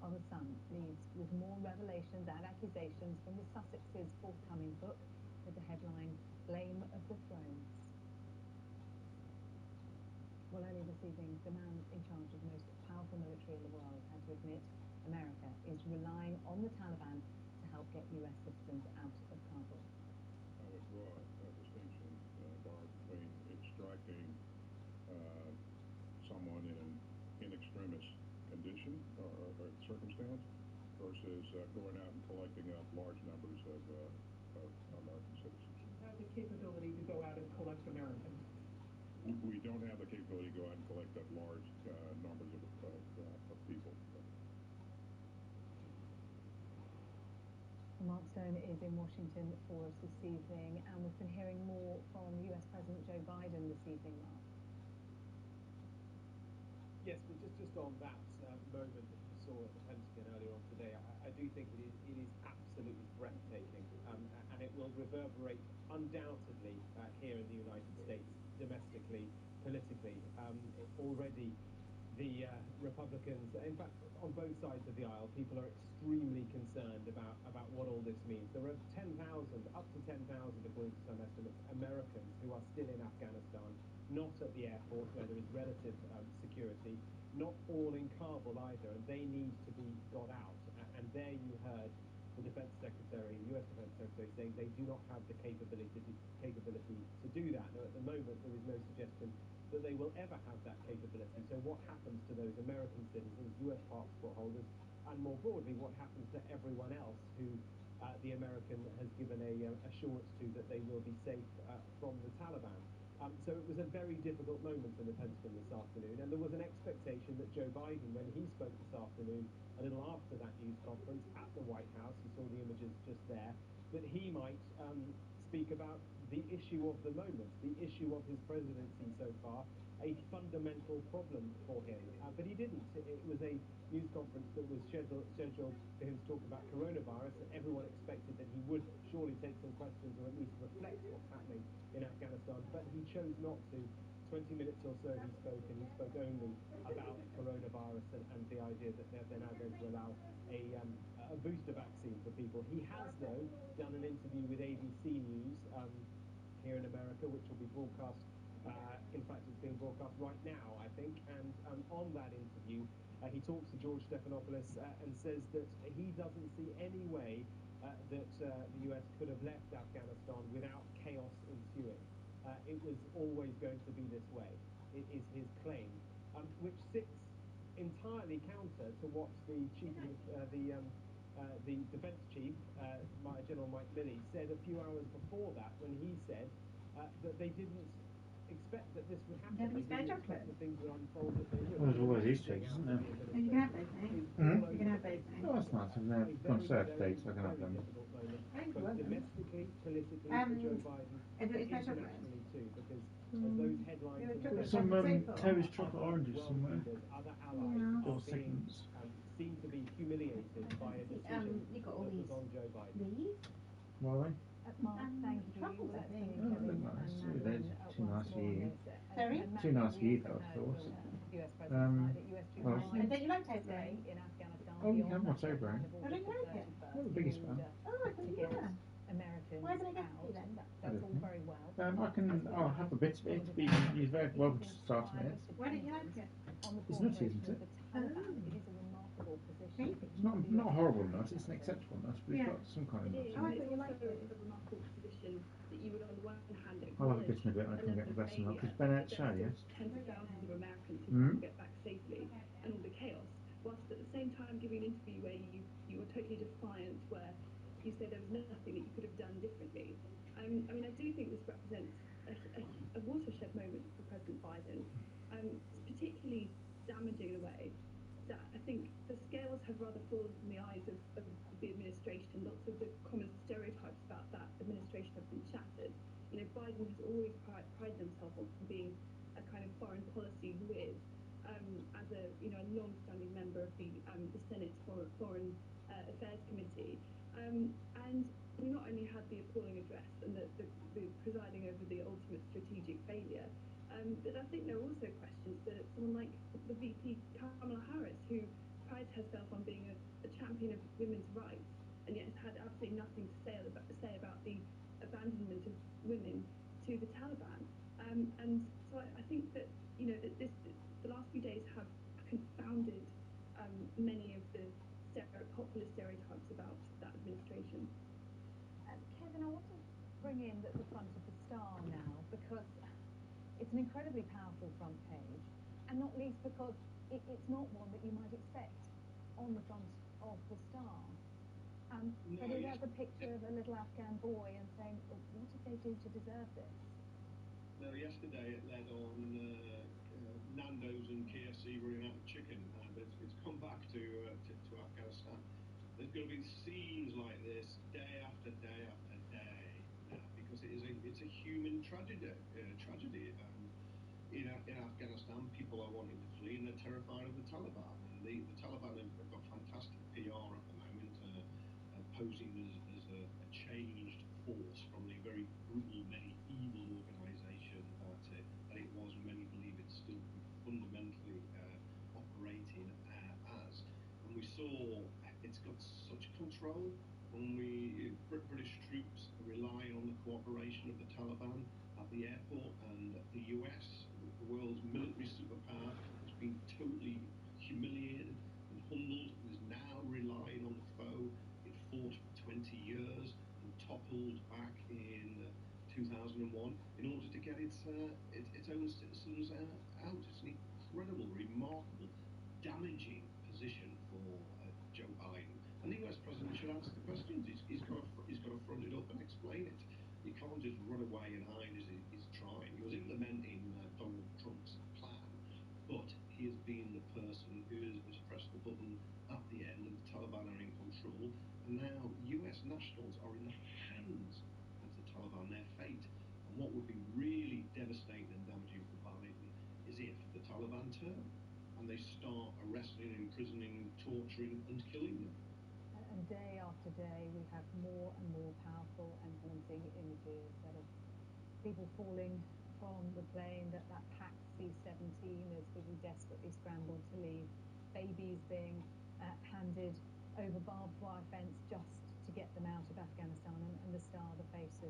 While the Sun leads with more revelations and accusations from the Sussexes' forthcoming book, with the headline, "Blame of the Thrones." Well, earlier this evening, the man in charge of the most powerful military in the world had to admit America is relying on the Taliban to help get US citizens out of Kabul. I would draw a distinction, Barb, between extracting someone in an in extremis condition or circumstance versus going out and collecting up large numbers of American citizens. Have the capability to go out and collect Americans. We don't have the capability to go out and collect up large numbers of people. Mark Stone is in Washington for us this evening, and we've been hearing more from US President Joe Biden this evening, Mark. Yes, well, just on that moment that you saw at the Pentagon earlier on today, I do think it is absolutely breathtaking, and it will reverberate undoubtedly here in the United States, domestically, politically. Already the Republicans, in fact, on both sides of the aisle, people are extremely concerned about what all this means. There are 10,000, up to 10,000, according to some estimates, Americans who are still in Afghanistan, not at the airport where there is relative security, not all in Kabul either, and they need to be got out. And there you heard the Defense Secretary, the US Defense Secretary, saying they do not have the capability to do that. Now, at the moment, there is no suggestion that they will ever have that capability. So what happens to those American citizens, US passport holders, and more broadly, what happens to everyone else who the American has given a assurance to that they will be safe from the Taliban? So it was a very difficult moment in the Pentagon this afternoon, and there was an expectation that Joe Biden, when he spoke this afternoon, a little after that news conference at the White House, you saw the images just there, that he might speak about the issue of the moment, the issue of his presidency so far, a fundamental problem for him. But he didn't. It was a news conference that was scheduled for him to talk about coronavirus, and everyone expected that he would surely take some questions or at least reflect what's happening in Afghanistan, but he chose not to. 20 minutes or so he spoke, and he spoke only about coronavirus and the idea that they're now going to allow a booster vaccine for people. He has, though, done an interview with ABC News here in America, which will be broadcast. In fact, it's being broadcast right now, I think. And on that interview, he talks to George Stephanopoulos and says that he doesn't see any way that the US could have left Afghanistan without chaos ensuing. It was always going to be this way, it is his claim, which sits entirely counter to what the defense chief, General Mike Milley, said a few hours before that, when he said that they didn't expect that this would happen. They didn't expect that things would unfold that they would. Well, there's always Easter eggs, isn't there? You can have those, mate. You can have those, mate. Oh, that's nice. And they're on Saturday, so I can have them. Both domestically, politically, for Joe Biden, and internationally too, because as those headlines Some Terry's chocolate oranges somewhere. other allies Or are being segments. seen to be humiliated by a decision You got all that was these. on Joe Biden. These? Why? Mark, thank you. truffles, I Let's think. bring Kevin Oh, nice. and They're Madeline too once nice for more on you. this. Sorry? And Too Madeline, nice for we you, also though, of heard course. from US President tonight that US troops well, are Don't you like stay toasting? in Afghanistan Oh, you can beyond have my that deadline Toblerone. of Oh, August don't you like it? 31st I'm the biggest in fan. order Oh, I to thought you get were. Americans Why didn't I get out. to you then? That's all very well. I can. I'll have a bit of it. He's very well starting it. Why don't you like it? On the It's nutty, cooperation isn't of it? the Taliban, it is a remarkable position. It's not a horrible nut. It's an acceptable nut, but it's got some kind of It nut. is. in it. It's also a remarkable position that you would, on the one hand, I'll have a acknowledge bit in a bit. I a can level get of the best of milk. failure, Is Bennett that show, there are yes? still tens of thousands of Americans who Mm. can't get back safely, and all the chaos, whilst at the same time giving an interview where you were totally defiant, where you say there was nothing that you could have done differently. I mean, I do think this represents a watershed moment for President Biden. It's particularly damaging in a way that I think the scales have rather fallen from the eyes of the administration. Lots of the common stereotypes about that administration have been shattered. You know, Biden has always prided himself on being a kind of foreign policy whiz, as a long-standing member of the Senate's Foreign Affairs Committee, and we not only had the appalling address and the presiding over the ultimate strategic failure, but I think there are also questions for someone like the VP Kamala Harris, who prides herself on being a champion of women's rights, and yet has had absolutely nothing to say about the abandonment of women to the Taliban. And so I think that the last few days have confounded many of the popular stereotypes about that administration. it's an incredibly powerful front page, and not least because it's not one that you might expect on the front of the Star. But it has a picture of a little Afghan boy and saying, oh, what did they do to deserve this? No, yesterday it led on Nando's and KFC running out of chicken, but it's come back to Afghanistan. There's going to be scenes like this day after day after day now, because it's a human tragedy. In Afghanistan, people are wanting to flee and they're terrified of the Taliban. And the Taliban have got fantastic PR at the moment, posing as a changed force from the very brutal, medieval organisation that it was, and many believe it's still fundamentally operating as. And we saw it's got such control when British troops rely on the cooperation of the Taliban at the airport, and the US, the world's military superpower, has been totally humiliated and humbled, and is now relying on the foe it fought for 20 years and toppled back in 2001 in order to get its own citizens out. It's an incredible, remarkable, damaging position for Joe Biden, and the US president should answer the questions. He's got to front it up and explain it. He can't just run away and hide as he's trying. He was implementing Donald Trump's plan, but he has been the person who has pressed the button at the end, and the Taliban are in control. And now US nationals are in the hands of the Taliban, their fate. And what would be really devastating and damaging for Biden is if the Taliban turn and they start arresting, imprisoning, torturing and killing them. And day after day, we have more and more powerful and haunting images that of people falling from the plane, that packed C-17 as people desperately scrambled to leave, babies being handed over barbed wire fence just to get them out of Afghanistan, and the Star, the face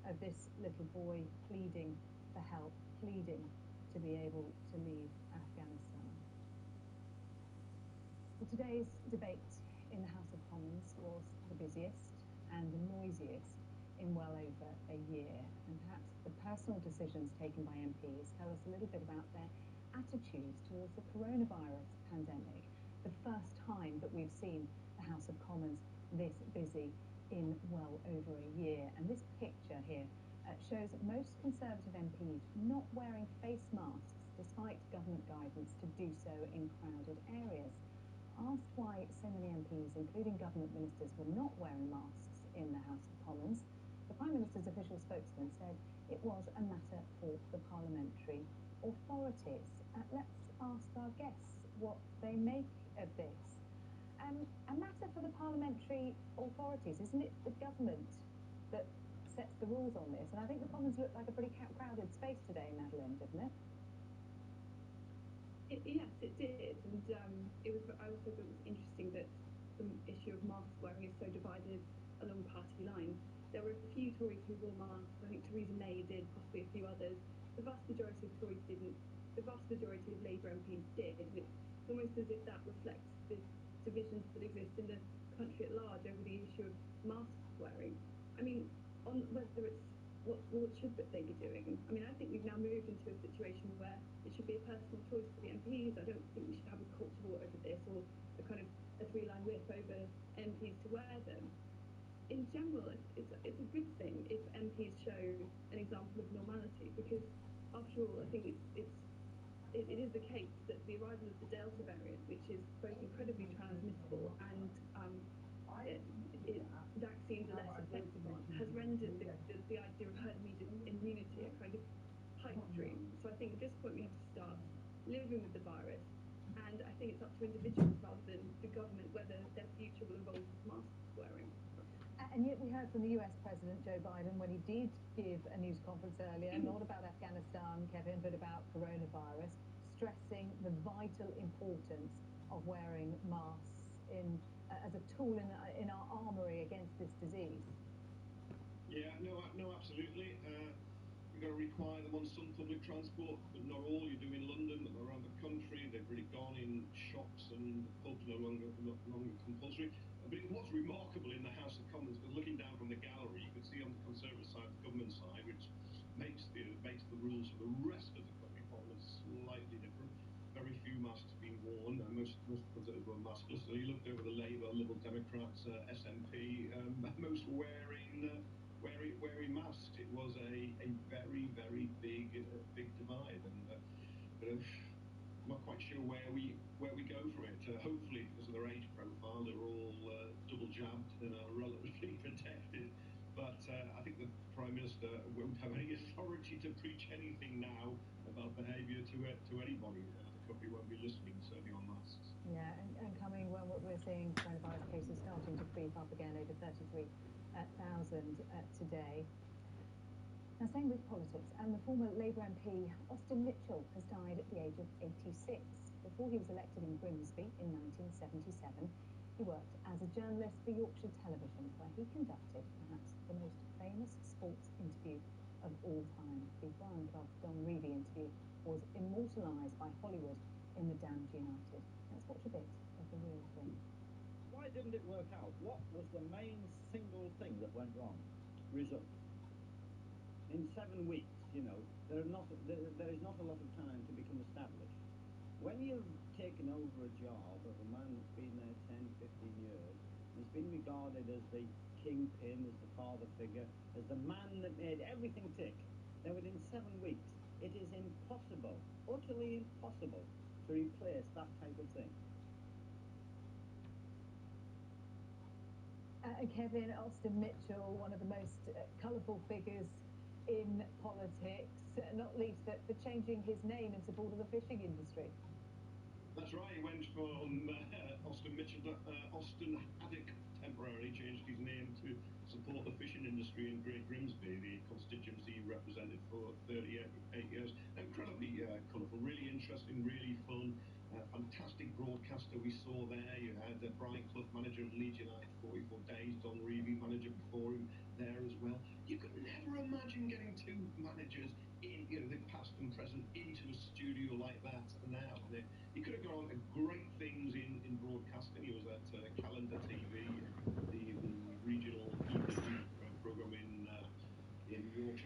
of this little boy pleading for help, pleading to be able to leave Afghanistan. Well, today's debate in the House of Commons was the busiest and the noisiest in well over a year, and perhaps the personal decisions taken by MPs tell us a little bit about their attitudes towards the coronavirus pandemic, the first time that we've seen the House of Commons this busy in well over a year. And this picture here shows most Conservative MPs not wearing face masks despite government guidance to do so in crowded areas. Asked why so many MPs, including government ministers, were not wearing masks in the House of Commons, the Prime Minister's official spokesman said it was a matter for the parliamentary authorities. Let's ask our guests what they make of this. A matter for the parliamentary authorities, isn't it the government that sets the rules on this? And I think the Commons looked like a pretty crowded space today, Madeline, didn't it? Yes, it did, and I also thought it was interesting that the issue of mask wearing is so divided along party lines. There were a few Tories who wore masks. I think Theresa May did, possibly a few others. The vast majority of Tories didn't. The vast majority of Labour MPs did, and it's almost as if that reflects the divisions that exist in the country at large over the issue of mask wearing. I mean, on whether it's what should they be doing? I mean, I think we've now moved into a situation where it should be a personal choice for the MPs. I don't think we should have a culture war over this, or a kind of a three-line whip over MPs to wear them. In general, it's a good thing if MPs show an example of normality, because after all, I think it is the case that the arrival of the Delta variant, which is both incredibly transmissible and vaccines are less effective on, has rendered the idea of herd immunity a kind of pipe dream. So I think at this point we have to start living with the virus, and I think it's up to individuals rather than the government whether their future will involve mask wearing. And yet we heard from the US President Joe Biden when he did give a news conference earlier, not about Afghanistan, Kevin, but about coronavirus, stressing the vital importance of wearing masks as a tool in our armoury against this disease. Yeah, no, absolutely. You've got to require them on some public transport, but not all. You do in London, but around the country, they've really gone in shops and pubs no longer compulsory. But it was remarkable in the House of Commons, because looking down from the gallery, you could see on the Conservative side, the government side, which makes the rules for the rest of the clubbing holidays slightly different. Very few masks being worn, and most clubs were maskless. So you looked over the Labour, Liberal Democrats, SNP, most wearing masks. It was a very big divide, and I'm not quite sure where we go from it. Hopefully, because of their age profile, they're all double jabbed and are relatively protected. But I think the Prime Minister won't have any authority to preach anything now about behaviour to anybody. The company won't be listening, certainly on masks. Yeah, and coming when we're seeing coronavirus cases starting to creep up again, over 33,000 today. Now, staying with politics, and the former Labour MP Austin Mitchell has died at the age of 86. Before he was elected in Grimsby in 1977, he worked as a journalist for Yorkshire Television, where he conducted perhaps the most famous sports interview of all time. The Brian Clough Don Revie interview was immortalised by Hollywood in The Damned United. Let's watch a bit of the real thing. Why didn't it work out? What was the main single thing that went wrong? Results. In 7 weeks, you know, there is not a lot of time to become established. When you've taken over a job of a man that's been there 10, 15 years, he's been regarded as the kingpin, as the father figure, as the man that made everything tick. Now, within 7 weeks, it is impossible, utterly impossible, to replace that type of thing. Kevin, Austin Mitchell, one of the most colourful figures in politics, not least for changing his name in support of the fishing industry. That's right, he went from Austin Mitchell to Austin Haddock, temporarily changed his name to support the fishing industry in Great Grimsby, the constituency he represented for 38 years. Incredibly colourful, really interesting, really fun. Fantastic broadcaster we saw there. You had Brian Clough, manager of Leeds United, 44 days. Don Revie, manager before him, there as well. You could never imagine getting two managers in, you know, the past and present, into a studio like that now. And he could have gone on to great things in broadcasting. He was